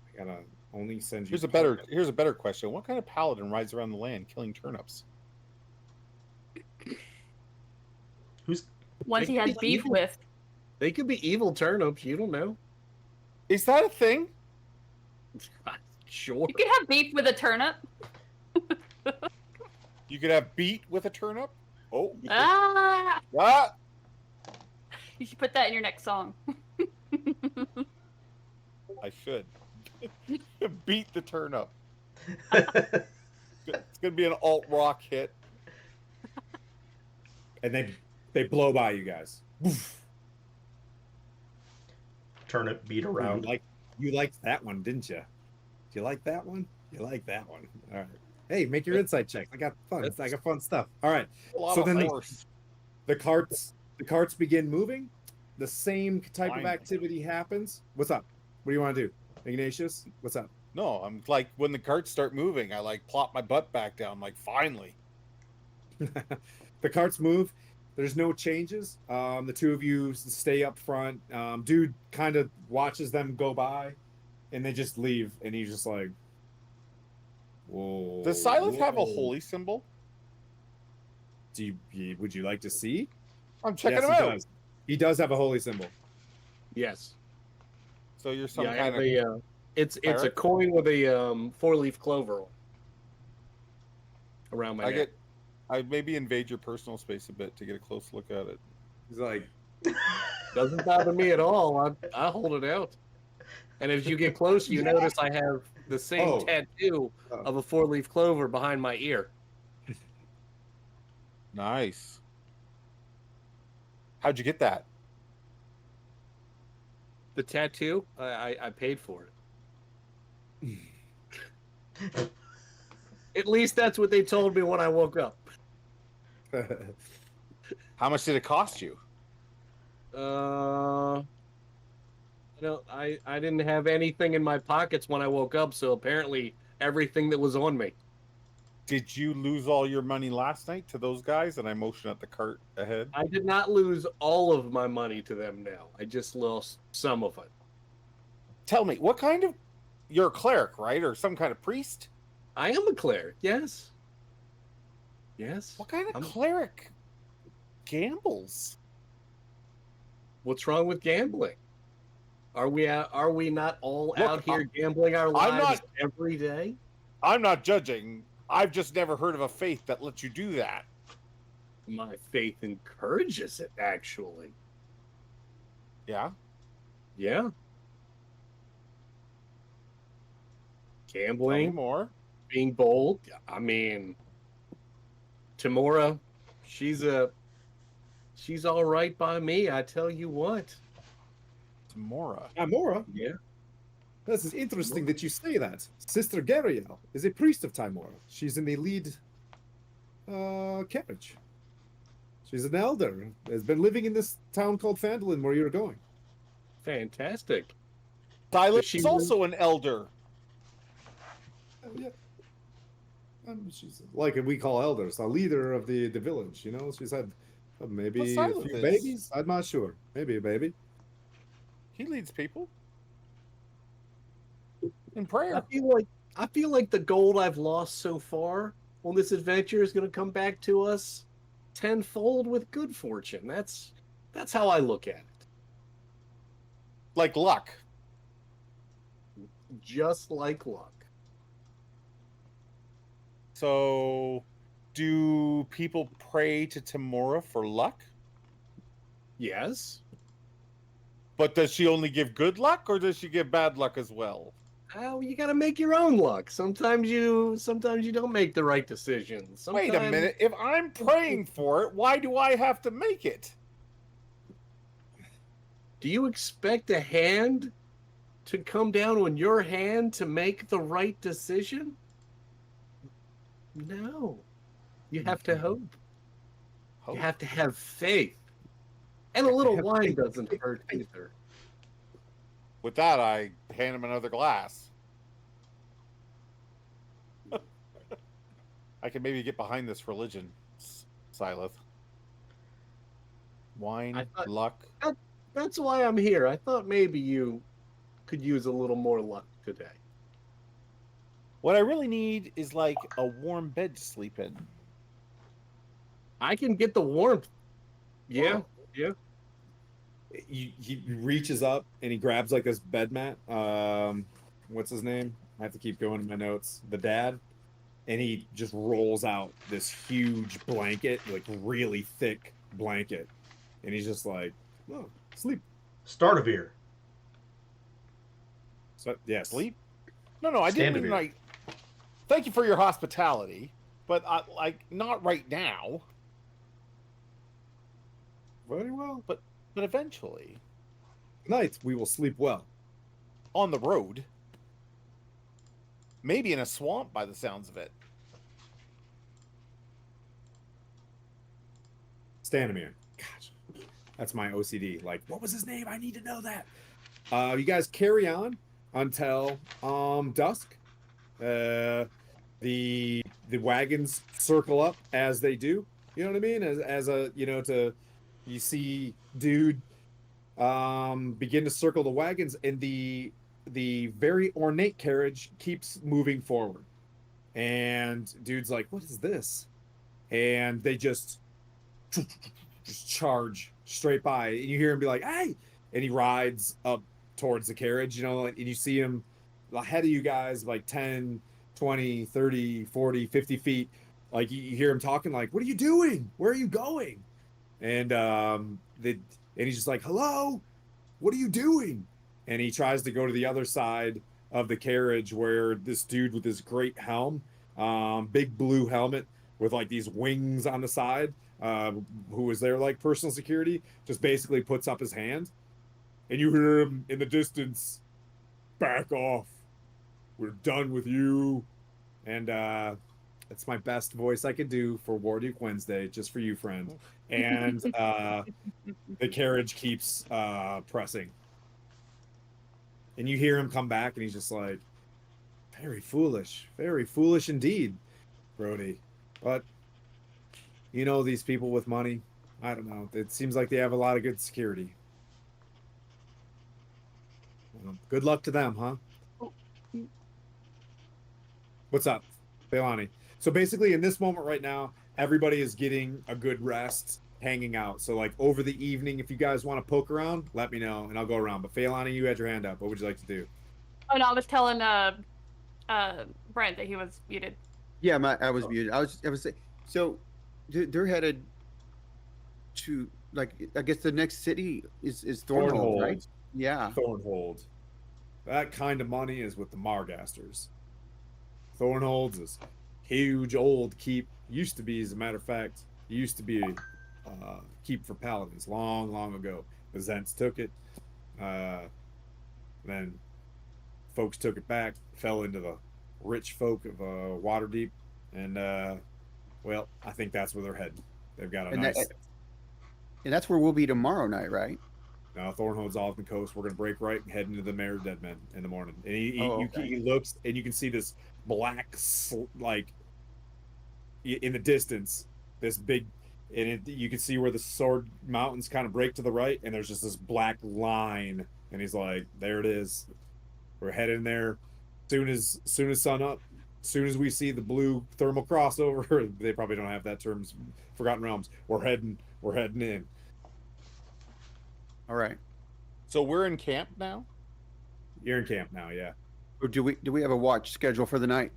I gotta only send you. Here's a better question. What kind of paladin rides around the land killing turnips? Ones he has beef with. They could be evil turnips. You don't know. Is that a thing? Sure. You could have beef with a turnip. You could have beat with a turnip? Oh. Ah! Ah! You should put that in your next song. I should. Beat the turnip. It's gonna be an alt rock hit. And they blow by you guys. Woof. Turn it, beat Oh, around. you liked that one, didn't you? Do you like that one? You like that one. All right. Hey, make your insight checks. I got fun stuff. All right. A lot So of then horse. the carts begin moving. The same type of Finally. activity happens. What's up? What do you want to do? Ignatius, what's up? No, I'm like when the carts start moving, I like plop my butt back down. I'm like, finally. The carts move. There's no changes. The two of you stay up front. Dude kind of watches them go by, and they just leave, and he's just like, "Whoa." Does Silas have a whoa. holy symbol? Would you like to see? I'm checking Yes, him he out. does. He does have a holy symbol. Yes. So you're some Yeah, I kind have of a. It's a cleric? coin with a 4-leaf clover around my neck. I maybe invade your personal space a bit to get a close look at it. He's like, Doesn't bother me at all. I hold it out. And as you get close, you notice I have the same tattoo of a 4-leaf clover behind my ear. Nice. How'd you get that? The tattoo, I paid for it. At least that's what they told me when I woke up. How much did it cost you? I didn't have anything in my pockets when I woke up, so apparently everything that was on me. Did you lose all your money last night to those guys? And I motion at the cart ahead. I did not lose all of my money to them now. I just lost some of it. Tell me, what kind of... You're a cleric, right? Or some kind of priest? I am a cleric, yes. Yes. What kind of cleric gambles? What's wrong with gambling? Are we not all Look, out here gambling our lives I'm not- every day? I'm not judging. I've just never heard of a faith that lets you do that. My faith encourages it, actually. Yeah? Yeah. Tell me Gambling, more. being bold. I mean, Tamora, she's all right by me. I tell you what. Tamora. Timora? Yeah. This is interesting that you say that. Sister Gariel is a priest of Timora. She's in the lead carriage. She's an elder. Has been living in this town called Phandalin where you're going. Fantastic. Silas She is also an elder. Yeah. She's like we call elders, a leader of the village. You know, she's had maybe a Silas few is. babies. I'm not sure. Maybe a baby. He leads people in prayer. I feel like the gold I've lost so far on this adventure is going to come back to us tenfold with good fortune. That's how I look at it. Like luck. Just like luck. So, do people pray to Tamora for luck? Yes. But does she only give good luck, or does she give bad luck as well? Oh, you got to make your own luck. Sometimes you don't make the right decisions. Sometimes... Wait a minute. If I'm praying for it, why do I have to make it? Do you expect a hand to come down on your hand to make the right decision? No. You have to hope. You have to have faith. And a little wine doesn't hurt either. With that, I hand him another glass. I can maybe get behind this religion, Silas. Wine, luck. That's why I'm here. I thought maybe you could use a little more luck today. What I really need is like a warm bed to sleep in. I can get the warmth. Yeah, yeah. He reaches up and he grabs like this bed mat. What's his name? I have to keep going in my notes. The dad. And he just rolls out this huge blanket, like really thick blanket. And he's just like, oh, sleep. Startavir. So, yes. Sleep? No, I didn't mean Standavir. like... thank you for your hospitality, but like not right now, Very well. but eventually Tonight we will sleep well. on the road, maybe in a swamp by the sounds of it. Stanimir. Gosh, that's my OCD. Like, what was his name? I need to know that. You guys carry on until dusk. The wagons circle up as they do. You know what I mean? As a to you see dude begin to circle the wagons, and the very ornate carriage keeps moving forward. And dude's like, "What is this?" And they just charge straight by, and you hear him be like, "Hey!" And he rides up towards the carriage, and you see him ahead of you guys like 10, 20, 30, 40, 50 feet. Like you hear him talking like, "What are you doing? Where are you going?" And he's just like, "Hello, what are you doing?" And he tries to go to the other side of the carriage where this dude with this great helm, big blue helmet with like these wings on the side, who was there like personal security, just basically puts up his hand, and you hear him in the distance, "Back off. We're done with you." And that's my best voice I could do for Warduke Wednesday, just for you, friend. And the carriage keeps pressing. And you hear him come back, and he's just like, very foolish indeed, Brody. But these people with money, I don't know. It seems like they have a lot of good security. Well, good luck to them, huh? What's up, Leilani? So basically, in this moment right now, everybody is getting a good rest, hanging out. So like over the evening, if you guys want to poke around, let me know and I'll go around. But Leilani, you had your hand up. What would you like to do? Oh no, I was telling Brent that he was muted. Yeah, I was muted. I was saying, so they're headed to, like, I guess the next city is Thornhold, right? Thornhold. Yeah. Thornhold. That kind of money is with the Margasters. Thornhold's is huge old keep. Used to be, as a matter of fact, used to be keep for paladins long, long ago. The Zents took it. Then folks took it back, fell into the rich folk of Waterdeep, and well, I think that's where they're heading. They've got a And nice. and that's where we'll be tomorrow night, right? Now Thornhold's off the coast. We're gonna break right and head into the Mare of Dead Men in the morning. And he looks, and you can see this black like in the distance, this big, and you can see where the Sword Mountains kind of break to the right, and there's just this black line. And he's like, "There it is. We're heading there. Soon as sun up. Soon as we see the blue thermal crossover, they probably don't have that term. Forgotten Realms. We're heading in." All right. So we're in camp now. You're in camp now, yeah. Or do we have a watch schedule for the night?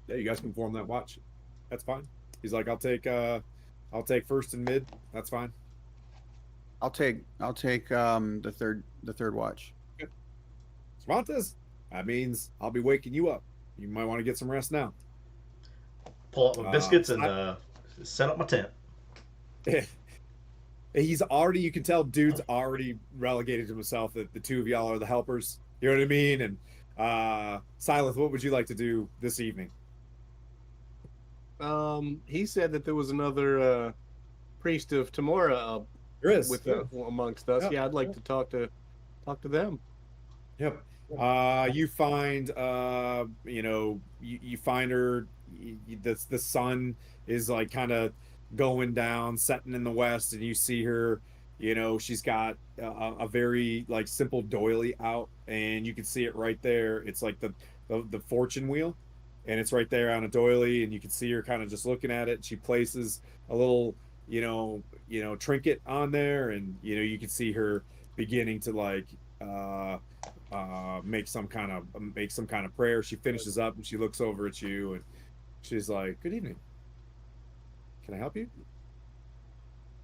Yeah, you guys can form that watch. That's fine. He's like, I'll take first and mid. That's fine. I'll take the third watch. Cervantes, that means I'll be waking you up. You might want to get some rest now. Pull out my biscuits and set up my tent. He's already, you can tell dude's already relegated himself that the two of y'all are the helpers. You know what I mean? And Silas, what would you like to do this evening? He said that there was another priest of Tamora There is amongst us. Yeah, I'd like to talk to them. Yep. You find you find her. The sun is like kind of going down, setting in the west, and you see her. She's got a very like simple doily out, and you can see it right there. It's like the fortune wheel, and it's right there on a doily, and you can see her kind of just looking at it. She places a little trinket on there, and you can see her beginning to like make some kind of prayer. She finishes up and she looks over at you, and she's like, "Good evening. Can I help you?"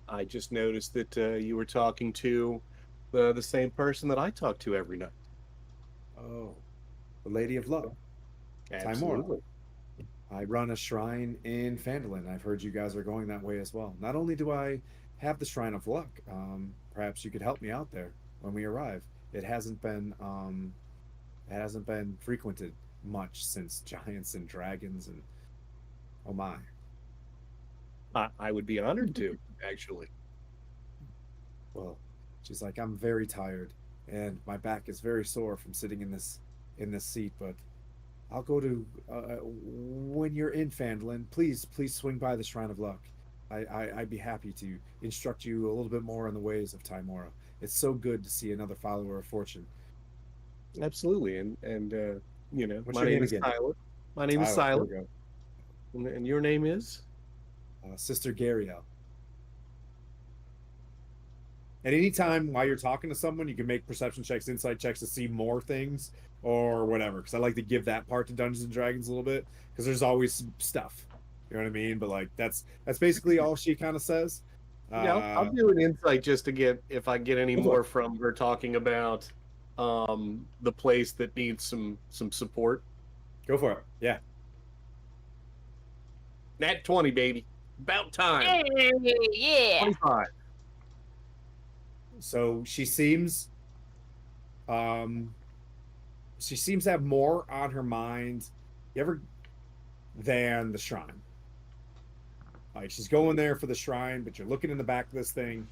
I just noticed that you were talking to the same person that I talk to every night. "Oh, the Lady of Love." Absolutely. I run a shrine in Phandalin. I've heard you guys are going that way as well. Not only do I have the Shrine of Luck, perhaps you could help me out there when we arrive. It hasn't been frequented much since giants and dragons and oh my. I would be honored to, actually. Well, she's like, I'm very tired and my back is very sore from sitting in this seat, but I'll go to when you're in Phandalin, please swing by the Shrine of Luck. I'd be happy to instruct you a little bit more on the ways of Timora. It's so good to see another follower of fortune. Absolutely. And What's my your name name is again? Tyler. My name is Tyler. There Silent. we go. And your name is? Sister Gariel. At any time while you're talking to someone, you can make perception checks, insight checks to see more things or whatever. Because I like to give that part to Dungeons and Dragons a little bit because there's always stuff. You know what I mean? But like that's basically all she kind of says. Yeah, I'll do an insight just to get if I get any Go for more it. from her talking about the place that needs some support. Go for it. Yeah. Nat 20, baby. About time. Hey, yeah. 25. So um she seems to have more on her mind ever than the shrine. Like she's going there for the shrine, but you're looking in the back of this thing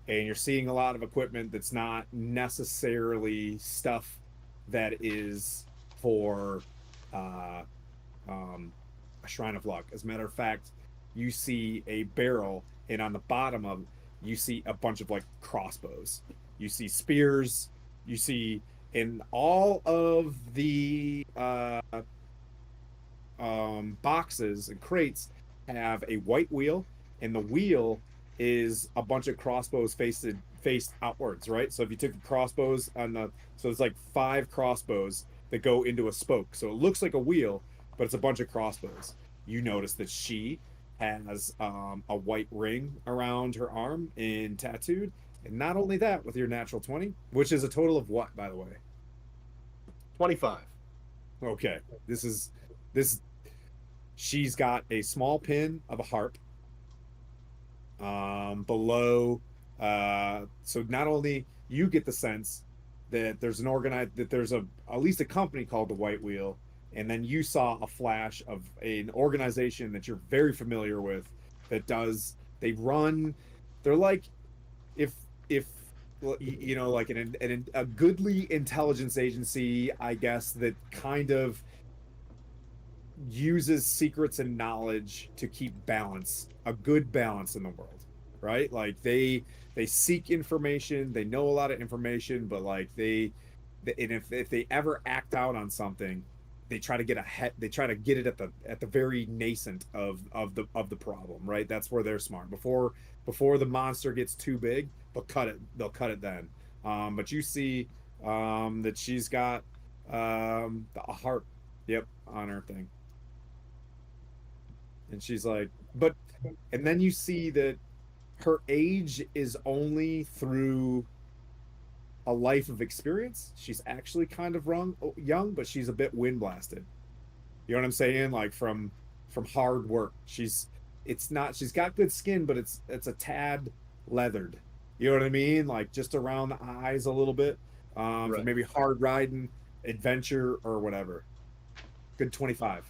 and you're seeing a lot of equipment that's not necessarily stuff that is for uh, a shrine of luck. As a matter of fact, you see a barrel, and on the bottom of you see a bunch of like crossbows. You see spears. You see in all of the boxes and crates have a white wheel, and the wheel is a bunch of crossbows faced outwards, right? So if you took the crossbows on the so it's like 5 crossbows that go into a spoke. So it looks like a wheel, but it's a bunch of crossbows. You notice that she has a white ring around her arm and tattooed. And not only that, with your natural 20, which is a total of what, by the way? 25. Okay. This she's got a small pin of a harp below so not only you get the sense that there's at least a company called the White Wheel, and then you saw a flash of an organization that you're very familiar with that does they run they're like if well, you know like a goodly intelligence agency, I guess, that kind of uses secrets and knowledge to keep a good balance in the world, right? Like they seek information, they know a lot of information, but like and if they ever act out on something, they try to get ahead, they try to get it at the very nascent of the problem, right? That's where they're smart. Before the monster gets too big, they'll cut it then. But you see that she's got a harp, yep, on her thing. And she's like, but, and then you see that her age is only through a life of experience. She's actually kind of young, but she's a bit wind blasted. You know what I'm saying? Like from hard work. It's not, she's got good skin, but it's a tad leathered. You know what I mean? Like just around the eyes a little bit. For Right. maybe hard riding, adventure, or whatever. Good 25.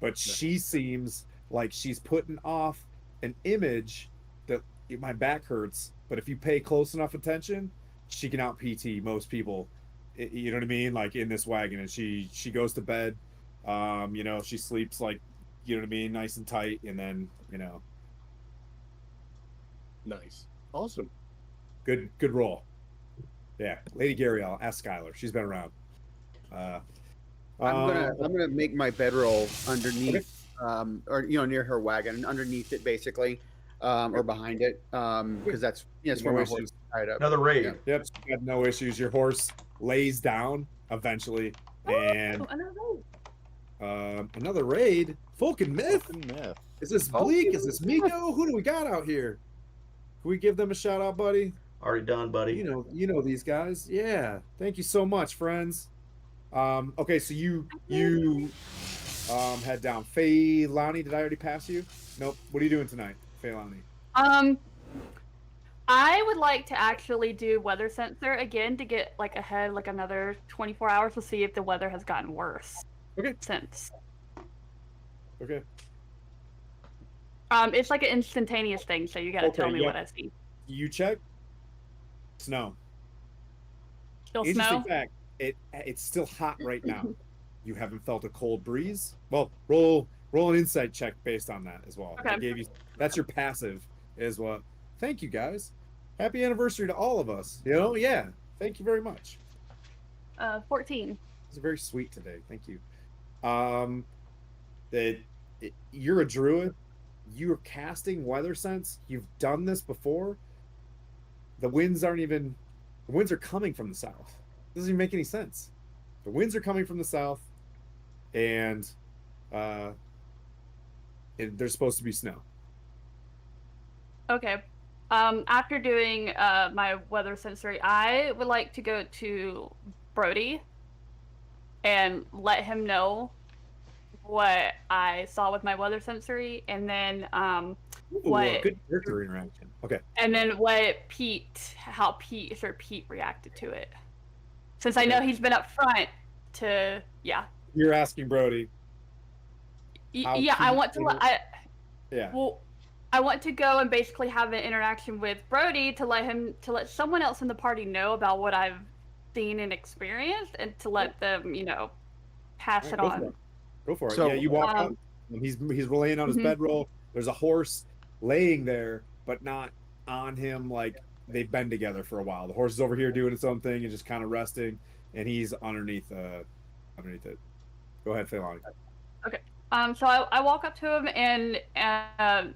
But she seems like she's putting off an image that my back hurts, but if you pay close enough attention, she can out PT most people. You know what I mean? Like in this wagon, and she goes to bed. She sleeps like, you know what I mean, nice and tight, and then Nice. Awesome. good roll. Yeah, Lady Gariel, ask Skylar. She's been around. I'm gonna make my bedroll underneath, or near her wagon, underneath it basically, or behind it, because that's it's where No my horse issues. is tied up. Another raid. Yeah. Yep, she had no issues. Your horse lays down eventually, and another raid. Folk and Myth. Fucking myth. Is this Bleak? Is this Miko? Who do we got out here? Can we give them a shout out, buddy? Already done, buddy. You know these guys. Yeah. Thank you so much, friends. Okay, so you head down. Feilani, did I already pass you? Nope. What are you doing tonight, Feilani? Um, I would like to actually do weather sensor again to get like ahead like another 24 hours to see if the weather has gotten worse Okay. since. Okay. It's like an instantaneous thing, so you gotta tell me Yeah. what I see. You check. Snow. Still Interesting snow? fact. It's still hot right now. You haven't felt a cold breeze. Well, roll an insight check based on that as well. I Okay. gave you that's your passive is what. Thank you guys. Happy anniversary to all of us. Yeah. Thank you very much. 14. It's very sweet today. Thank you. Um, that you're a druid. You're casting weather sense. You've done this before. The winds aren't even. The winds are coming from the south. It doesn't even make any sense. The winds are coming from the south, and uh, there's supposed to be snow. Okay. After doing my weather sensory, I would like to go to Brody and let him know what I saw with my weather sensory, and then Ooh, a what good character interaction. Okay. How Pete reacted to it. Since I Okay. know he's been up front to, yeah. You're asking Brody how Yeah, I Pete. want to, Yeah. well, I want to go and basically have an interaction with Brody to let someone else in the party know about what I've seen and experienced, and to let them, All pass right, it go for on. it. Go for it. Yeah, So you walk up. Um, And he's laying on his mhm. bedroll. There's a horse laying there, but not on him. Like they've been together for a while. The horse is over here doing its own thing and just kind of resting, and he's underneath it. Go ahead, Feilani. Okay. So I walk up to him and I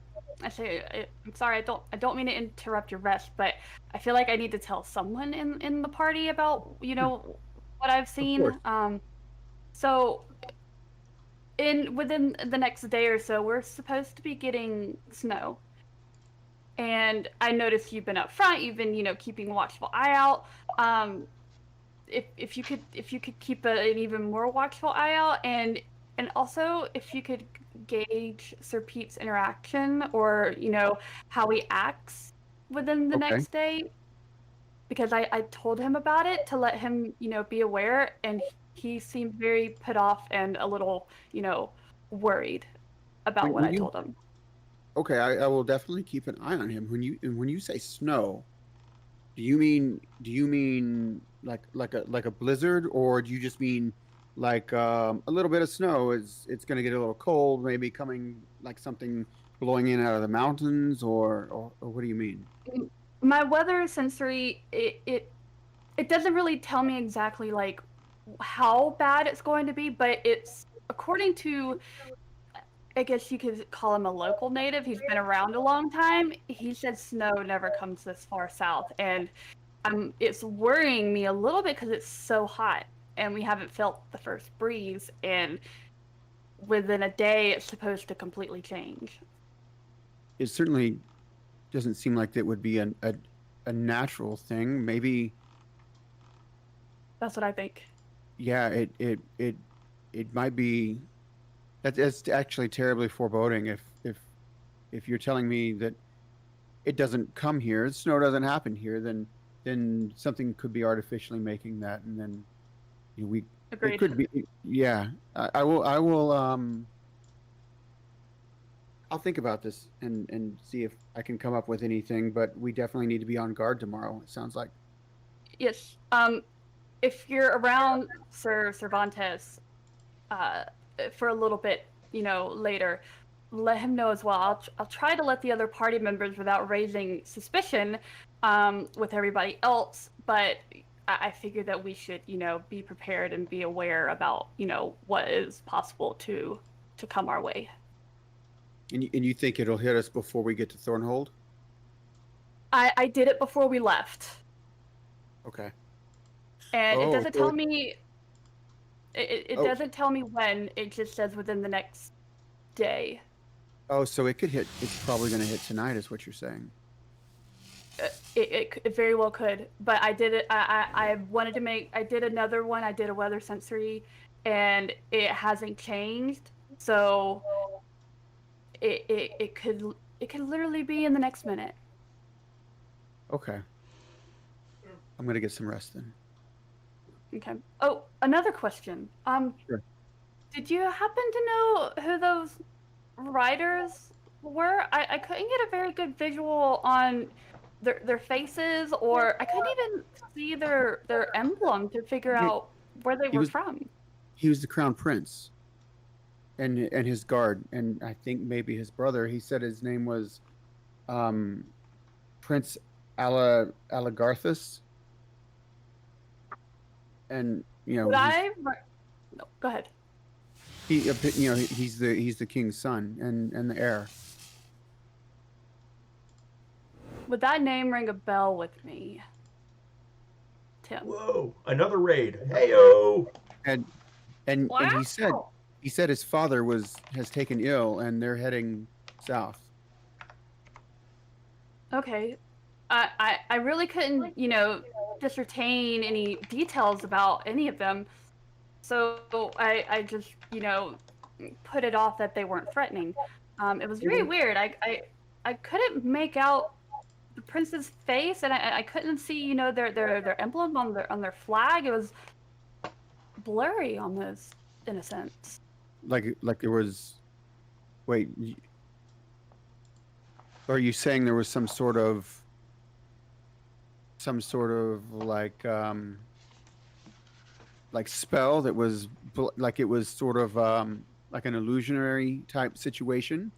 say, I'm sorry, I don't mean to interrupt your rest, but I feel like I need to tell someone in the party about, what I've Of course. seen. So within the next day or so, we're supposed to be getting snow. And I noticed you've been up front, you've been, keeping a watchful eye out. Um, if you could keep an even more watchful eye out, and also if you could gauge Sir Pete's interaction, or how he acts within the okay. next day, because I told him about it to let him be aware, and he seemed very put off and a little worried about what When I you told him. okay, I will definitely keep an eye on him. When you say snow, do you mean like a blizzard, or do you just mean like a little bit of snow? It's going to get a little cold, maybe coming like something blowing in out of the mountains, or what do you mean? My weather sensory, it doesn't really tell me exactly like how bad it's going to be, but it's according to, I guess you could call him a local native. He's been around a long time. He said snow never comes this far south, and it's worrying me a little bit because it's so hot, and we haven't felt the first breeze, and within a day it's supposed to completely change. It certainly doesn't seem like that would be a natural thing. Maybe, That's what I think. yeah, it might be. That's actually terribly foreboding. If you're telling me that it doesn't come here, snow doesn't happen here, then something could be artificially making that, and then we it Agreed. could be. Yeah, I will. I'll think about this and see if I can come up with anything. But we definitely need to be on guard tomorrow. It sounds like. Yes. If you're around Sir Cervantes, uh, for a little bit, later, let him know as well. I'll try to let the other party members without raising suspicion, with everybody else, but I figure that we should, be prepared and be aware about, what is possible to come our way. And you think it'll hit us before we get to Thornhold? I did it before we left, Okay. and it Oh, doesn't so tell me. It oh, doesn't tell me when. It just says within the next day. oh, so it could hit. It's probably going to hit tonight, is what you're saying. It very well could, but I did it. I wanted to make. I did another one. I did a weather sensory, and it hasn't changed. So it could literally be in the next minute. Okay. I'm gonna get some rest then. Okay. Oh, another question. Sure. Did you happen to know who those riders were? I couldn't get a very good visual on their faces, or I couldn't even see their emblem to figure He out where they he were was from. he was the crown prince and his guard, and I think maybe his brother. He said his name was um Prince Alagarthus, and Would no, go ahead. he's the king's son and the heir. Would that name ring a bell with me, Tim? Whoa! Another raid. Heyo! And and he said Wow. his father has taken ill and they're heading south. Okay. I really couldn't, discertain any details about any of them. So I just, put it off that they weren't threatening. It was very weird. I couldn't make out the prince's face, and I couldn't see, their emblem on their flag. It was blurry almost, in a sense. Like there was. Wait, are you saying there was some sort of like spell that was like it was sort of like an illusionary type situation?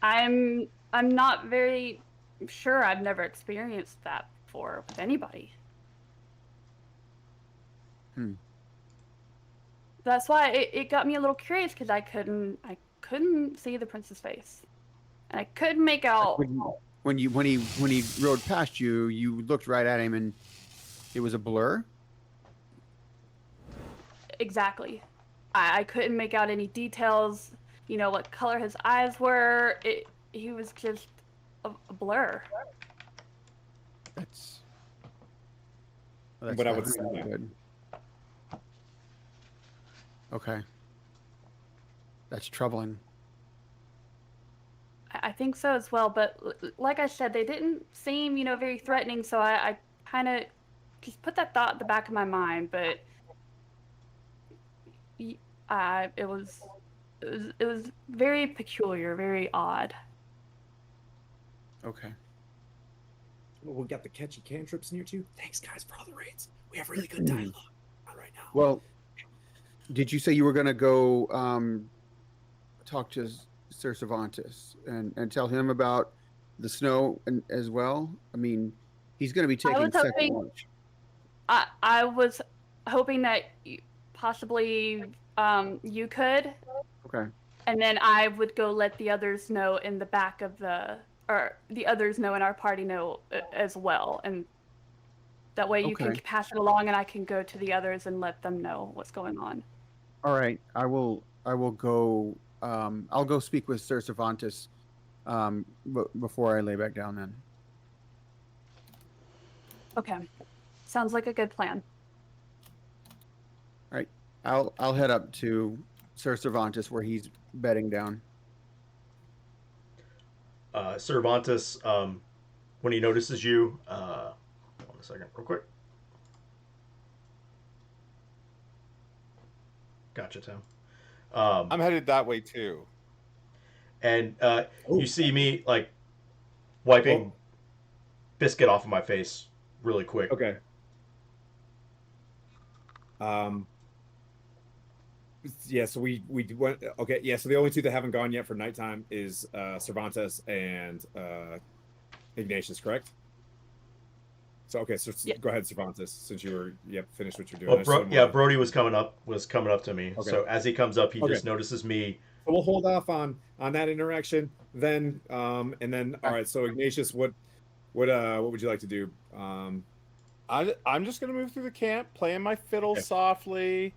I'm not very sure. I've never experienced that before with anybody. That's why it got me a little curious, because I couldn't see the prince's face, and I couldn't make out When he rode past you, you looked right at him and it was a blur. exactly. I couldn't make out any details. What color his eyes were. He was just a blur. That's But I would definitely say not good. Okay, that's troubling. I think so as well. But like I said, they didn't seem, very threatening. So I kind of just put that thought at the back of my mind. But it was very peculiar, very odd. Okay. Well, we got the catchy cantrips in here too. Thanks, guys, for all the raids. We have really good dialogue right now. Well, did you say you were going to go talk to Sir Cervantes and tell him about the snow as well? I mean, he's going to be taking second watch. I was hoping that possibly you could. Okay. And then I would go let the others know in the back of or the others know in our party know as well. And that way you can pass it along, and I can go to the others and let them know what's going on. All right. I will go. I'll go speak with Sir Cervantes before I lay back down then. Okay. Sounds like a good plan. All right. I'll head up to Sir Cervantes where he's bedding down. Cervantes, when he notices you, hold on a second, real quick. Gotcha, Tim. I'm headed that way too. And you see me like wiping biscuit off of my face really quick. Okay. Yeah, so we went. Okay, yeah. So the only two that haven't gone yet for nighttime is Cervantes and Ignatius, correct? So okay, so go ahead, Cervantes, since you were finished what you're doing. Well, Brody was coming up to me. Okay. So as he comes up, he just notices me. So we'll hold off on that interaction then, and then all right. So Ignatius, what would you like to do? I'm just gonna move through the camp, playing my fiddle softly,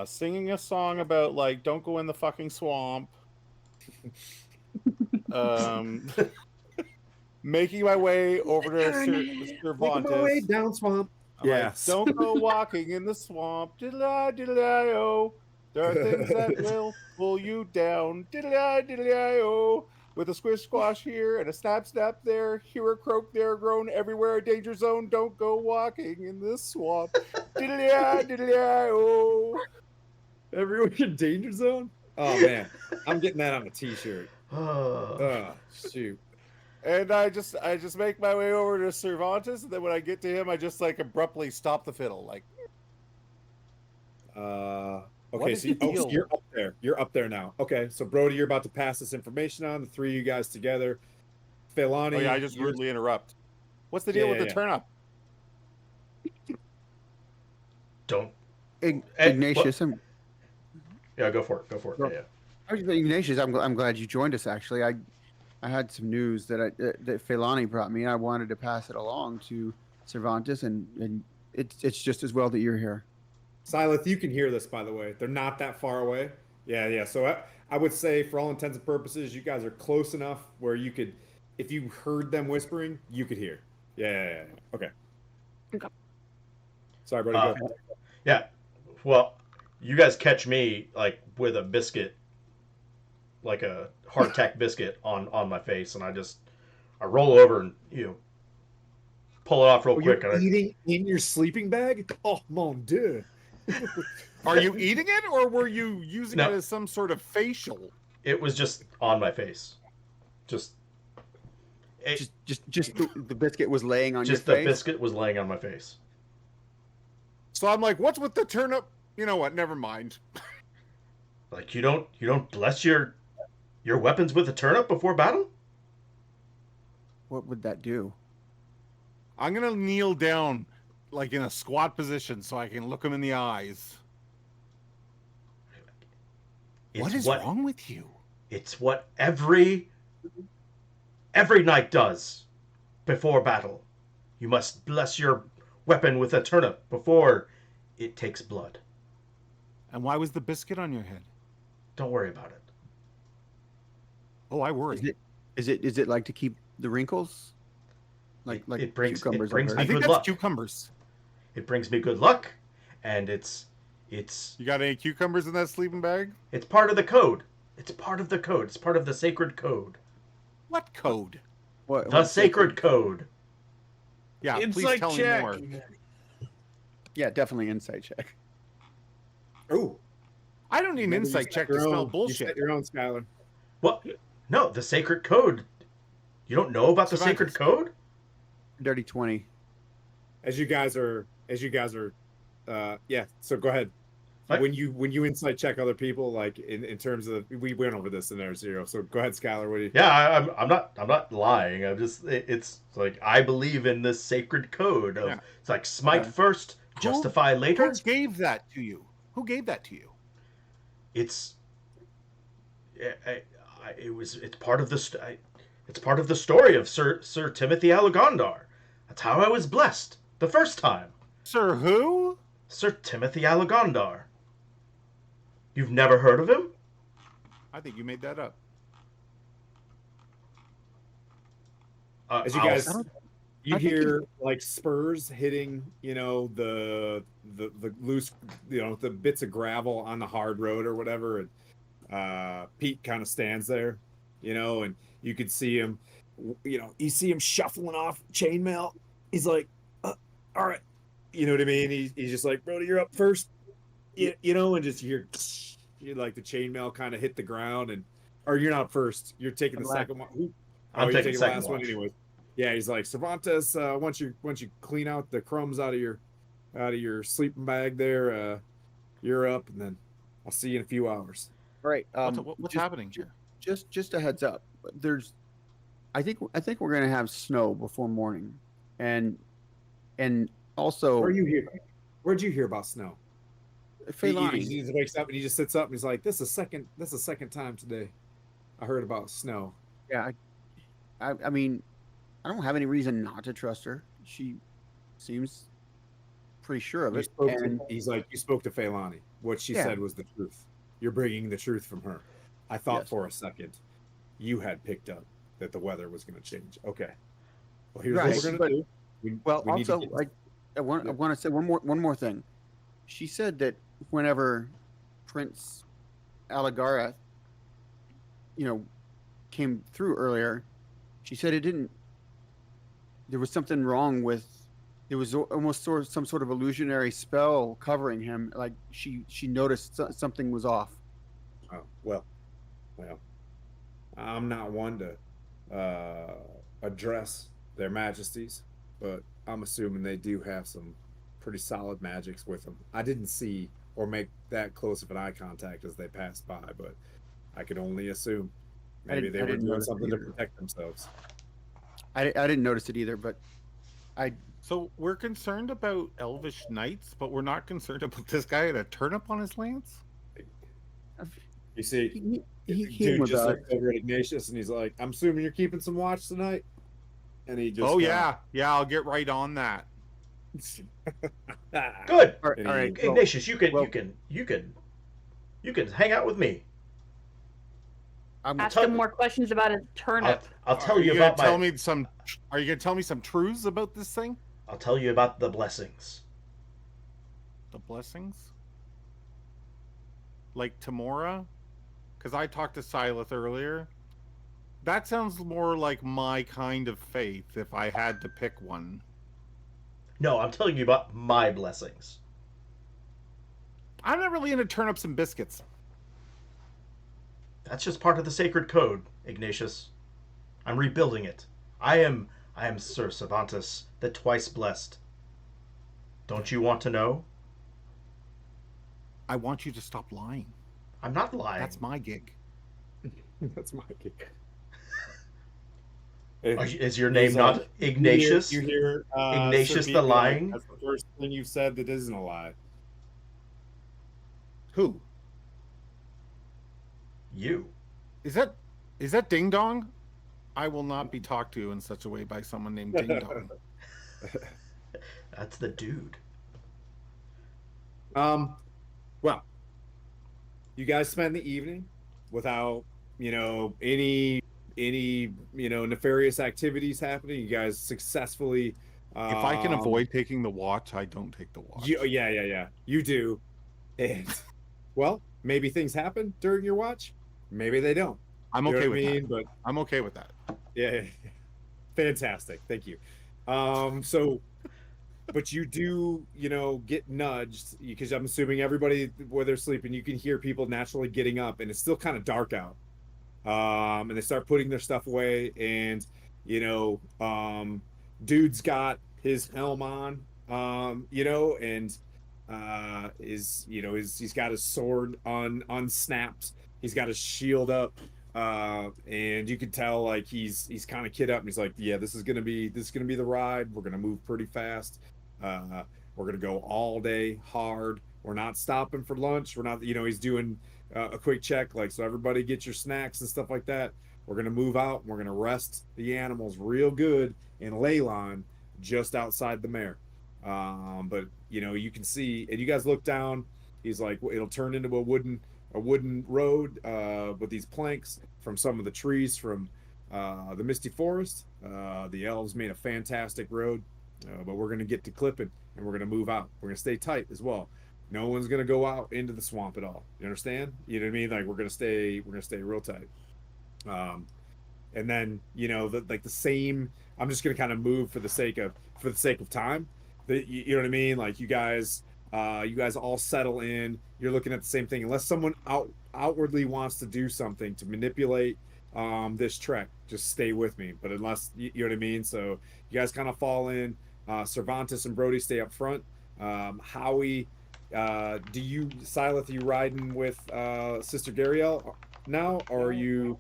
singing a song about like don't go in the fucking swamp. Making my way over to Cervantes. Making my way down swamp. Yes. Like, don't go walking in the swamp. Diddle-I, diddle-I-oh. There are things that will pull you down. Diddly-i-oh. With a squish squash here and a snap snap there. Here a croak, there a groan. Everywhere a danger zone. Don't go walking in this swamp. Diddly-i-oh. Everyone in danger zone. Oh man, I'm getting that on a T-shirt. Oh shoot. And I just make my way over to Cervantes, and then when I get to him, I just like abruptly stop the fiddle. Like, Okay, is so, the so deal? you're up there. You're up there now. Okay, so Brody, you're about to pass this information on, the three of you guys together. Felani. oh yeah, I just you're- rudely interrupt. What's the deal with the turnip? Don't. Ignatius, Yeah, go for it. Go for it. Go. Yeah. Ignatius, I'm glad you joined us. Actually, I had some news that that Felani brought me. I wanted to pass it along to Cervantes, and it's just as well that you're here. Silith, you can hear this, by the way. They're not that far away. Yeah. So I would say, for all intents and purposes, you guys are close enough where you could, if you heard them whispering, you could hear. Yeah. Okay. Sorry, Brody. Go ahead. Yeah. Well, you guys catch me like with a biscuit, like a hardtack biscuit on my face, and I roll over and pull it off real quick. You're eating in your sleeping bag? Oh mon dieu. Are you eating it, or were you using No. it as some sort of facial? It was just on my face. Just The biscuit was laying on your the face. biscuit was laying on my face. So I'm like, what's with the turnip? You know what? Never mind. Like you don't bless your weapons with a turnip before battle? What would that do? I'm gonna kneel down, like in a squat position, so I can look him in the eyes. What is wrong with you? It's what every knight does before battle. You must bless your weapon with a turnip before it takes blood. And why was the biscuit on your head? Don't worry about it. Oh, I worry. Is it like to keep the wrinkles? Like it brings cucumbers. me I think good that's luck. cucumbers. It brings me good luck, and it's You got any cucumbers in that sleeping bag? it's part of the code. It's part of the code. It's part of the sacred code. What code? The sacred code. Yeah, please Insight tell check. me more. Yeah, definitely insight check. Oh, I don't need an insight check to smell You bullshit. set your own, Skylar. What? No, the sacred code. You don't know about the sacred Cervantes. code? Dirty 20. As you guys are, yeah. So go ahead. Right. When you insight check other people, like in terms of, we went over this in there, Zero. So go ahead, Skylar. What do you? Yeah, I'm not lying. I'm just it's like I believe in this sacred code of it's like smite first, justify later. Who gave that to you? Who gave that to you? It's it's part of the it's part of the story of Sir Timothy Alagondar. That's how I was blessed the first time. Sir who? Sir Timothy Alagondar. You've never heard of him? I think you made that up. As you I'll- guys, you I think hear like spurs hitting, the loose, the bits of gravel on the hard road or whatever. And Pete kind of stands there, and you could see him, you see him shuffling off chainmail. He's like, all right. You know what I mean? He's just like, Brody, you're up first. And just you like the chainmail kind of hit the ground, or you're not first. You're taking the second one. I'm you're taking the second last one watch. anyway. Yeah, he's like, Cervantes, once you clean out the crumbs out of your sleeping bag there, you're up, and then I'll see you in a few hours. All right. What's happening here? Just a heads up. I think we're gonna have snow before morning, and also. Where'd you hear about snow? Felani. He just wakes up and he just sits up and he's like, this is the second time today I heard about snow. Yeah, I mean, I don't have any reason not to trust her. She seems pretty sure of it. He's like, you spoke to Felani. What she said was the truth. You're bringing the truth from her. I thought for a second you had picked up that the weather was going to change. Okay. Well, here's what we're going to do. We need to Also, I want to say one more thing. She said that whenever Prince Aligareth, came through earlier, she said it didn't. There was something wrong with. It was almost some sort of illusionary spell covering him. Like she noticed something was off. Oh, well, I'm not one to address their majesties, but I'm assuming they do have some pretty solid magics with them. I didn't see or make that close of an eye contact as they passed by, but I could only assume maybe they I were didn't doing notice something it to either. protect themselves. I didn't notice it either, but I So we're concerned about elvish knights, but we're not concerned about this guy had a turnip on his lance? You see, he came dude with just us. looked over at Ignatius and he's like, "I'm assuming you're keeping some watch tonight." And he just, Oh yeah, I'll get right on that. Good. All And right. he- Ignatius, you well- can hang out with me. Ask tell- him more questions about his turnip. I'll tell Are you gonna about tell my. me some? Are you gonna tell me some truths about this thing? I'll tell you about the blessings. The blessings, like Tamora, because I talked to Silith earlier. That sounds more like my kind of faith if I had to pick one. No, I'm telling you about my blessings. I'm not really into turnips and biscuits. That's just part of the sacred code, Ignatius. I'm rebuilding it. I am Sir Cervantes, the twice blessed. Don't you want to know? I want you to stop lying. I'm not lying. That's my gig. That's my kick. Is your name He's not like, Ignatius? You hear Ignatius Sir the Pete be like, lying? that's the first thing you've said that isn't a lie. Who You. is that? Is that Ding Dong? I will not be talked to in such a way by someone named Ding Dong. That's the dude. Well, you guys spend the evening without, any nefarious activities happening. You guys successfully If I can avoid taking the watch, I don't take the watch. yeah. You do. And well, maybe things happen during your watch. Maybe they don't. I'm You know okay what with I mean? that. But I'm okay with that. yeah. Fantastic. Thank you. So but you do, get nudged because I'm assuming everybody where they're sleeping, you can hear people naturally getting up and it's still kind of dark out. And they start putting their stuff away and, dude's got his helm on, and he's got his sword unsnapped. He's got his shield up. And you can tell like he's kind of kid up and he's like, yeah, this is gonna be the ride. We're gonna move pretty fast. We're gonna go all day hard. We're not stopping for lunch. We're not, he's doing a quick check, like, so everybody get your snacks and stuff like that. We're gonna move out and we're gonna rest the animals real good in Leyland, just outside the mare. But you can see, and you guys look down. He's like, it'll turn into a wooden road with these planks from some of the trees from the Misty Forest. The elves made a fantastic road, but we're gonna get to clipping and we're gonna move out. We're gonna stay tight as well. No one's gonna go out into the swamp at all. You understand? You know what I mean? Like we're gonna stay real tight. And then the same. I'm just gonna kind of move for the sake of time. You know what I mean? Like you guys all settle in. You're looking at the same thing. Unless someone outwardly wants to do something to manipulate this trek, just stay with me. But unless you know what I mean, so you guys kind of fall in. Cervantes and Brody stay up front. Howie, Silith, you riding with Sister Gariel now, or are you?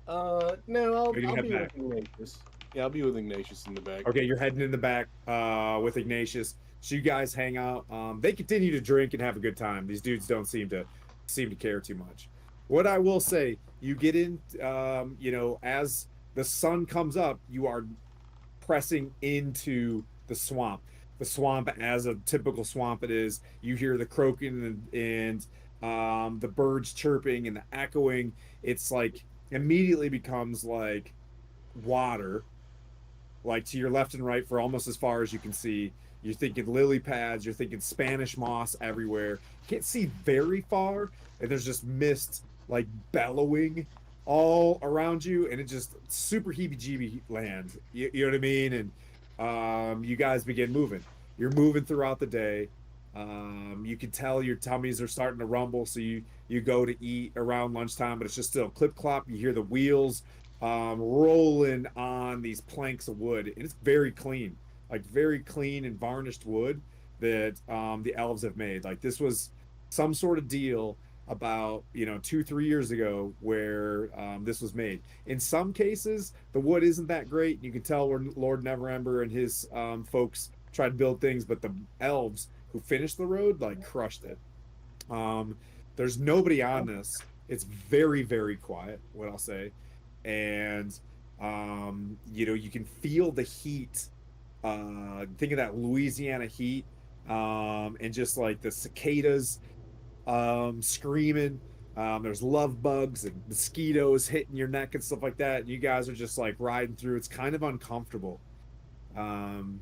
No, I'll Maybe be head with back. Ignatius. Yeah, I'll be with Ignatius in the back. Okay, you're heading in the back with Ignatius. So you guys hang out. They continue to drink and have a good time. These dudes don't seem to care too much. What I will say, you get in, as the sun comes up, you are pressing into the swamp. The swamp, as a typical swamp it is, you hear the croaking and the birds chirping and the echoing. It's like immediately becomes like water, like to your left and right for almost as far as you can see. You're thinking lily pads, you're thinking Spanish moss everywhere. Can't see very far, and there's just mist like bellowing all around you, and it just super heebie-jeebie land. You know what I mean? And you guys begin moving. You're moving throughout the day. You can tell your tummies are starting to rumble, so you go to eat around lunchtime, but it's just still clip clop. You hear the wheels rolling on these planks of wood, and it's very clean, like very clean and varnished wood that the elves have made. Like this was some sort of deal about 2-3 years ago where this was made. In some cases, the wood isn't that great. You can tell where Lord Neverember and his folks tried to build things, but the elves who finished the road like crushed it. Um, there's nobody on this. It's very, very quiet, what I'll say. And you can feel the heat. Think of that Louisiana heat. And just like the cicadas screaming. There's love bugs and mosquitoes hitting your neck and stuff like that. And you guys are just like riding through. It's kind of uncomfortable. Um,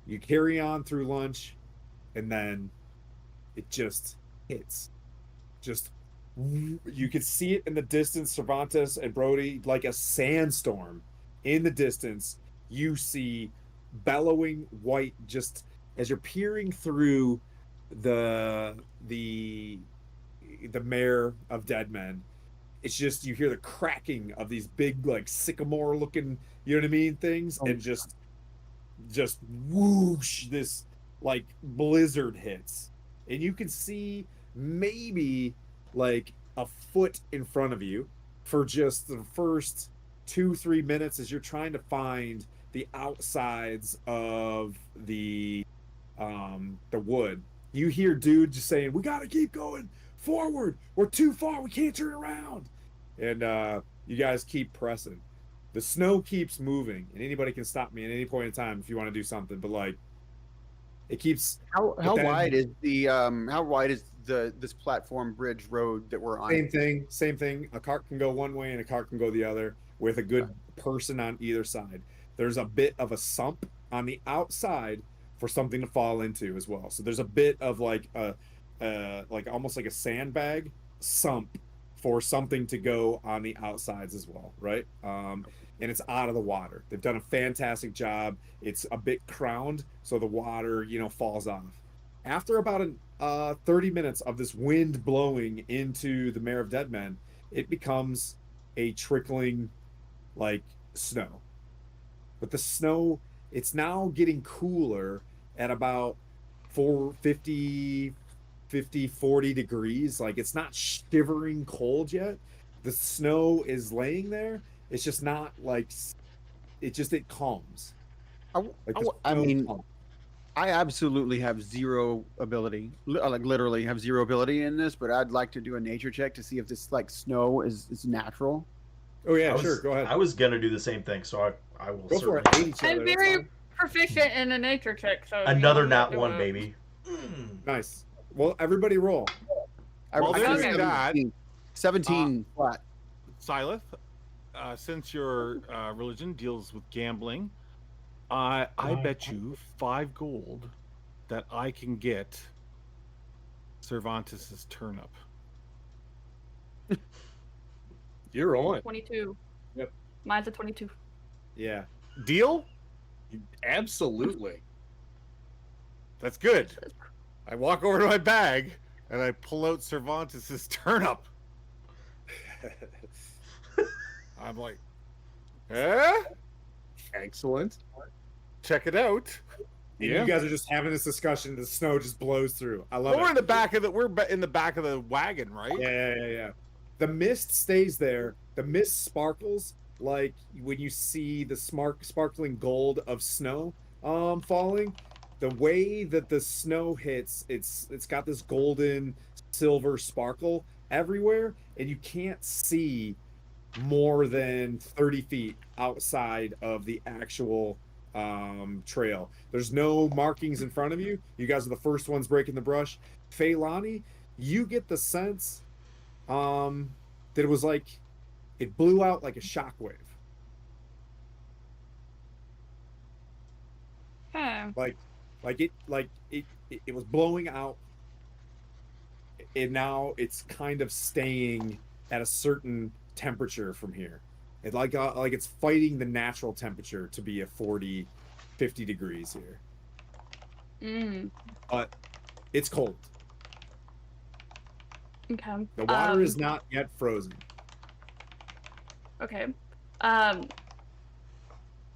you carry on through lunch, and then it just hits. Just you can see it in the distance, Cervantes and Brody, like a sandstorm in the distance. You see bellowing white just as you're peering through the the the mare of dead men. It's just you hear the cracking of these big like sycamore looking, you know what I mean, things, and just whoosh, this like blizzard hits, and you can see maybe like a foot in front of you for just the first 2-3 minutes as you're trying to find the outsides of the wood. You hear dude just saying, "We got to keep going forward, we're too far, we can't turn around." And you guys keep pressing. The snow keeps moving, and anybody can stop me at any point in time if you want to do something. But like, it keeps. How But how then wide is the how wide is this platform bridge road that we're on? same thing, same thing. A cart can go one way and a cart can go the other with a good person on either side. There's a bit of a sump on the outside for something to fall into as well. So there's a bit of like a like almost like a sandbag sump for something to go on the outsides as well, right? And it's out of the water. They've done a fantastic job. It's a bit crowned, so the water, falls off. After about 30 minutes of this wind blowing into the Mare of Dead Men, it becomes a trickling like snow. But the snow, it's now getting cooler at about 40 degrees. Like it's not shivering cold yet. The snow is laying there. It's just not like it calms. Like the I snow mean, calms. I absolutely have zero ability, like literally have zero ability in this, but I'd like to do a nature check to see if this like snow is natural. Oh yeah, I sure. was Go ahead. I was gonna do the same thing, so I will Go for certainly. it. Hate each I'm other. That's very fine. proficient in a nature check, so if you Another want me to nat do one, it. baby. Nice. Well, everybody roll. While I they're got doing that, 17 flat. Silith, since your religion deals with gambling, I bet you 5 gold that I can get Cervantes's turnip. You're on. 22. Yep. Mine's a 22. Yeah. Deal? Absolutely. That's good. I walk over to my bag and I pull out Cervantes's turnip. I'm like, eh? Excellent. Check it out. And Yeah. you guys are just having this discussion. The snow just blows through. I love We're it. in the back of the in the back of the wagon, right? Yeah. The mist stays there. The mist sparkles like when you see the sparkling gold of snow falling. The way that the snow hits, it's got this golden silver sparkle everywhere, and you can't see more than 30 feet outside of the actual trail. There's no markings in front of you. You guys are the first ones breaking the brush. Feilani, you get the sense that it was like it blew out like a shockwave. Okay. Like It was blowing out, and now it's kind of staying at a certain temperature from here. Like it's fighting the natural temperature to be a 40, 50 degrees here. Mm, But it's cold. okay. The water is not yet frozen. Okay. Um,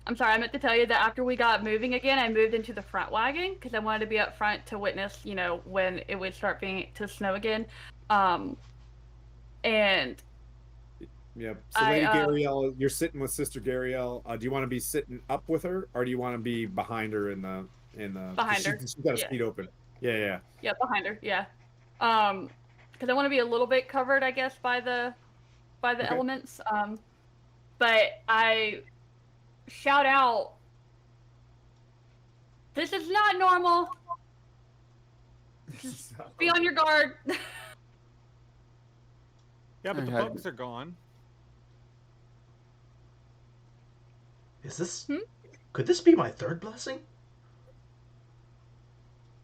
I'm sorry, I meant to tell you that after we got moving again, I moved into the front wagon because I wanted to be up front to witness, when it would start being to snow again. Um, and Yep. So I Lady Gariel, you're sitting with Sister Gariel. Do you want to be sitting up with her, or do you want to be behind her because behind her. she's got a Yeah. seat open. Yeah, yeah. Yeah, behind her. Yeah. Because I want to be a little bit covered, I guess, by the Okay. elements. But I shout out, "This is not normal. Just be on your guard." Yeah, but I the had bugs are gone. Is this? Hmm? Could this be my third blessing?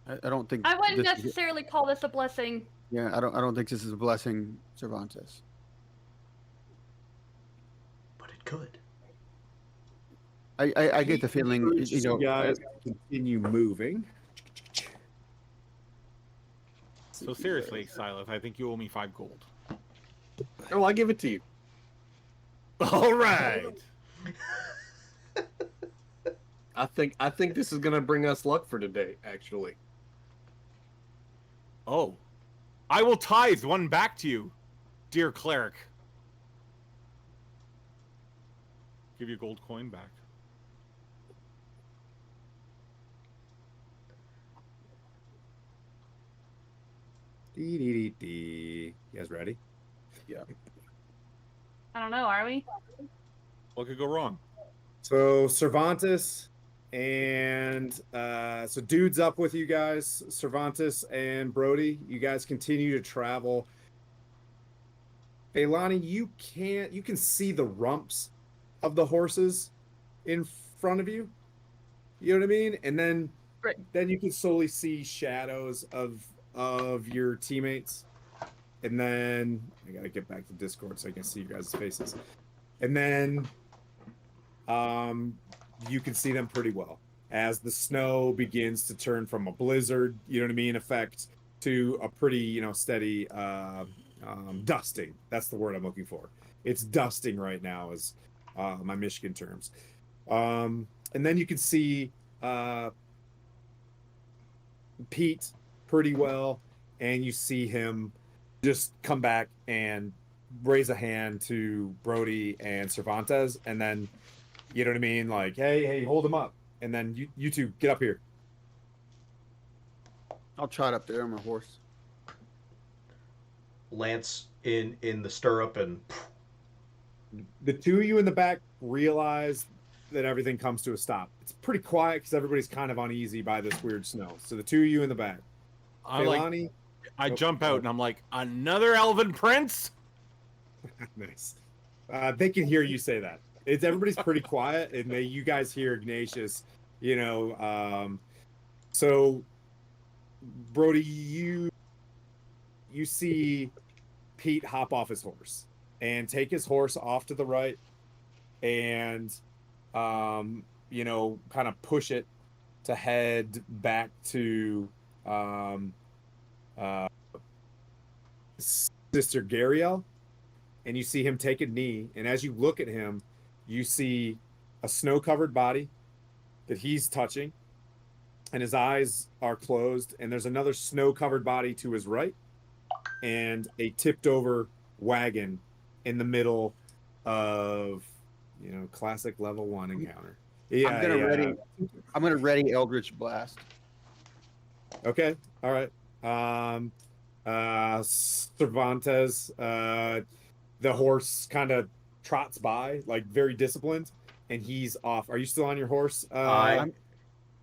I don't think I wouldn't this is, necessarily call this a blessing. yeah, I don't think this is a blessing, Cervantes. But it could. I get the feeling, Urge you guys to continue moving. So seriously, Silas, I think you owe me 5 gold. Oh, I give it to you. All right. I think this is gonna bring us luck for today, actually. Oh, I will tithe one back to you, dear cleric. Give you a gold coin back. You guys ready? Yeah. I don't know. Are we? What could go wrong? So Cervantes and so dude's up with you guys, Cervantes and Brody. You guys continue to travel. Leilani, you can see the rumps of the horses in front of you. You know what I mean? And Great. then you can slowly see shadows of your teammates. And then I gotta get back to Discord so I can see you guys' faces. And then you can see them pretty well as the snow begins to turn from a blizzard, you know what I mean, effect to a pretty, steady dusting. That's the word I'm looking for. It's dusting right now, is my Michigan terms. And then you can see Pete pretty well, and you see him just come back and raise a hand to Brody and Cervantes, and then you know what I mean, like, hey, hold him up, and then you two get up here. I'll trot up there on my horse. Lance in the stirrup and The two of you in the back realize that everything comes to a stop. It's pretty quiet because everybody's kind of uneasy by this weird snow. So the two of you in the back. Leilani, I jump out and I'm like, another elven prince? nice. They can hear you say that. Everybody's pretty quiet, and you guys hear Ignatius. So Brody, you see Pete hop off his horse and take his horse off to the right, and kind of push it to head back to Sister Gariel. And you see him take a knee, and as you look at him, you see a snow-covered body that he's touching, and his eyes are closed, and there's another snow-covered body to his right, and a tipped-over wagon in the middle of, classic level 1 encounter. I'm gonna ready Eldritch Blast. Okay, all right. Cervantes, the horse kind of trots by, like very disciplined, and he's off. Are you still on your horse?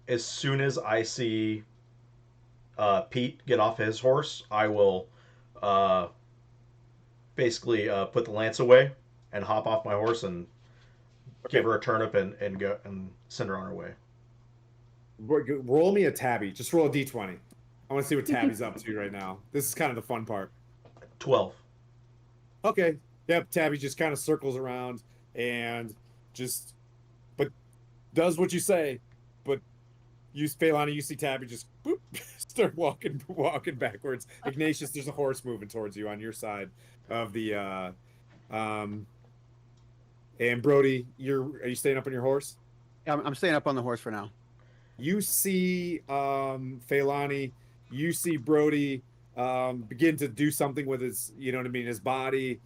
as soon as I see Pete get off his horse, I will uh, basically put the lance away and hop off my horse and give her a turnip and go and send her on her way. Roll me a tabby. Just roll a d20. I want to see what Tabby's up to right now. This is kind of the fun part. 12. Okay. Yep. Tabby just kind of circles around and just, but does what you say. But you, Phailani, you see Tabby just boop, start walking backwards. Ignatius, there's a horse moving towards you on your side of the, and Brody, are you staying up on your horse? I'm staying up on the horse for now. You see Phailani, you see Brody begin to do something with his, you know what I mean, his body,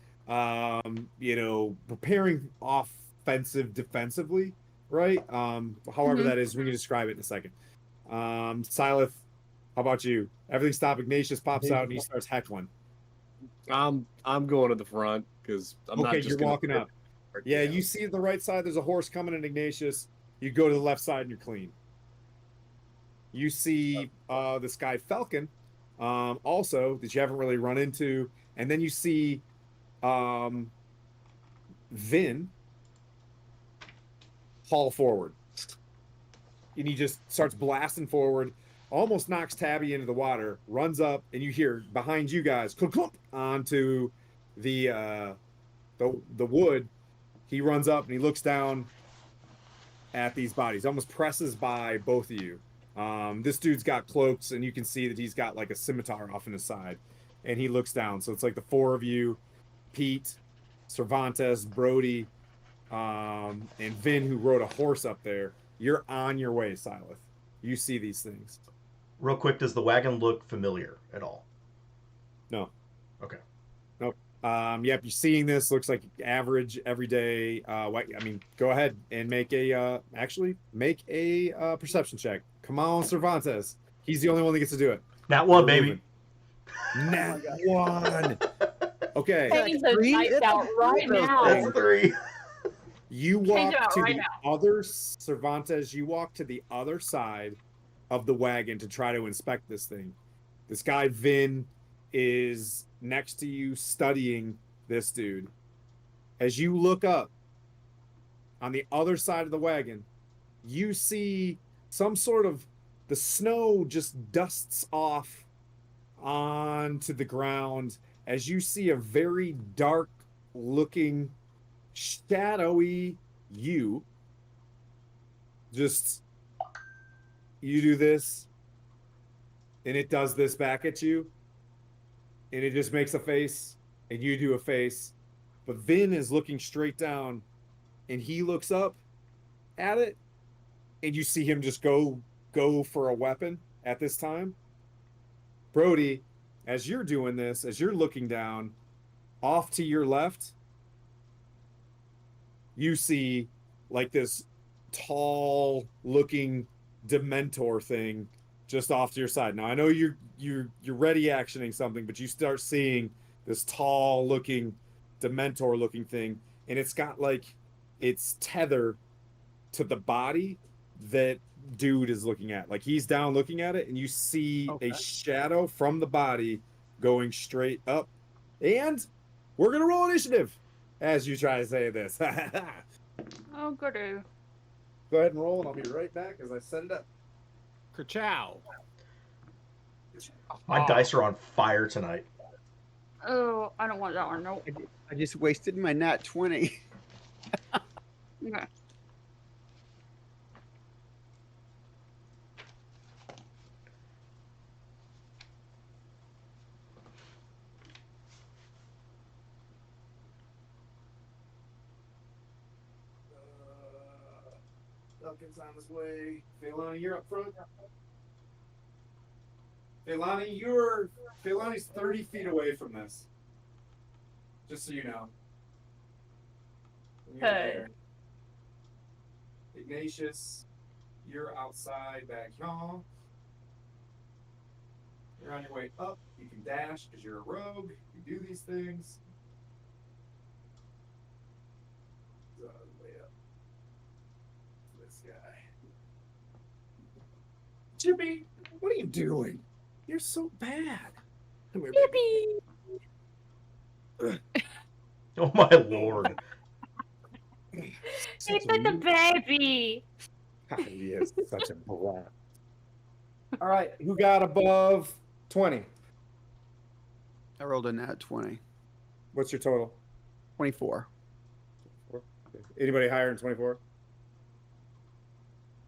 preparing offensive defensively, right? However that is, we can describe it in a second. Silith, how about you? Everything stop. Ignatius pops out and he starts heckling. I'm going to the front because I'm not just you're walking up. Yeah, you see the right side, there's a horse coming in, Ignatius. You go to the left side and you're clean. You see this guy Falcon, also that you haven't really run into, and then you see Vin haul forward, and he just starts blasting forward, almost knocks Tabby into the water, runs up, and you hear behind you guys clunk, clunk, onto the wood. He runs up and he looks down at these bodies, almost presses by both of you. This dude's got cloaks, and you can see that he's got like a scimitar off in his side, and he looks down. So it's like the four of you, Pete, Cervantes, Brody, and Vin, who rode a horse up there. You're on your way, Silith. You see these things. Real quick, does the wagon look familiar at all? No. Okay. Nope. Yep, you're seeing this. Looks like average, everyday. Go ahead and make a perception check. Come on, Cervantes. He's the only one that gets to do it. Nat 1, baby. Nat 1. Okay. Change those lights out right now. That's 3. You walk to right the now. other, Cervantes, you walk to the other side of the wagon to try to inspect this thing. This guy, Vin, is next to you studying this dude. As you look up on the other side of the wagon, you see some sort of, the snow just dusts off onto the ground as you see a very dark looking, shadowy you do this and it does this back at you, and it just makes a face and you do a face, but Vin is looking straight down and he looks up at it, and you see him just go for a weapon at this time. Brody, as you're doing this, as you're looking down, off to your left, you see like this tall looking Dementor thing just off to your side. Now I know you're ready actioning something, but you start seeing this tall looking Dementor looking thing, and it's got like its tether to the body that dude is looking at. Like he's down looking at it, and you see a shadow from the body going straight up. And we're gonna roll initiative as you try to say this. Oh, goody. Go ahead and roll, and I'll be right back as I set it up. Kerchow. My dice are on fire tonight. Oh, I don't want that one. Nope. I just wasted my nat 20. Okay. Duncan's on his way. Phailani, you're up front. Phailani's 30 feet away from this. Just so you know. You're Okay. there. Ignatius, you're outside back here. You're on your way up. You can dash because you're a rogue. You do these things. He's on his way up. This guy. Jimmy, what are you doing? You're so bad. Come here, baby. Oh my lord. He's like a baby. God, he is such a brat. All right, who got above 20? I rolled a nat 20. What's your total? 24. Anybody higher than 24?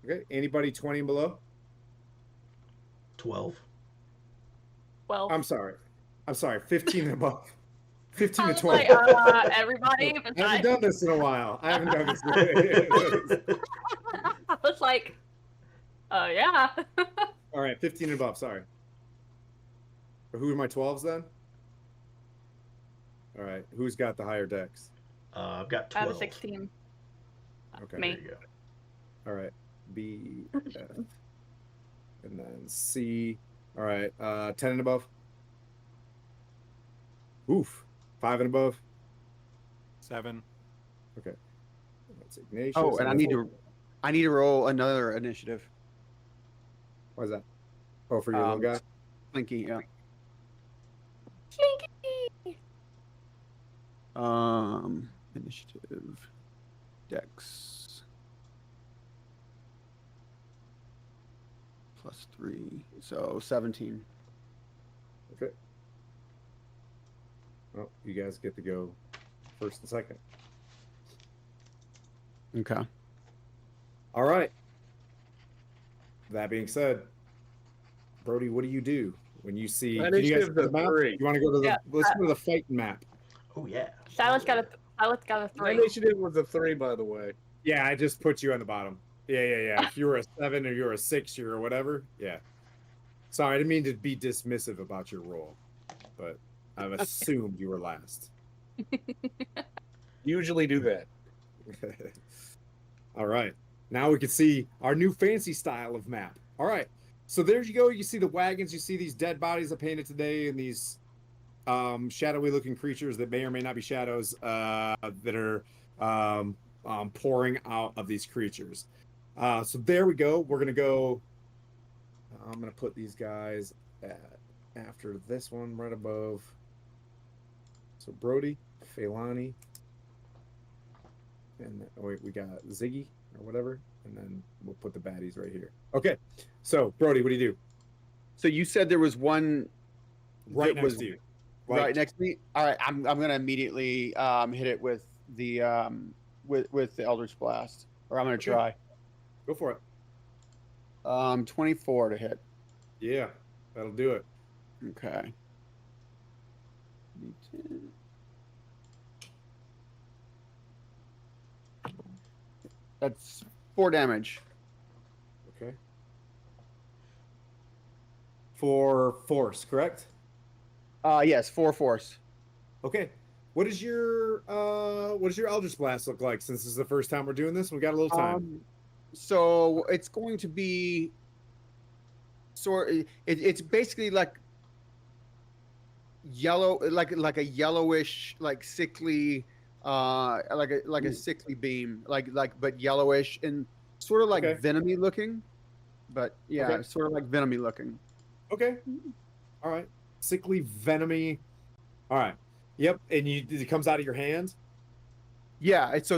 Okay. Anybody 20 and below? 12. Well, I'm sorry. 15 and above. 15 I to was 20. like, everybody I haven't besides. done this in a while. I haven't done this. I was like, oh yeah. All right, 15 and above. Sorry. Who are my 12s then? All right. Who's got the higher decks? I've got I have 12. a 16. Okay. Me. There you go. All right. B, F, and then C. All right. 10 and above. Oof. 5 and above. 7. Okay. That's Ignatius. Oh, and I need to roll another initiative. Why is that? Oh, for your little guy? Slinky, yeah. Slinky. Initiative. Dex. +3. So 17. Okay. Well, you guys get to go first and second. Okay. All right. That being said, Brody, what do you do when you see? Can you guys Initiative see the to map? 3. You want to go to the? Yeah. Let's go to the fighting map. Oh, yeah. Silas got a My 3. initiative was a 3, by the way. Yeah, I just put you on the bottom. Yeah. If you were a 7 or you're a 6 or whatever, yeah. Sorry, I didn't mean to be dismissive about your role, but I've assumed you were last. Usually do that. All right. Now we can see our new fancy style of map. All right. So there you go. You see the wagons. You see these dead bodies I painted today and these shadowy looking creatures that may or may not be shadows that are pouring out of these creatures. So there we go. We're going to go. I'm going to put these guys after this one right above. So Brody, Feilani, and wait, we got Ziggy or whatever, and then we'll put the baddies right here. Okay, so Brody, what do you do? So you said there was one Right that next was to you. right next to me. All right, I'm gonna immediately hit it with the with the Eldritch Blast, or I'm gonna try. Go for it. 24 to hit. Yeah, that'll do it. Okay. D10. That's 4 damage. Okay. For force, correct? Yes, 4 force. Okay. What does your Eldritch Blast look like? Since this is the first time we're doing this, we got a little time. So it's going to be it's basically like yellow, like a yellowish, like sickly, like a sickly beam, but yellowish and sort of like Okay. venomy looking, but yeah, Okay. sort of like venomy looking. Okay. All right. Sickly, venomy. All right. Yep. And it comes out of your hand. Yeah, so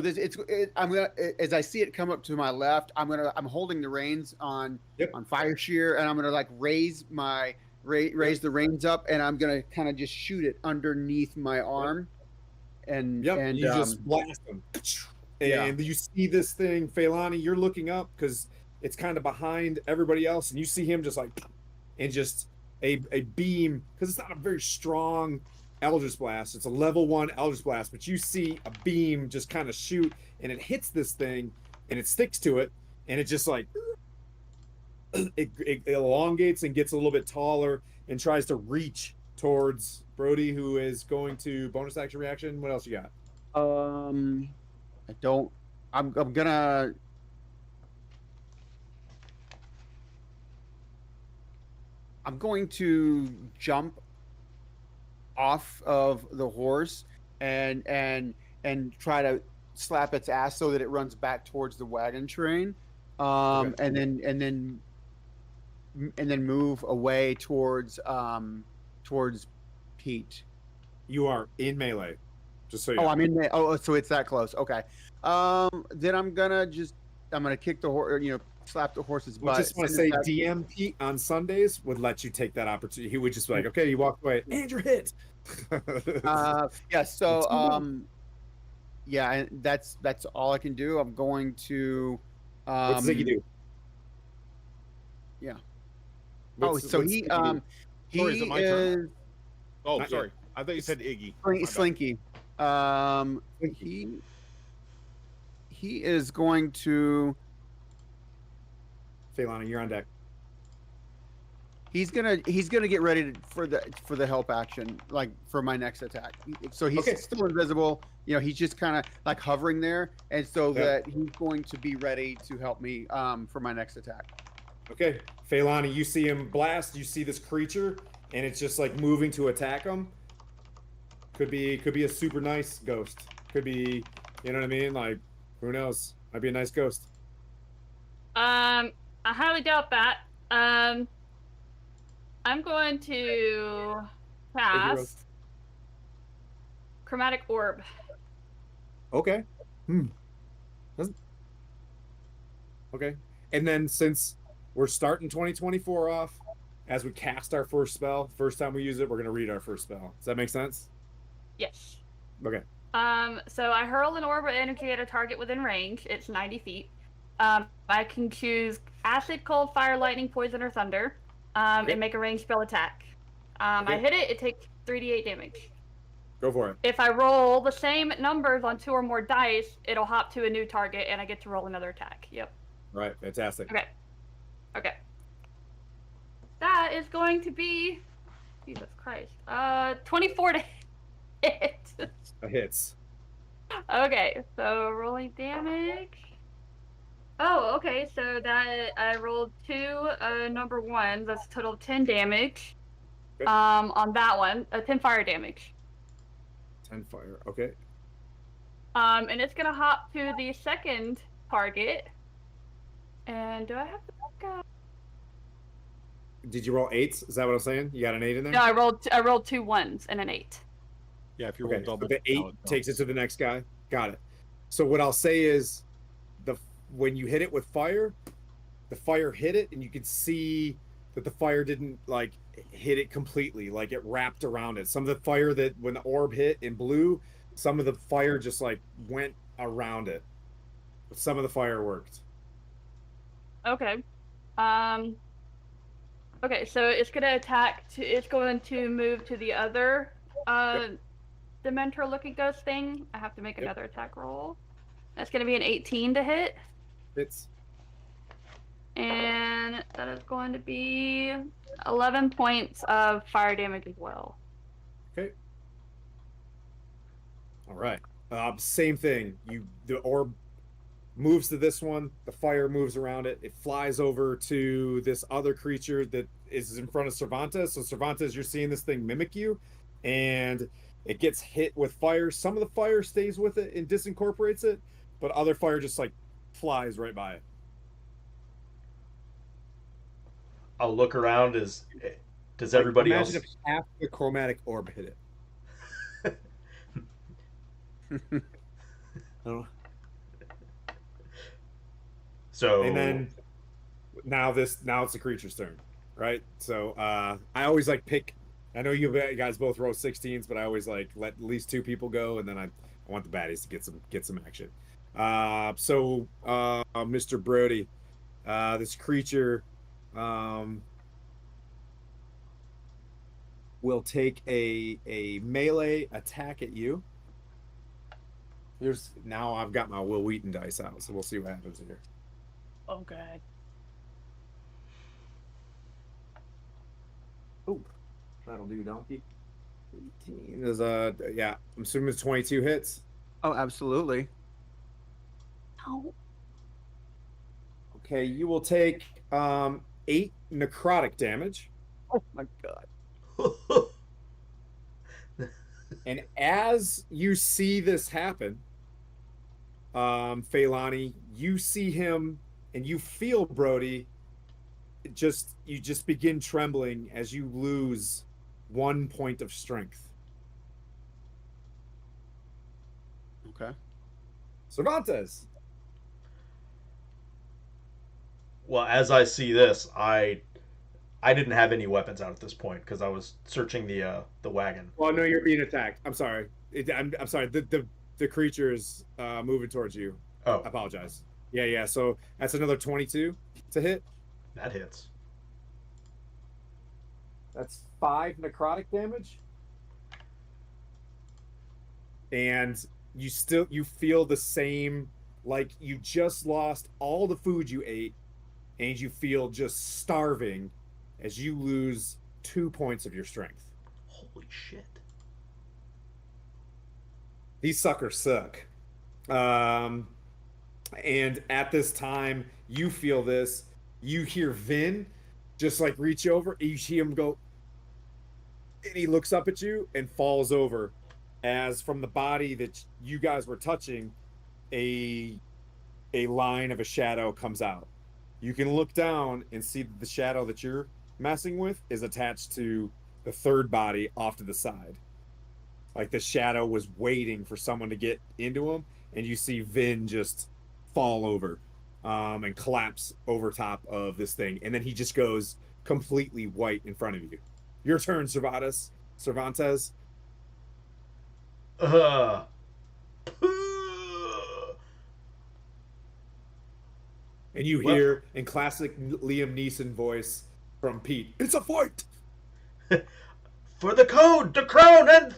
I'm gonna, as I see it come up to my left, I'm holding the reins on Fire Shear, and I'm gonna like raise the reins up, and I'm gonna kind of just shoot it underneath my arm, and you just blast them, and you see this thing, Feilani. You're looking up because it's kind of behind everybody else, and you see him just like, and just a beam, because it's not a very strong Eldritch Blast. It's a level 1 Eldritch Blast, but you see a beam just kind of shoot, and it hits this thing, and it sticks to it, and it just like it elongates and gets a little bit taller and tries to reach towards Brody, who is going to bonus action reaction. What else you got? I don't. I'm gonna. I'm going to jump off of the horse and try to slap its ass so that it runs back towards the wagon train, and then move away towards Pete. You are in melee, just so you Oh, know. I'm in there. Oh, so it's that close. Okay. Then I'm gonna just I'm gonna kick the horse, slap the horse's Well, butt. just want to send say it back- DM Pete on Sundays would let you take that opportunity. He would just be like, okay, you walked away and you're hit. Yeah. So, It's fun. yeah, and that's all I can do. I'm going to, What's Ziggy do? yeah. What's So Ziggy do? Sorry, is it he my turn? is Oh, Not sorry. yet. I thought you said Iggy. Slinky. My bad. Slinky. He is going to Phelan, you're on deck. he's gonna get ready for the help action, like for my next attack. So he's Okay. still invisible. He's just kind of like hovering there, and so Okay. that he's going to be ready to help me for my next attack. Okay, Phelan, you see him blast. You see this creature, and it's just like moving to attack him. Could be a super nice ghost. Could be, you know what I mean? Like, who knows? Might be a nice ghost. I highly doubt that. I'm going to Hey, hero. cast Chromatic Orb. Okay. Doesn't- Okay. And then since we're starting 2024 off, as we cast our first spell, first time we use it, we're gonna read our first spell. Does that make sense? Yes. Okay. So I hurl an orb of energy at a target within range. It's 90 feet. I can choose acid, cold, fire, lightning, poison, or thunder, Okay. and make a ranged spell attack. I Okay. hit it, it takes 3d8 damage. Go for it. If I roll the same numbers on 2 or more dice, it'll hop to a new target, and I get to roll another attack. Yep. All right. Fantastic. Okay. Okay. That is going to be Jesus Christ. 24 to hit. That hits. Okay, so rolling damage. Oh, okay, so that I rolled 2 number 1s. That's a total of 10 damage. Okay. On that one, 10 fire damage. 10 fire. Okay. And it's gonna hop to the second target. And do I have to go? Did you roll 8s? Is that what I'm saying? You got an 8 in there? No, I rolled 2 1s and an 8. Yeah, if you roll Okay. So double, the 8 takes it to the next guy. Got it. So what I'll say is, when you hit it with fire, the fire hit it, and you can see that the fire didn't like hit it completely. Like it wrapped around it. Some of the fire that when the orb hit in blue, some of the fire just like went around it. But some of the fire worked. Okay. Okay, so it's gonna attack it's going to move to the other Dementor looking ghost thing. I have to make another attack roll. That's gonna be an 18 to hit. It's And that is going to be 11 points of fire damage as well. okay. All right. Same thing. The orb moves to this one. The fire moves around it. It flies over to this other creature that is in front of Cervantes. So Cervantes, you're seeing this thing mimic you, and it gets hit with fire. Some of the fire stays with it and disincorporates it, but other fire just like flies right by it. I'll look around. Does everybody Imagine else? if half the chromatic orb hit it. Oh. So And then now it's the creature's turn, right? So I always like pick. I know you guys both roll 16s, but I always like let at least 2 people go, and then I want the baddies to get some action. So Mr. Brody, this creature will take a melee attack at you. Now I've got my Will Wheaton dice out, so we'll see what happens here. Oh, God. Oh, that'll do, donkey. 18 is yeah. I'm assuming it's 22 hits. Oh, absolutely. No. Okay, you will take 8 necrotic damage, Oh my god. and as you see this happen, Phelan, you see him and you feel Brody. You just begin trembling as you lose 1 point of strength. Okay. Cervantes. Well, as I see this, I didn't have any weapons out at this point because I was searching the wagon. Well, no, you're being attacked. I'm sorry. I'm sorry. The creature's moving towards you. I Oh, apologize. Yeah, yeah. So that's another 22 to hit. that hits. That's 5 necrotic damage. And you feel the same, like you just lost all the food you ate, and you feel just starving as you lose 2 points of your strength. Holy shit. These suckers suck. Um, and at this time, you feel this. You hear Vin just like reach over. You see him go, and he looks up at you and falls over, as from the body that you guys were touching, a line of a shadow comes out. You can look down and see that the shadow that you're messing with is attached to the third body off to the side. Like the shadow was waiting for someone to get into him, and you see Vin just fall over and collapse over top of this thing, and then he just goes completely white in front of you. Your turn, Cervantes. Uh. And you Well, hear in classic Liam Neeson voice from Pete, "It's a fight!" for the code, the crown, and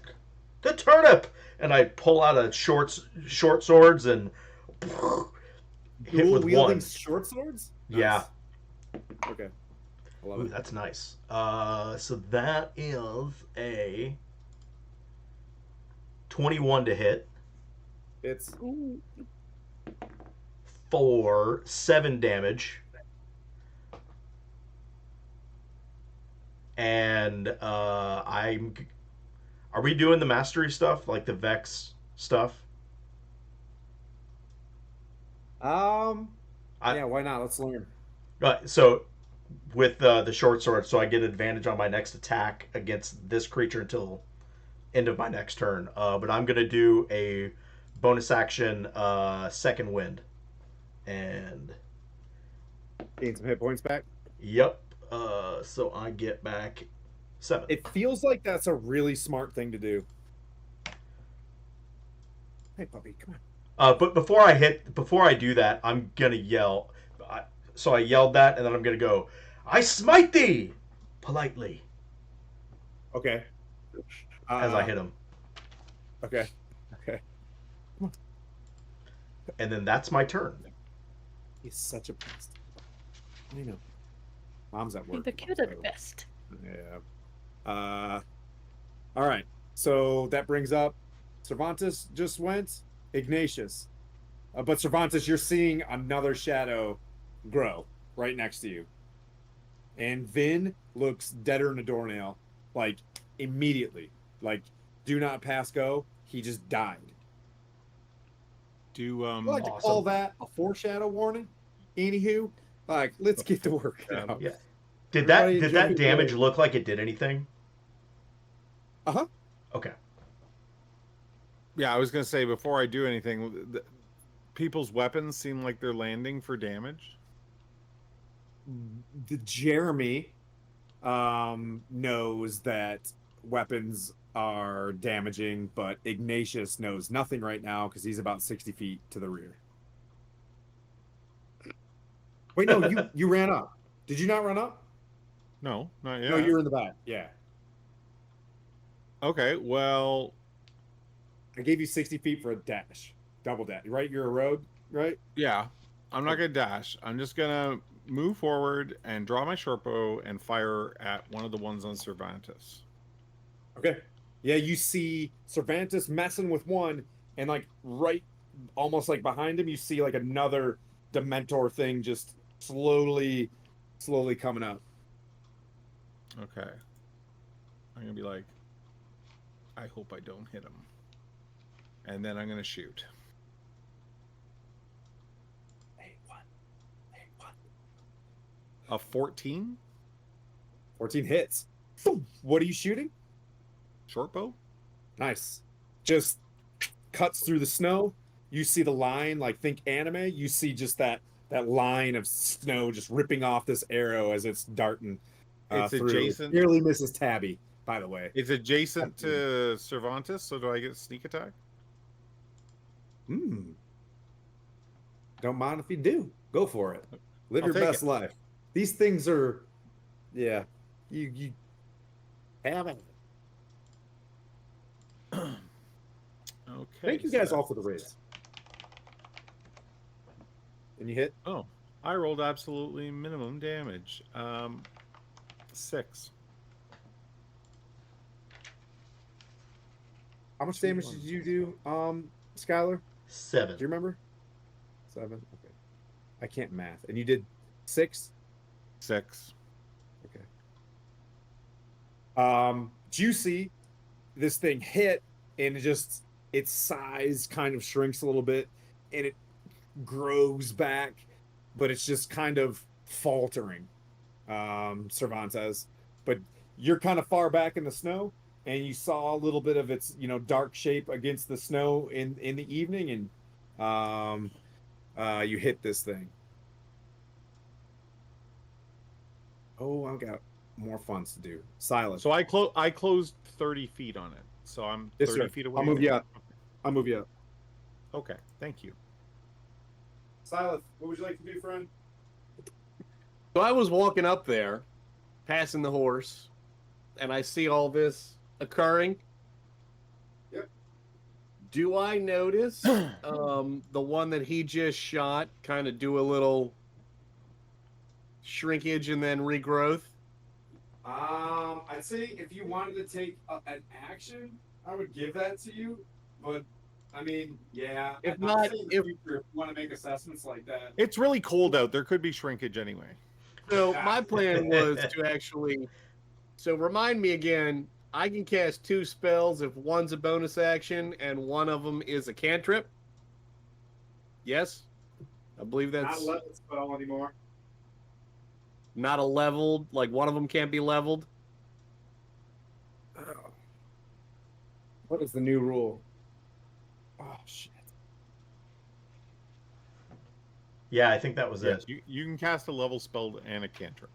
the turnip. And I pull out a short swords and hit Dual with wielding one. short swords? Yeah. Nice. Okay. I love Ooh, it. that's nice. So that is a 21 to hit It's for 7 damage. And I'm. Are we doing the mastery stuff, like the Vex stuff? yeah, why not? Let's learn. So with the short sword, so I get advantage on my next attack against this creature until end of my next turn. But I'm gonna do a bonus action second wind, and Gain some hit points back. yep. So I get back 7. It feels like that's a really smart thing to do. Hey, puppy, come on. But before I do that, I'm gonna yell. So I yelled that, and then I'm gonna go. I smite thee, politely, Okay. as I hit him, Okay. Okay. and then that's my turn. He's such a beast. I know. Mom's at work. The cute are the so- best. Yeah. All right. So that brings up Cervantes just went. Ignatius. But Cervantes, you're seeing another shadow grow right next to you. And Vin looks deader than a doornail, like immediately. Like, do not pass go. He just died. Do I like to Awesome. call that a foreshadow warning. Anywho, like, let's get to work now. Yeah. Did Everybody that enjoy the damage day. look like it did anything? Uh-huh. Okay. yeah, I was gonna say before I do anything, people's weapons seem like they're landing for damage. The Jeremy knows that weapons are damaging, but Ignatius knows nothing right now because he's about 60 feet to the rear. Wait, no, you ran up. Did you not run up? No, not yet. No, you were in the back. Yeah. Okay, well, I gave you 60 feet for a dash. Double dash, right? You're a road, right? yeah, I'm not gonna dash. I'm just gonna move forward and draw my short bow and fire at one of the ones on Cervantes. Okay. Yeah, you see Cervantes messing with one, and like right almost like behind him, you see like another Dementor thing just slowly coming up. Okay. I'm gonna be like, I hope I don't hit him. And then I'm gonna shoot. A 14 14 hits. Boom. What are you shooting? short bow. Nice. Just cuts through the snow. You see the line, like think anime. You see just that that line of snow just ripping off this arrow as it's darting It's through. adjacent. Nearly misses Tabby, by the way. It's adjacent to Cervantes, so do I get sneak attack? Don't mind if you do. Go for it. Live I'll your take best it. life. These things are, yeah. You have it. Okay. Thank you so guys all that's- for the raids. And you hit? Oh, I rolled absolutely minimum damage. 6. How much Two damage did ones. you do, Skylar? 7. Do you remember? 7? Okay. I can't math. And you did 6? 6. Okay. Juicy, this thing hit, and its size kind of shrinks a little bit, and it grows back, but it's just kind of faltering. Cervantes, but you're kind of far back in the snow, and you saw a little bit of its dark shape against the snow in the evening, and you hit this thing. Oh, I've got more funds to do. Silas. So I closed 30 feet on it. So I'm Yes, 30 sir. feet away. I'll move you up. I'll move you up. Okay, thank you. Silas, what would you like to do, friend? So I was walking up there, passing the horse, and I see all this occurring. Yep. Do I notice the one that he just shot kind of do a little shrinkage and then regrowth? I'd say if you wanted to take an action, I would give that to you. But I mean, yeah. If I'm not, saying in the future, if you want to make assessments like that. It's really cold out. There could be shrinkage anyway. So my plan was to actually. So remind me again. I can cast 2 spells if one's a bonus action and one of them is a cantrip. Yes, I believe Not that's a level spell anymore. not a leveled. Like one of them can't be leveled. Oh. What is the new rule? Oh shit. Yeah, I think that was Yes, it. you can cast a level spell and a cantrip.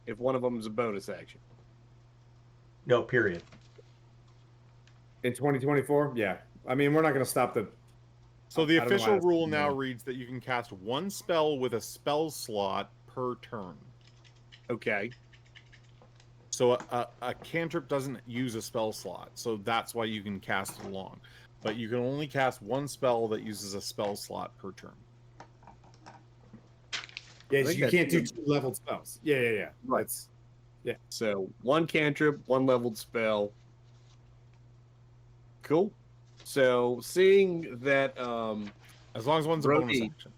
If one of them is a bonus action. No, period. In 2024, yeah. I mean, we're not going to stop the. So the I don't know why official that's- rule now no. reads that you can cast 1 spell with a spell slot per turn. Okay. So a cantrip doesn't use a spell slot, so that's why you can cast it along. But you can only cast 1 spell that uses a spell slot per turn. Yeah, think you that's can't do good. 2 leveled spells. Yeah. Right. That's So 1 cantrip, 1 leveled spell. Cool. So seeing that As long as one's a bonus Brody, action.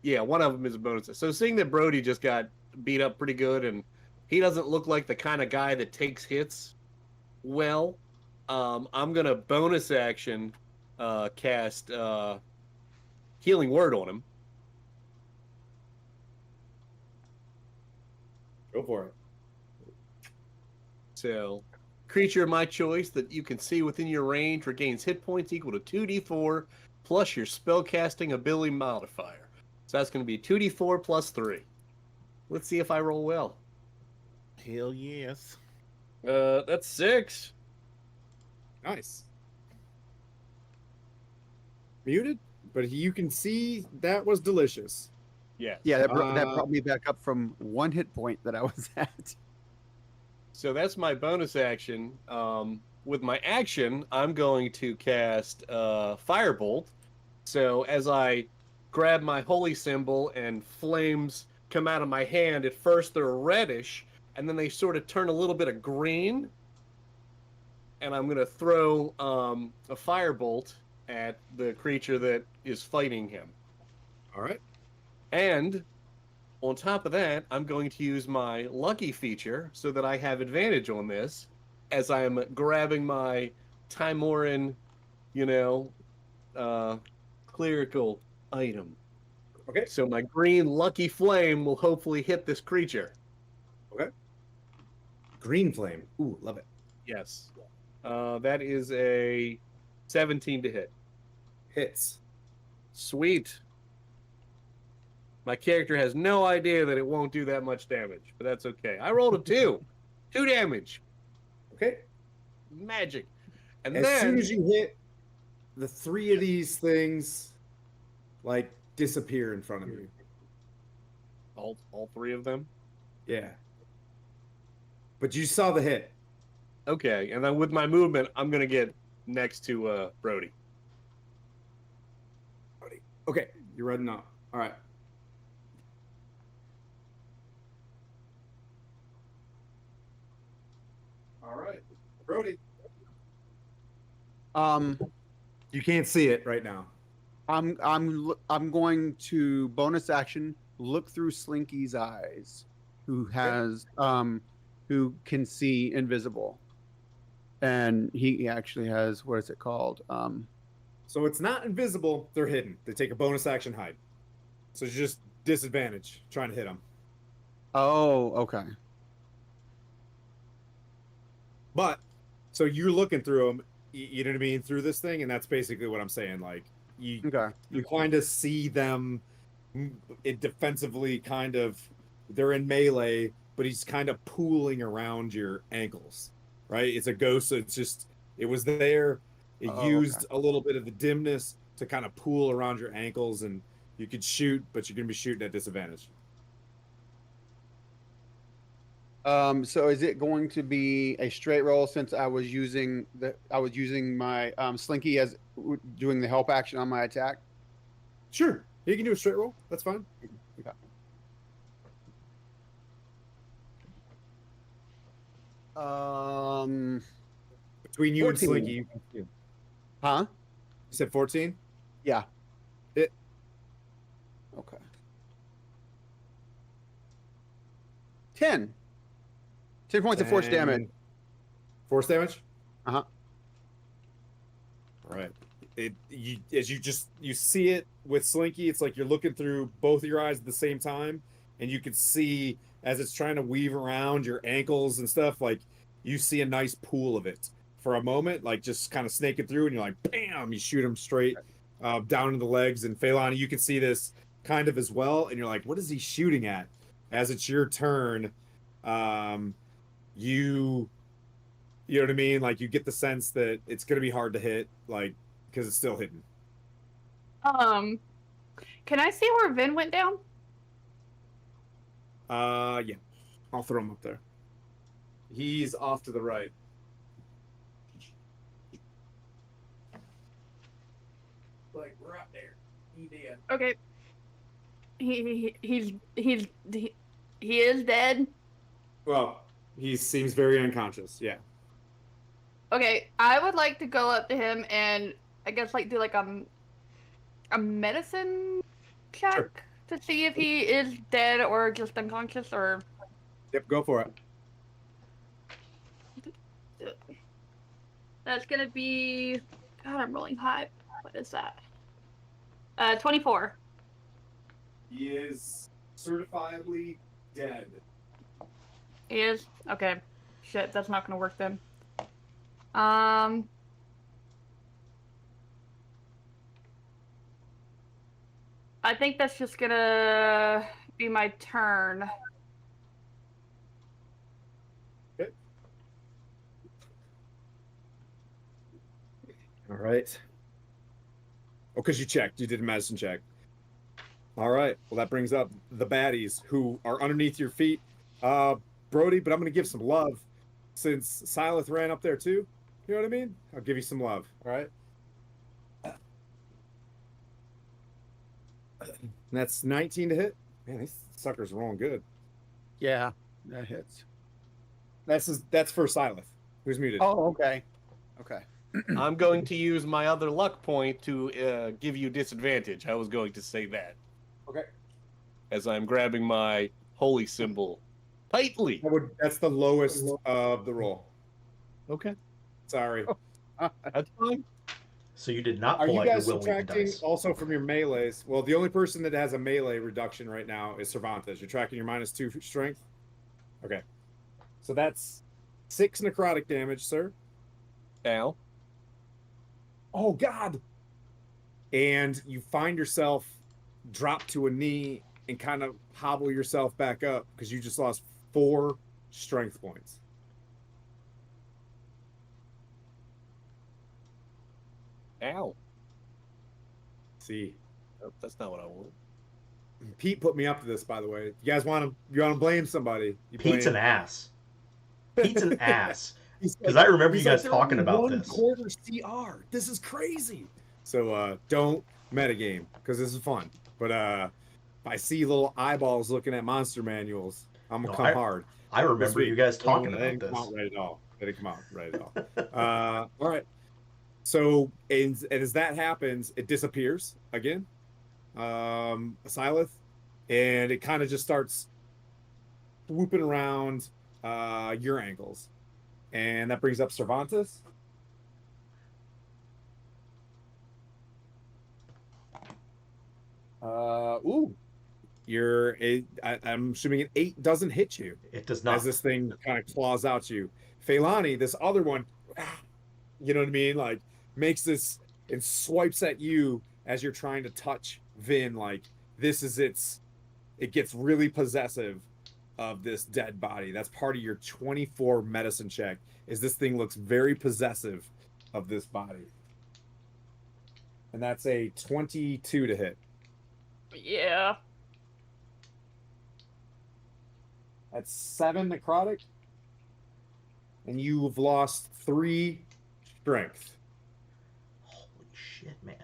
yeah, one of them is a bonus. So seeing that Brody just got beat up pretty good and he doesn't look like the kind of guy that takes hits well, I'm gonna bonus action cast Healing Word on him. go for it. So, creature of my choice that you can see within your range regains hit points equal to 2d4 plus your spellcasting ability modifier. So that's going to be 2d4 plus 3. Let's see if I roll well. Hell yes. That's 6. Nice. Muted, but you can see that was delicious. Yeah. Yeah, that Uh, brought me back up from 1 hit point that I was at. So that's my bonus action. With my action, I'm going to cast Firebolt. So as I grab my holy symbol and flames come out of my hand, at first they're reddish, and then they sort of turn a little bit of green. And I'm going to throw a Firebolt at the creature that is fighting him. All right. And on top of that, I'm going to use my lucky feature so that I have advantage on this as I'm grabbing my Timoran, clerical item. Okay. So my green lucky flame will hopefully hit this creature. Okay. Green flame. Ooh, love it. Yes. That is a 17 to hit. Hits. Sweet. My character has no idea that it won't do that much damage, but that's okay. I rolled a 2. 2 damage. Okay. Magic. And As then soon as you hit, the 3 of these things like disappear in front of you. all 3 of them. Yeah. But you saw the hit. Okay, and then with my movement, I'm gonna get next to Brody. Okay, you're running up. All right. All right. Brody. You can't see it right now. I'm going to bonus action look through Slinky's eyes, who who can see invisible, and he actually has, what is it called? So it's not invisible, they're hidden. They take a bonus action hide. So it's just disadvantage trying to hit them. Oh, okay. But so you're looking through them, you know what I mean, through this thing, and that's basically what I'm saying. Like you kind of see them it defensively kind of they're in melee, but he's kind of pooling around your ankles, right? It's a ghost, so it's just it was there. It used a little bit of the dimness to kind of pool around your ankles, and you could shoot, but you're gonna be shooting at disadvantage. So is it going to be a straight roll since I was using my Slinky as doing the help action on my attack? Sure, you can do a straight roll. That's fine. Okay. Between you 14. and Slinky, you can see. Huh? You said 14? Yeah. It. Okay. 10. 10 points of force damage. Force damage? Uh-huh. All right. As you see it with Slinky, it's like you're looking through both of your eyes at the same time, and you can see as it's trying to weave around your ankles and stuff, like you see a nice pool of it for a moment, like just kind of snaking through, and you're like, bam, you shoot him straight down in the legs. And Phelan, you can see this kind of as well, and you're like, what is he shooting at? As it's your turn, you know what I mean? Like you get the sense that it's gonna be hard to hit, like because it's still hidden. Can I see where Vin went down? Yeah, I'll throw him up there. He's off to the right. Like we're up there. He did. Okay. He is dead. Well, he seems very unconscious. Yeah. Okay, I would like to go up to him and I guess like do like a medicine check Sure. to see if he is dead or just unconscious or. Yep, go for it. That's gonna be. God, I'm rolling high. What is that? 24. He is certifiably dead. He is? Okay. Shit, that's not gonna work then. I think that's just gonna be my turn. Okay. All right. Oh, because you checked. You did a medicine check. All right. Well, that brings up the baddies who are underneath your feet. Brody, but I'm going to give some love since Silith ran up there too. You know what I mean? I'll give you some love. All right. And that's 19 to hit. Man, these suckers are rolling good. Yeah, that hits. That's for Silith, who's muted. Oh, okay. Okay. I'm going to use my other luck point to give you disadvantage. I was going to say that. Okay. As I'm grabbing my holy symbol tightly. That's the lowest of the roll. Okay. Sorry. That's fine. So you did not Are pull you out your guys will weaken subtracting dice. also from your melees? Well, the only person that has a melee reduction right now is Cervantes. You're tracking your -2 strength? Okay. So that's 6 necrotic damage, sir. Ow. Oh, God. and you find yourself drop to a knee and kind of hobble yourself back up because you just lost 4 strength points. Ow. See, Nope, that's not what I want. Pete put me up to this, by the way. You guys want to? You want to blame somebody? You Pete's blame. an ass. Pete's an ass. He's Because like- I remember he's you guys like, talking "They're about only this. 1/4 CR. This is crazy." So don't metagame because this is fun. But if I see little eyeballs looking at monster manuals, I'm gonna No, come hard. I this remember week. you guys talking That about didn't come this. out right at all. That didn't come out right at all. All right. So and as that happens, it disappears again. Asylith, and it kind of just starts swooping around your ankles. And that brings up Cervantes. Ooh. I'm assuming an 8 doesn't hit you. It does As not. this thing kind of claws out you. Feilani, this other one, you know what I mean? Like makes this and swipes at you as you're trying to touch Vin. Like this is it gets really possessive of this dead body. That's part of your 24 medicine check. Is this thing looks very possessive of this body. And that's a 22 to hit. Yeah. That's 7 necrotic. And you've lost 3 strength. Holy shit, man.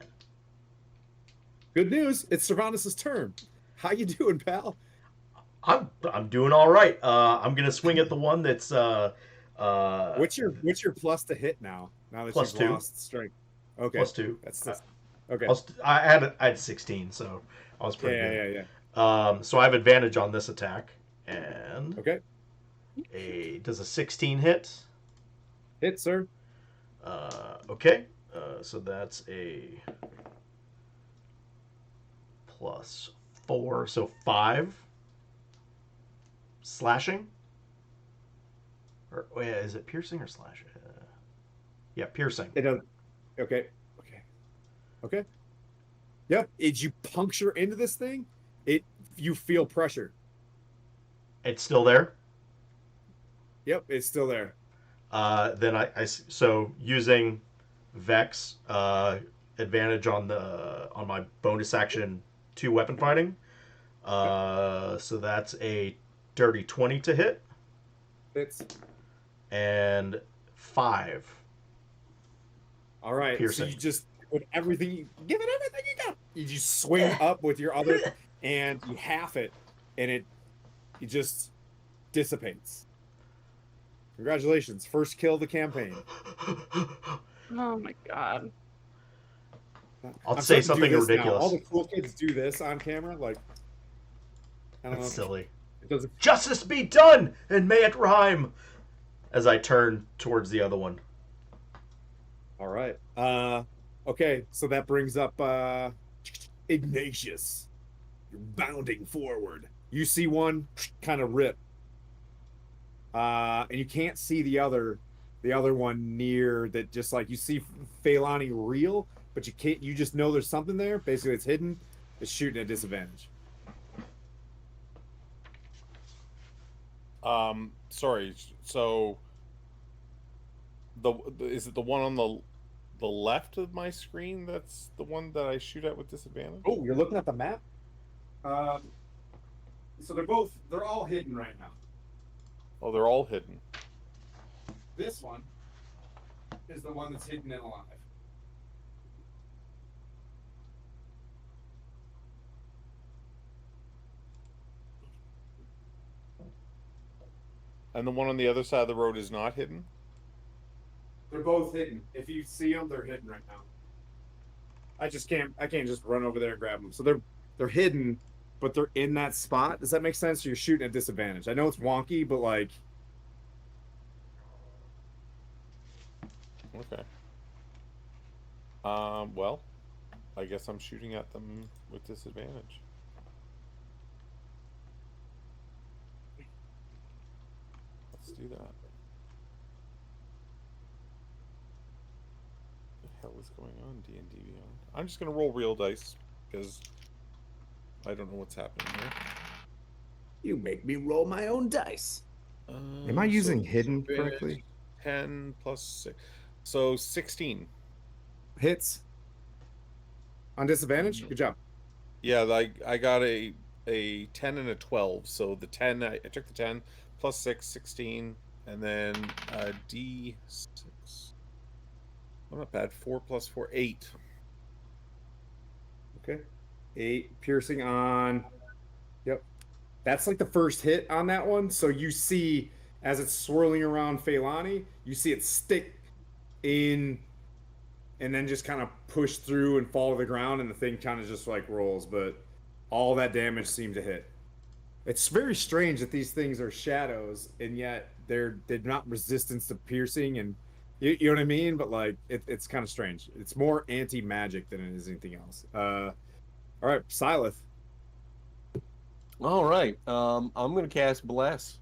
Good news, it's Cervantes' turn. How you doing, pal? I'm doing all right. I'm gonna swing at the one that's What's your plus to hit now? Now that plus you've 2. lost strength. Okay. Plus 2. That's okay. I had 16, so I was pretty good. Yeah. So I have advantage on this attack, and Okay. does a 16 hit? Hit, sir. Okay. So that's a plus 4, so 5 slashing. Or wait, is it piercing or slash? Yeah, piercing. It does. Okay. Okay. Yep. As you puncture into this thing, you feel pressure. It's still there. Yep, it's still there. Then so using Vex advantage on my bonus action 2 weapon fighting. So that's a dirty 20 to hit. It's And 5. all right. Piercing. So you just with everything, give it everything you got. You just swing up with your other, and you half it, and it just dissipates. Congratulations, first kill of the campaign. Oh my god. I'll I'm say starting to do something this now. ridiculous. All the cool kids do this on camera. Like, I don't That's know. silly. It doesn't. Justice be done, and may it rhyme. As I turn towards the other one. All right. Okay. So that brings up Ignatius. You're bounding forward. You see one kind of rip. And you can't see the other one near that. Just like you see Feilani reel, but you can't. You just know there's something there. Basically, it's hidden. It's shooting at disadvantage. Sorry. So is it the one on the left of my screen that's the one that I shoot at with disadvantage? Oh, you're looking at the map. So they're all hidden right now. Oh, they're all hidden. This one is the one that's hidden and alive. And the one on the other side of the road is not hidden? They're both hidden. If you see them, they're hidden right now. I can't just run over there and grab them. So they're hidden, but they're in that spot. Does that make sense? So you're shooting at disadvantage. I know it's wonky, but like. Okay. Well, I guess I'm shooting at them with disadvantage. Let's do that. hell is going on, D&D Beyond? I'm just gonna roll real dice because I don't know what's happening here. You make me roll my own dice. Am I So using hidden it's correctly? 10 plus 6. So 16. Hits on disadvantage. Um, Good job. Yeah, like I got a 10 and a 12. So the 10, I took the 10 plus 6, 16, and then D6. Oh, not bad. 4 plus 4, 8. Okay. 8 piercing on. Yep. That's like the first hit on that one. So you see as it's swirling around Feilani, you see it stick in and then just kind of push through and fall to the ground, and the thing kind of just like rolls, but all that damage seemed to hit. It's very strange that these things are shadows and yet they're not resistance to piercing, and you know what I mean? But like it's kind of strange. It's more anti-magic than it is anything else. All right, Silith. All right. I'm gonna cast Bless.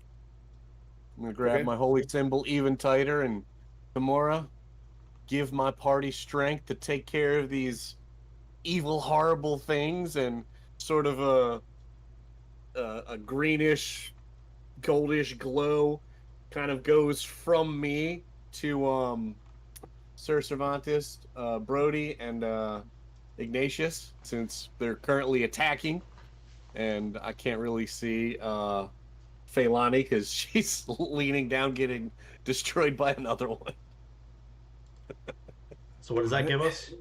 I'm gonna grab Okay. my holy symbol even tighter, and Tamora, give my party strength to take care of these evil, horrible things, and sort of a greenish, goldish glow kind of goes from me to Sir Cervantes, Brody, and Ignatius, since they're currently attacking, and I can't really see Feilani because she's leaning down, getting destroyed by another one. So what does that give us?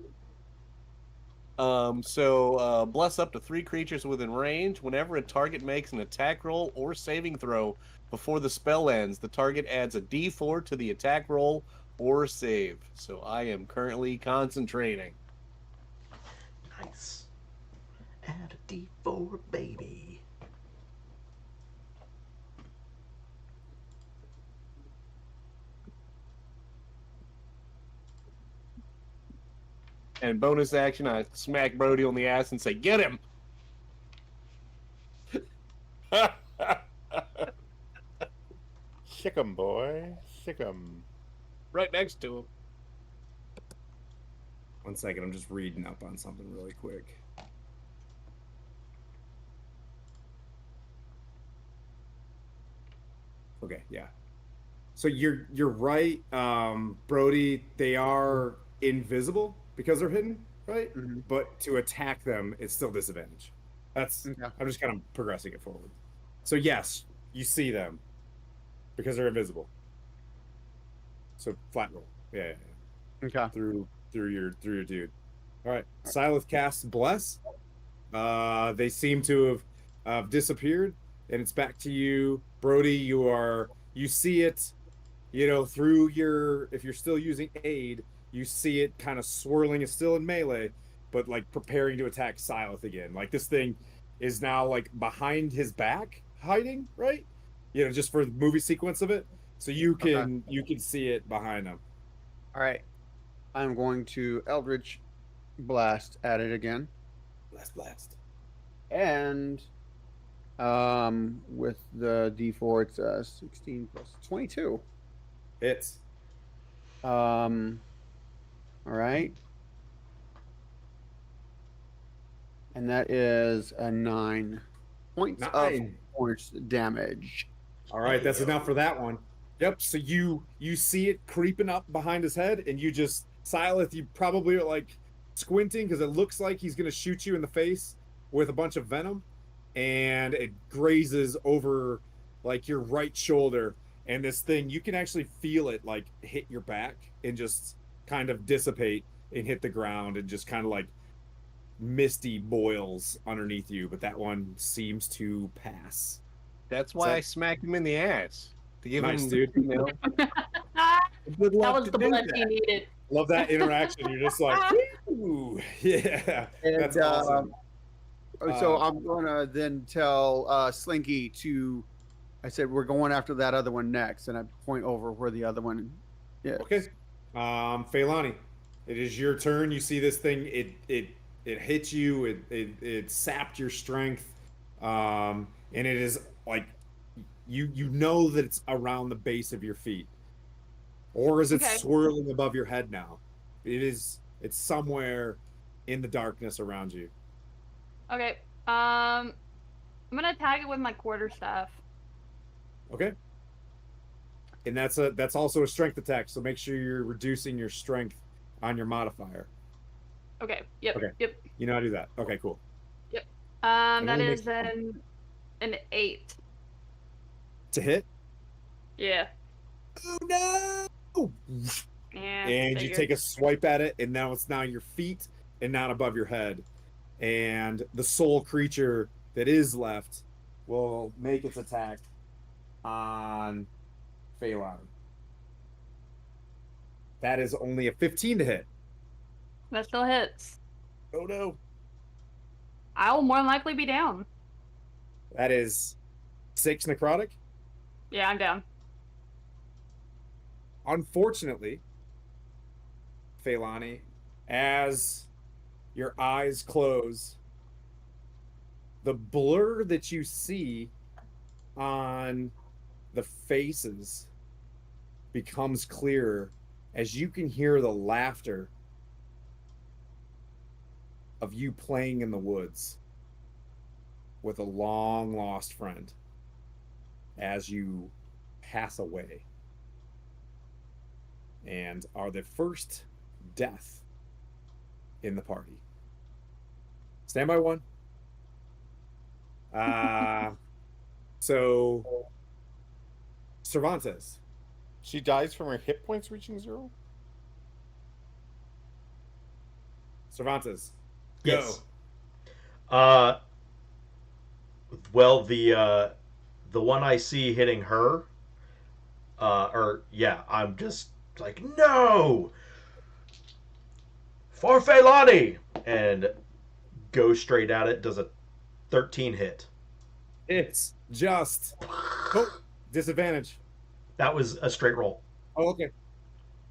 Bless up to 3 creatures within range. Whenever a target makes an attack roll or saving throw before the spell ends, the target adds a D4 to the attack roll or save. So I am currently concentrating. Nice. Add a D4, baby. And bonus action, I smack Brody on the ass and say, "Get him!" Sick 'em, boy. Sick 'em. Right next to him. 1 second, I'm just reading up on something really quick. Okay, yeah. So you're right, Brody. They are invisible because they're hidden, right? Mhm. But to attack them, it's still disadvantage. That's Okay. I'm just kind of progressing it forward. So yes, you see them because they're invisible. So flat roll. Yeah, yeah, yeah. Okay. Through your dude. All right. Silith casts Bless. They seem to have disappeared, and it's back to you, Brody. You see it, through your, if you're still using aid, you see it kind of swirling. It's still in melee, but like preparing to attack Silith again. Like this thing is now like behind his back, hiding, right? Just for the movie sequence of it. So you Okay. can see it behind him. All right. I'm going to Eldritch Blast at it again. Blast. And with the D4, it's 16 plus 22. Hits. All right. And that is a 9 points of 9. force damage. All right, that's enough for that one. Yep. So you see it creeping up behind his head, and you just Silith, you probably are like squinting because it looks like he's gonna shoot you in the face with a bunch of venom, and it grazes over like your right shoulder, and this thing you can actually feel it like hit your back and just kind of dissipate and hit the ground and just kind of like misty boils underneath you, but that one seems to pass. That's why I smacked him in the ass to give Nice, him, dude. good That luck was to the do bless that. you needed. Love that interaction. You're just like, ooh, yeah, And, that's awesome. So I'm going to then tell Slinky to, I said, we're going after that other one next. And I point over where the other one is. Okay, Feilani, it is your turn. You see this thing. It hit you. It sapped your strength, and it is like you know that it's around the base of your feet, or is it Okay. swirling above your head now? It's It's somewhere in the darkness around you. Okay. I'm gonna attack it with my quarterstaff. Okay. And that's also a strength attack, so make sure you're reducing your strength on your modifier. Okay. Yep. Okay. Yep. You know how to do that. Okay, cool. Yep. It That only is makes an 8. to hit. Yeah. Oh no! Yeah. And you Figured. take a swipe at it, and now it's now your feet and not above your head. And the sole creature that is left will make its attack on Phelan. That is only a 15 to hit. That still hits. Oh no. I will more than likely be down. That is 6 necrotic. Yeah, I'm down. Unfortunately, Phelani, as your eyes close, the blur that you see on the faces becomes clearer as you can hear the laughter of you playing in the woods with a long lost friend as you pass away and are the first death in the party. Stand by one. So Cervantes. She dies from her hit points reaching 0. Cervantes. Go. Yes. Well, the one I see hitting her, or yeah, I'm just like, no, for Phelani, and go straight at it. Does a 13 hit? It's just disadvantage. That was a straight roll. Oh, okay.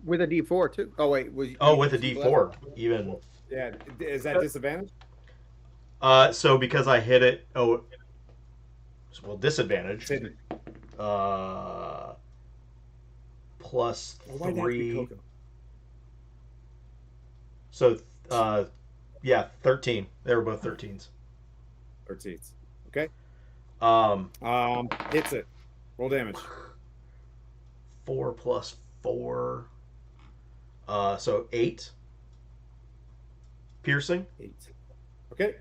With a D4 too. Oh wait, was Oh, with a D4 even. Yeah, is that disadvantage? So because I hit it, well, disadvantage. Hidden. Plus Well, why'd that have to be 3. Coco? So, yeah, 13. They were both 13s. 13th. Okay. Um, Hits it. Roll damage. 4 plus 4. So 8 piercing. 8. Okay.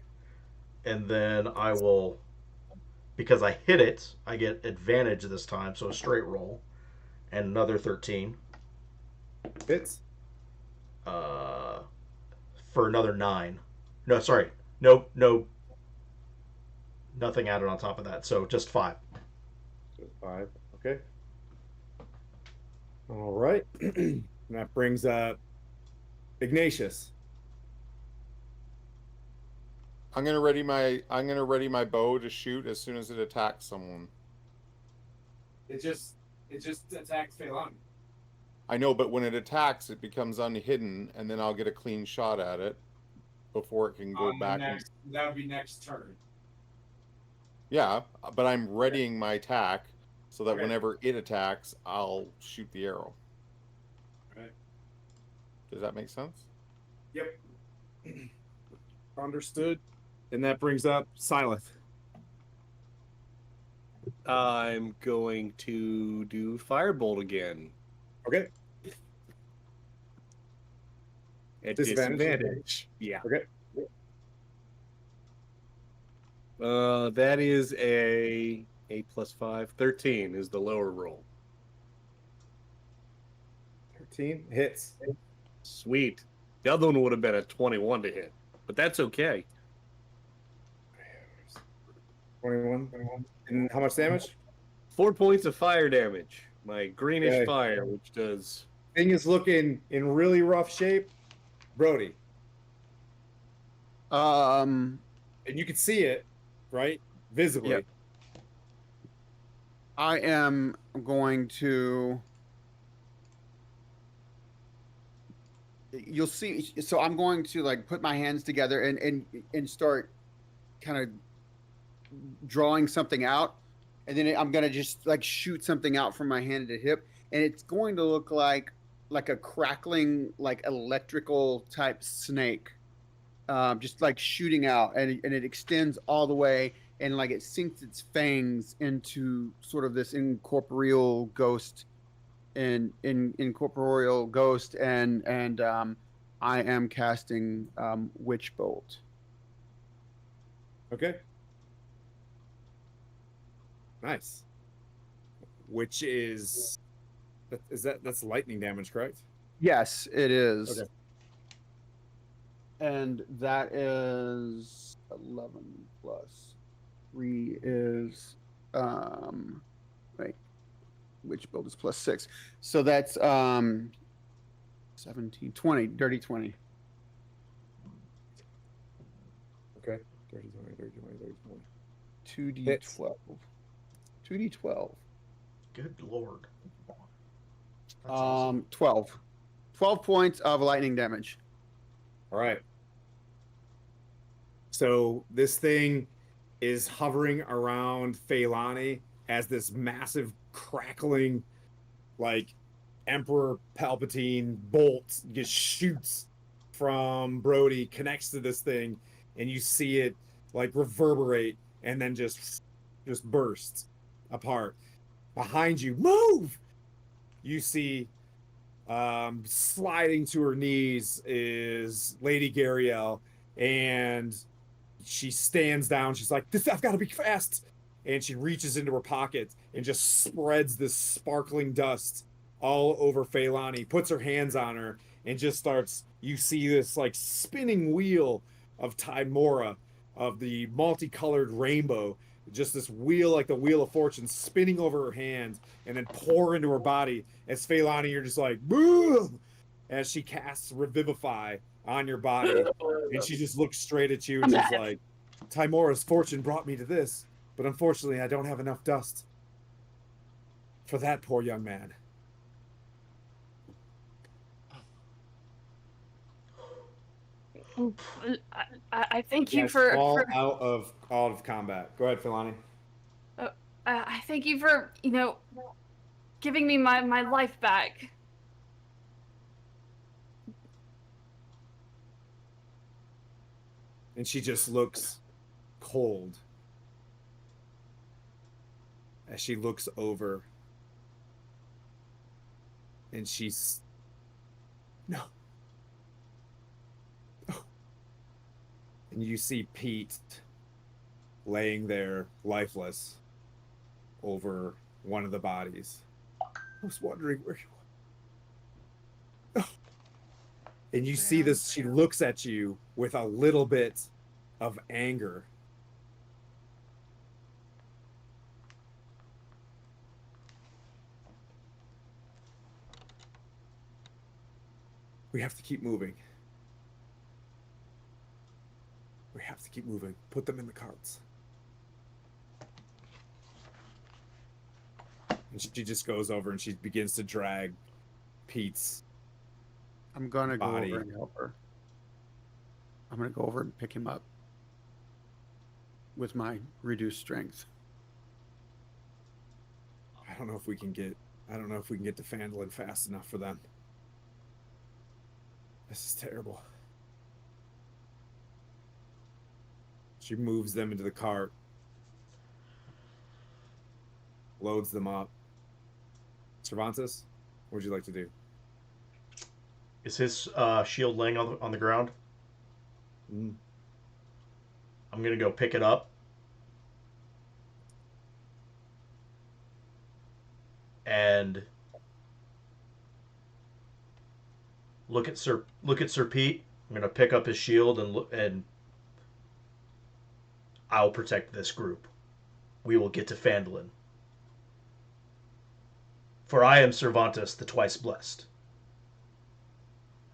And then I will, because I hit it, I get advantage this time, so a straight roll. And another 13. Hits. For another 9. No, sorry. No, nothing added on top of that. So just 5. So 5. Okay. All right. And that brings up Ignatius. I'm gonna ready my bow to shoot as soon as it attacks someone. It just attacks Phelan. I know, but when it attacks, it becomes unhidden, and then I'll get a clean shot at it before it can go back. That would be next turn. Yeah, but I'm readying my attack so that Okay. whenever it attacks, I'll shoot the arrow. Right. Does that make sense? Yep. Understood. And that brings up Silith. I'm going to do Firebolt again. Okay. At Disadvantage? disadvantage. Yeah. Okay. That is a 8 plus 5. 13 is the lower roll. 13 hits. Sweet. The other one would have been a 21 to hit, but that's okay. 21. And how much damage? 4 points of fire damage. My greenish Okay. fire, which does. Thing is looking in really rough shape. Brody. And you can see it, right? Visibly. Yep. I am going to. You'll see. So I'm going to like put my hands together and start kind of drawing something out, and then I'm gonna just like shoot something out from my hand to hip, and it's going to look like like a crackling, like electrical type snake, just like shooting out, and it extends all the way, and like it sinks its fangs into sort of this incorporeal ghost, in incorporeal ghost, and I am casting Witch Bolt. Okay. Nice. Which that's lightning damage, correct? Yes, it is. Okay. And that is 11 plus 3 is wait, which build is plus 6. So that's 17, 20, dirty 20. Okay. 30, 20, 30, 20, 30, 20. 2d12. 2d12. Good lord. That's awesome. 12. 12 points of lightning damage. All right. So this thing is hovering around Phailani as this massive crackling, like Emperor Palpatine bolt just shoots from Brody, connects to this thing, and you see it like reverberate and then just burst apart. Behind you, move! You see sliding to her knees is Lady Gariel, and she stands down. She's like, "This, I've got to be fast." And she reaches into her pocket and just spreads this sparkling dust all over Phailani, puts her hands on her, and just starts. You see this like spinning wheel of Timora, of the multicolored rainbow, just this wheel like the Wheel of Fortune spinning over her hand and then pour into her body. As Phailani, you're just like, boom! As she casts Revivify on your body. And she just looks straight at you and she's like, Timora's fortune brought me to this, but unfortunately I don't have enough dust for that poor young man. I thank you Yes, for all out of combat. Go ahead, Philani. I thank you for giving me my life back. And she just looks cold as she looks over, and she's no. Oh. And you see Pete laying there lifeless over one of the bodies. I was wondering where you were. Oh. And you see this, she looks at you with a little bit of anger. We have to keep moving. We have to keep moving. Put them in the carts. And she just goes over and she begins to drag Pete's I'm gonna body. go over and help her. I'm gonna go over and pick him up with my reduced strength. I don't know if we can get to Phandalin fast enough for them. This is terrible. She moves them into the cart, loads them up. Cervantes, what would you like to do? Is his shield laying on the ground? Mm. I'm gonna go pick it up and look at Sir Pete. I'm gonna pick up his shield and I'll protect this group. We will get to Phandalin. For I am Cervantes the Twice Blessed,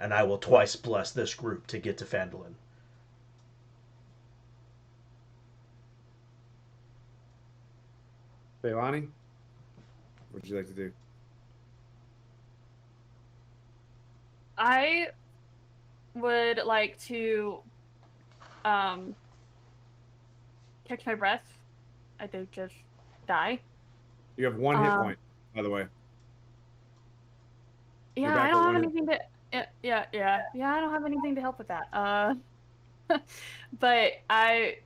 and I will twice bless this group to get to Phandalin. Phailani, what would you like to do? I would like to catch my breath. I don't just die. You have one hit point, by the way. Yeah, back I at don't have one. anything to. Yeah. I don't have anything to help with that. But I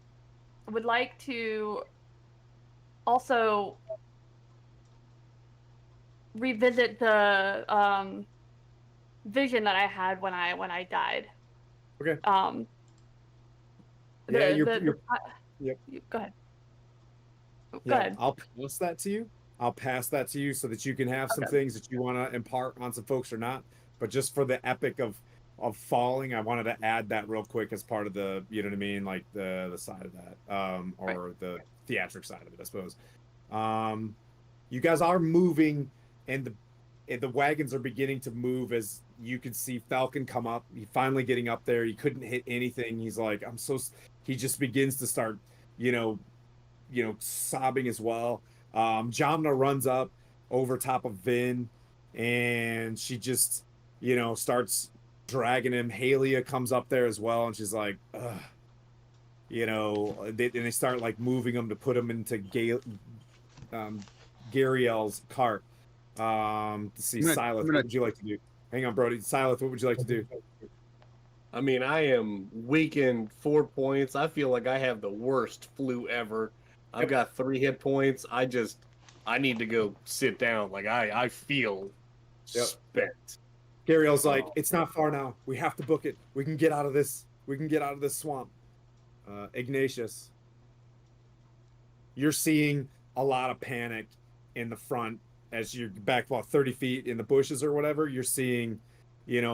would like to also revisit the vision that I had when I died. Okay. Um, Yeah, the you're yep. go ahead. Go Yep. ahead. I'll pass that to you. I'll pass that to you so that you can have some Okay. things that you want to impart on some folks or not. But just for the epic of falling, I wanted to add that real quick as part of the, you know what I mean, like the side of that, Right. or the theatric side of it, I suppose. Um, you guys are moving, and the wagons are beginning to move as you can see Falcon come up. He finally getting up there. He couldn't hit anything. He's like, he just begins to start, you know, sobbing as well. Jamna runs up over top of Vin, and she just, starts dragging him. Halia comes up there as well, and she's like, ugh. And they start like moving him to put him into um, Gariel's cart. To see I'm Silas, gonna what would you like to do? Hang on, Brody. Silas, what would you like to do? I mean, I am weakened 4 points. I feel like I have the worst flu ever. I've Yep. got 3 hit points. I need to go sit down. Like I feel Yep. spent. Gariel's like, Oh, it's not far now. We have to book it. We can get out of this. We can get out of this swamp. Ignatius, you're seeing a lot of panic in the front as you're back about 30 feet in the bushes or whatever. You're seeing,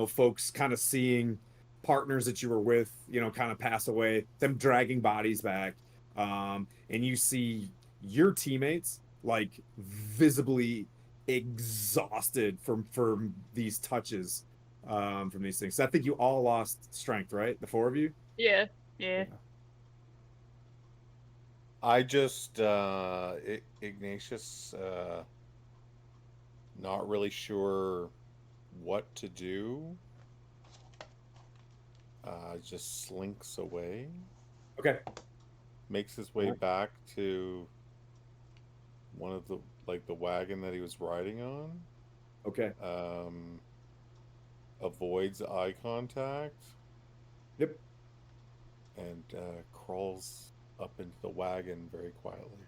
folks kind of seeing partners that you were with, kind of pass away, them dragging bodies back. And you see your teammates like visibly exhausted from these touches, from these things. So I think you all lost strength, right? The four of you? Yeah. Yeah. I just Ignatius, not really sure what to do. Just slinks away, Okay. makes his way back to one of the wagon that he was riding on. Okay. Avoids eye contact Yep. and crawls up into the wagon very quietly.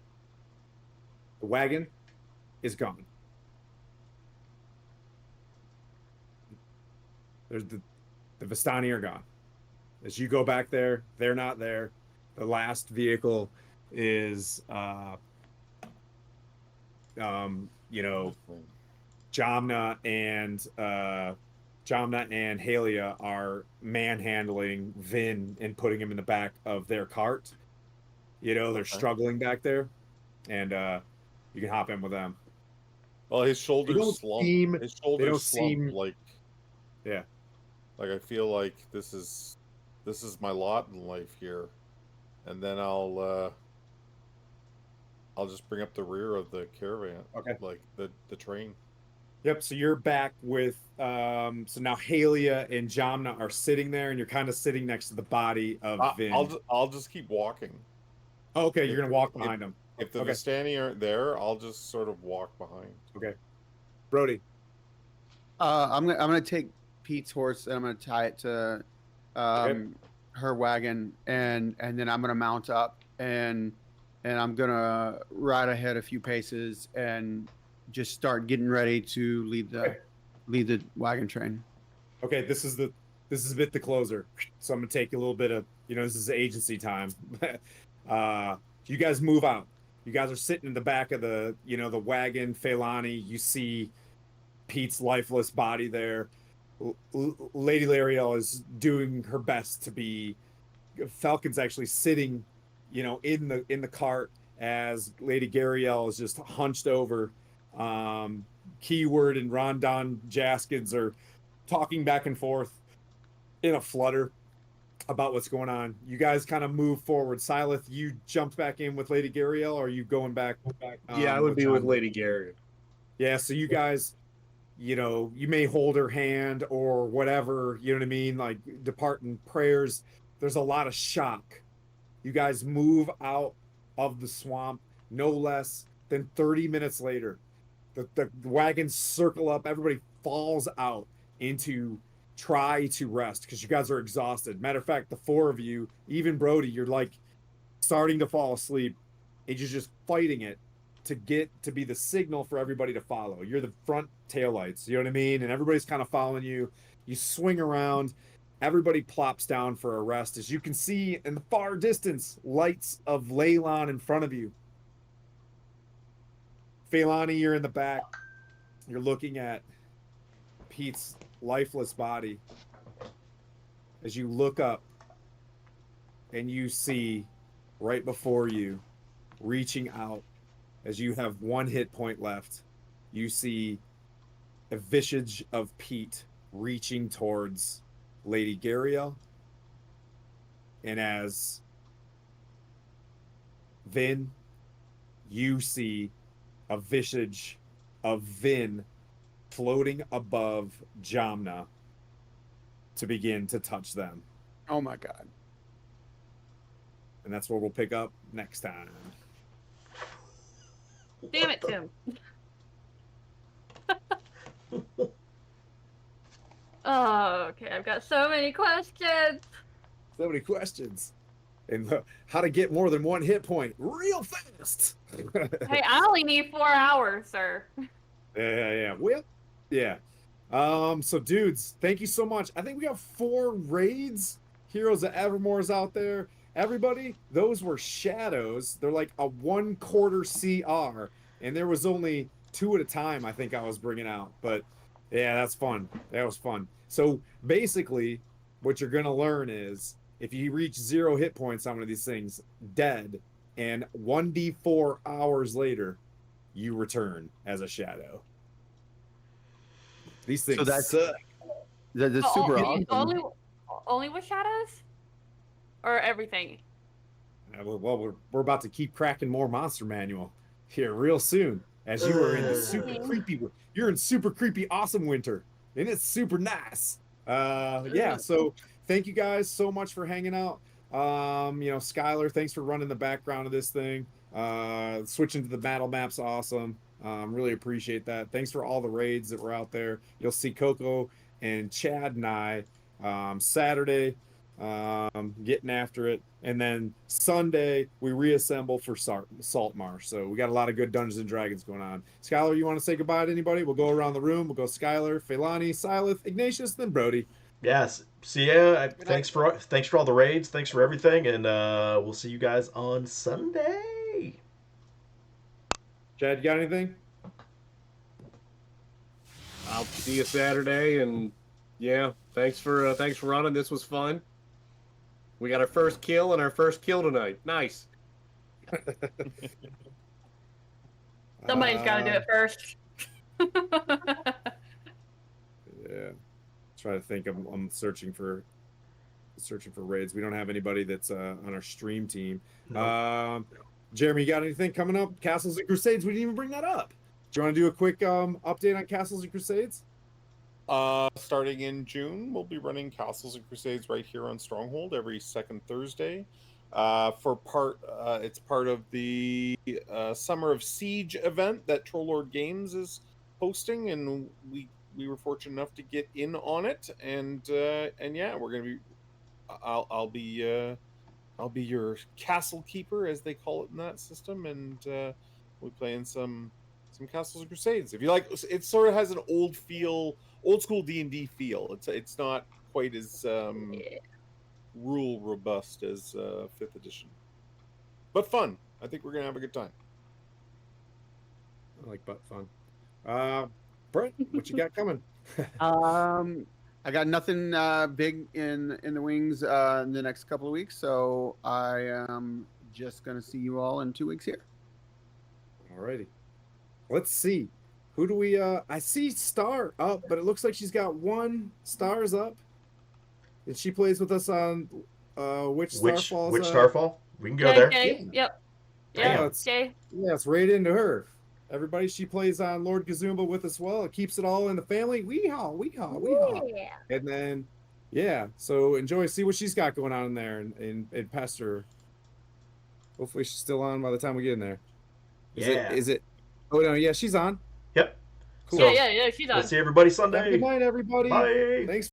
The wagon is gone. There's the Vistani are gone. As you go back there, they're not there. The last vehicle is you know, Jamna and Halia are manhandling Vin and putting him in the back of their cart. They're Okay. struggling back there, and you can hop in with them. Well, his They shoulders don't slump. seem His they don't shoulders slump seem like yeah. I feel like this is my lot in life here, and then I'll just bring up the rear of the caravan, Okay. like the train. Yep. So you're back with so now Halia and Jamna are sitting there, and you're kind of sitting next to the body of Vin. I'll just keep walking. Okay, you're If gonna walk behind them. if the Okay. Vistani aren't there, I'll just sort of walk behind. Okay. Brody. I'm gonna take Pete's horse and I'm gonna tie it to Okay. her wagon and then I'm gonna mount up and I'm gonna ride ahead a few paces and just start getting ready to lead the wagon train. Okay, this is a bit the closer. So I'm gonna take a little bit of, this is agency time. You guys move out. You guys are sitting in the back of the wagon, Feilani. You see Pete's lifeless body there. Lady Lariel is doing her best to be. Falcon's actually sitting, in the cart as Lady Gariel is just hunched over. Keyword and Rondon Jaskins are talking back and forth in a flutter about what's going on. You guys kind of move forward. Silith, you jumped back in with Lady Gariel, or are you going back? Yeah, I would be with John? Lady Garrett. Yeah, so you guys, you may hold her hand or whatever, you know what I mean? Like depart in prayers. There's a lot of shock. You guys move out of the swamp no less than 30 minutes later. The wagons circle up. Everybody falls out into try to rest because you guys are exhausted. Matter of fact, the four of you, even Brody, you're like starting to fall asleep and you're just fighting it to get to be the signal for everybody to follow. You're the front taillights, you know what I mean? And everybody's kind of following you. You swing around, everybody plops down for a rest. As you can see in the far distance, lights of Leylon in front of you. Feilani, you're in the back. You're looking at Pete's lifeless body. As you look up and you see right before you, reaching out, as you have one hit point left, you see a visage of Pete reaching towards Lady Gariel. And as Vin, you see a visage of Vin floating above Jamna to begin to touch them. Oh my god. And that's where we'll pick up next time. Damn it, Tim. Oh, okay. I've got so many questions. So many questions. And how to get more than one hit point real fast. Hey, I only need 4 hours, sir. Yeah. Well, yeah. So dudes, thank you so much. I think we have 4 raids. Heroes of Evermore's out there. Everybody, those were shadows. They're like a 1/4 CR, and there was only 2 at a time. I think I was bringing out, but yeah, that's fun. That was fun. So basically, what you're gonna learn is if you reach 0 hit points on one of these things, dead, and 1d4 hours later, you return as a shadow. These things suck. That's super awesome. Only with shadows? Or everything? Well, we're about to keep cracking more monster manual here real soon. As you are in the super creepy, you're in super creepy, awesome winter, and it's super nice. Yeah. So thank you guys so much for hanging out. Skylar, thanks for running the background of this thing. Switching to the battle map's awesome. Really appreciate that. Thanks for all the raids that were out there. You'll see Coco and Chad and I Saturday getting after it, and then Sunday we reassemble for Salt Marsh. So we got a lot of good Dungeons and Dragons going on. Skylar, you want to say goodbye to anybody? We'll go around the room. We'll go Skylar, Feilani, Silith, Ignatius, then Brody. Yes. See ya. Thanks for all the raids. Thanks for everything, and we'll see you guys on Sunday. Chad, you got anything? I'll see you Saturday, and yeah, thanks for running. This was fun. We got our first kill and our first kill tonight. Nice. Somebody's got to do it first. Yeah. Try to think. I'm searching for raids. We don't have anybody that's on our stream team. Nope. Jeremy, you got anything coming up? Castles and Crusades. We didn't even bring that up. Do you want to do a quick update on Castles and Crusades? Starting in June, we'll be running Castles and Crusades right here on Stronghold every second Thursday. It's part of the Summer of Siege event that Troll Lord Games is hosting, and we were fortunate enough to get in on it. And yeah, we're gonna be. I'll be your castle keeper, as they call it in that system, and we'll be playing some Castles and Crusades. If you like, it sort of has an old school D&D feel. It's not quite as rule robust as 5th edition, but fun. I think we're gonna have a good time. I like butt fun. Brent, what you got coming? I got nothing big in the wings in the next couple of weeks, so I am just gonna see you all in 2 weeks here. Alrighty. Let's see. Who do we I see Star up, but it looks like she's got 1 stars up. And she plays with us on Starfall? Starfall? We can go there. Okay. Yep. Yeah, Okay. it's right into her. Everybody, she plays on Lord Gazumba with us well. It keeps it all in the family. Weehaw, weehaw, weehaw. Yeah. And then, yeah, so enjoy, see what she's got going on in there, and pester her. Hopefully she's still on by the time we get in there. Is it? Oh, no, yeah, she's on. Yep. Cool. So, Yeah, she's on. let's see everybody Have a Sunday. good night, everybody. Bye. Thanks.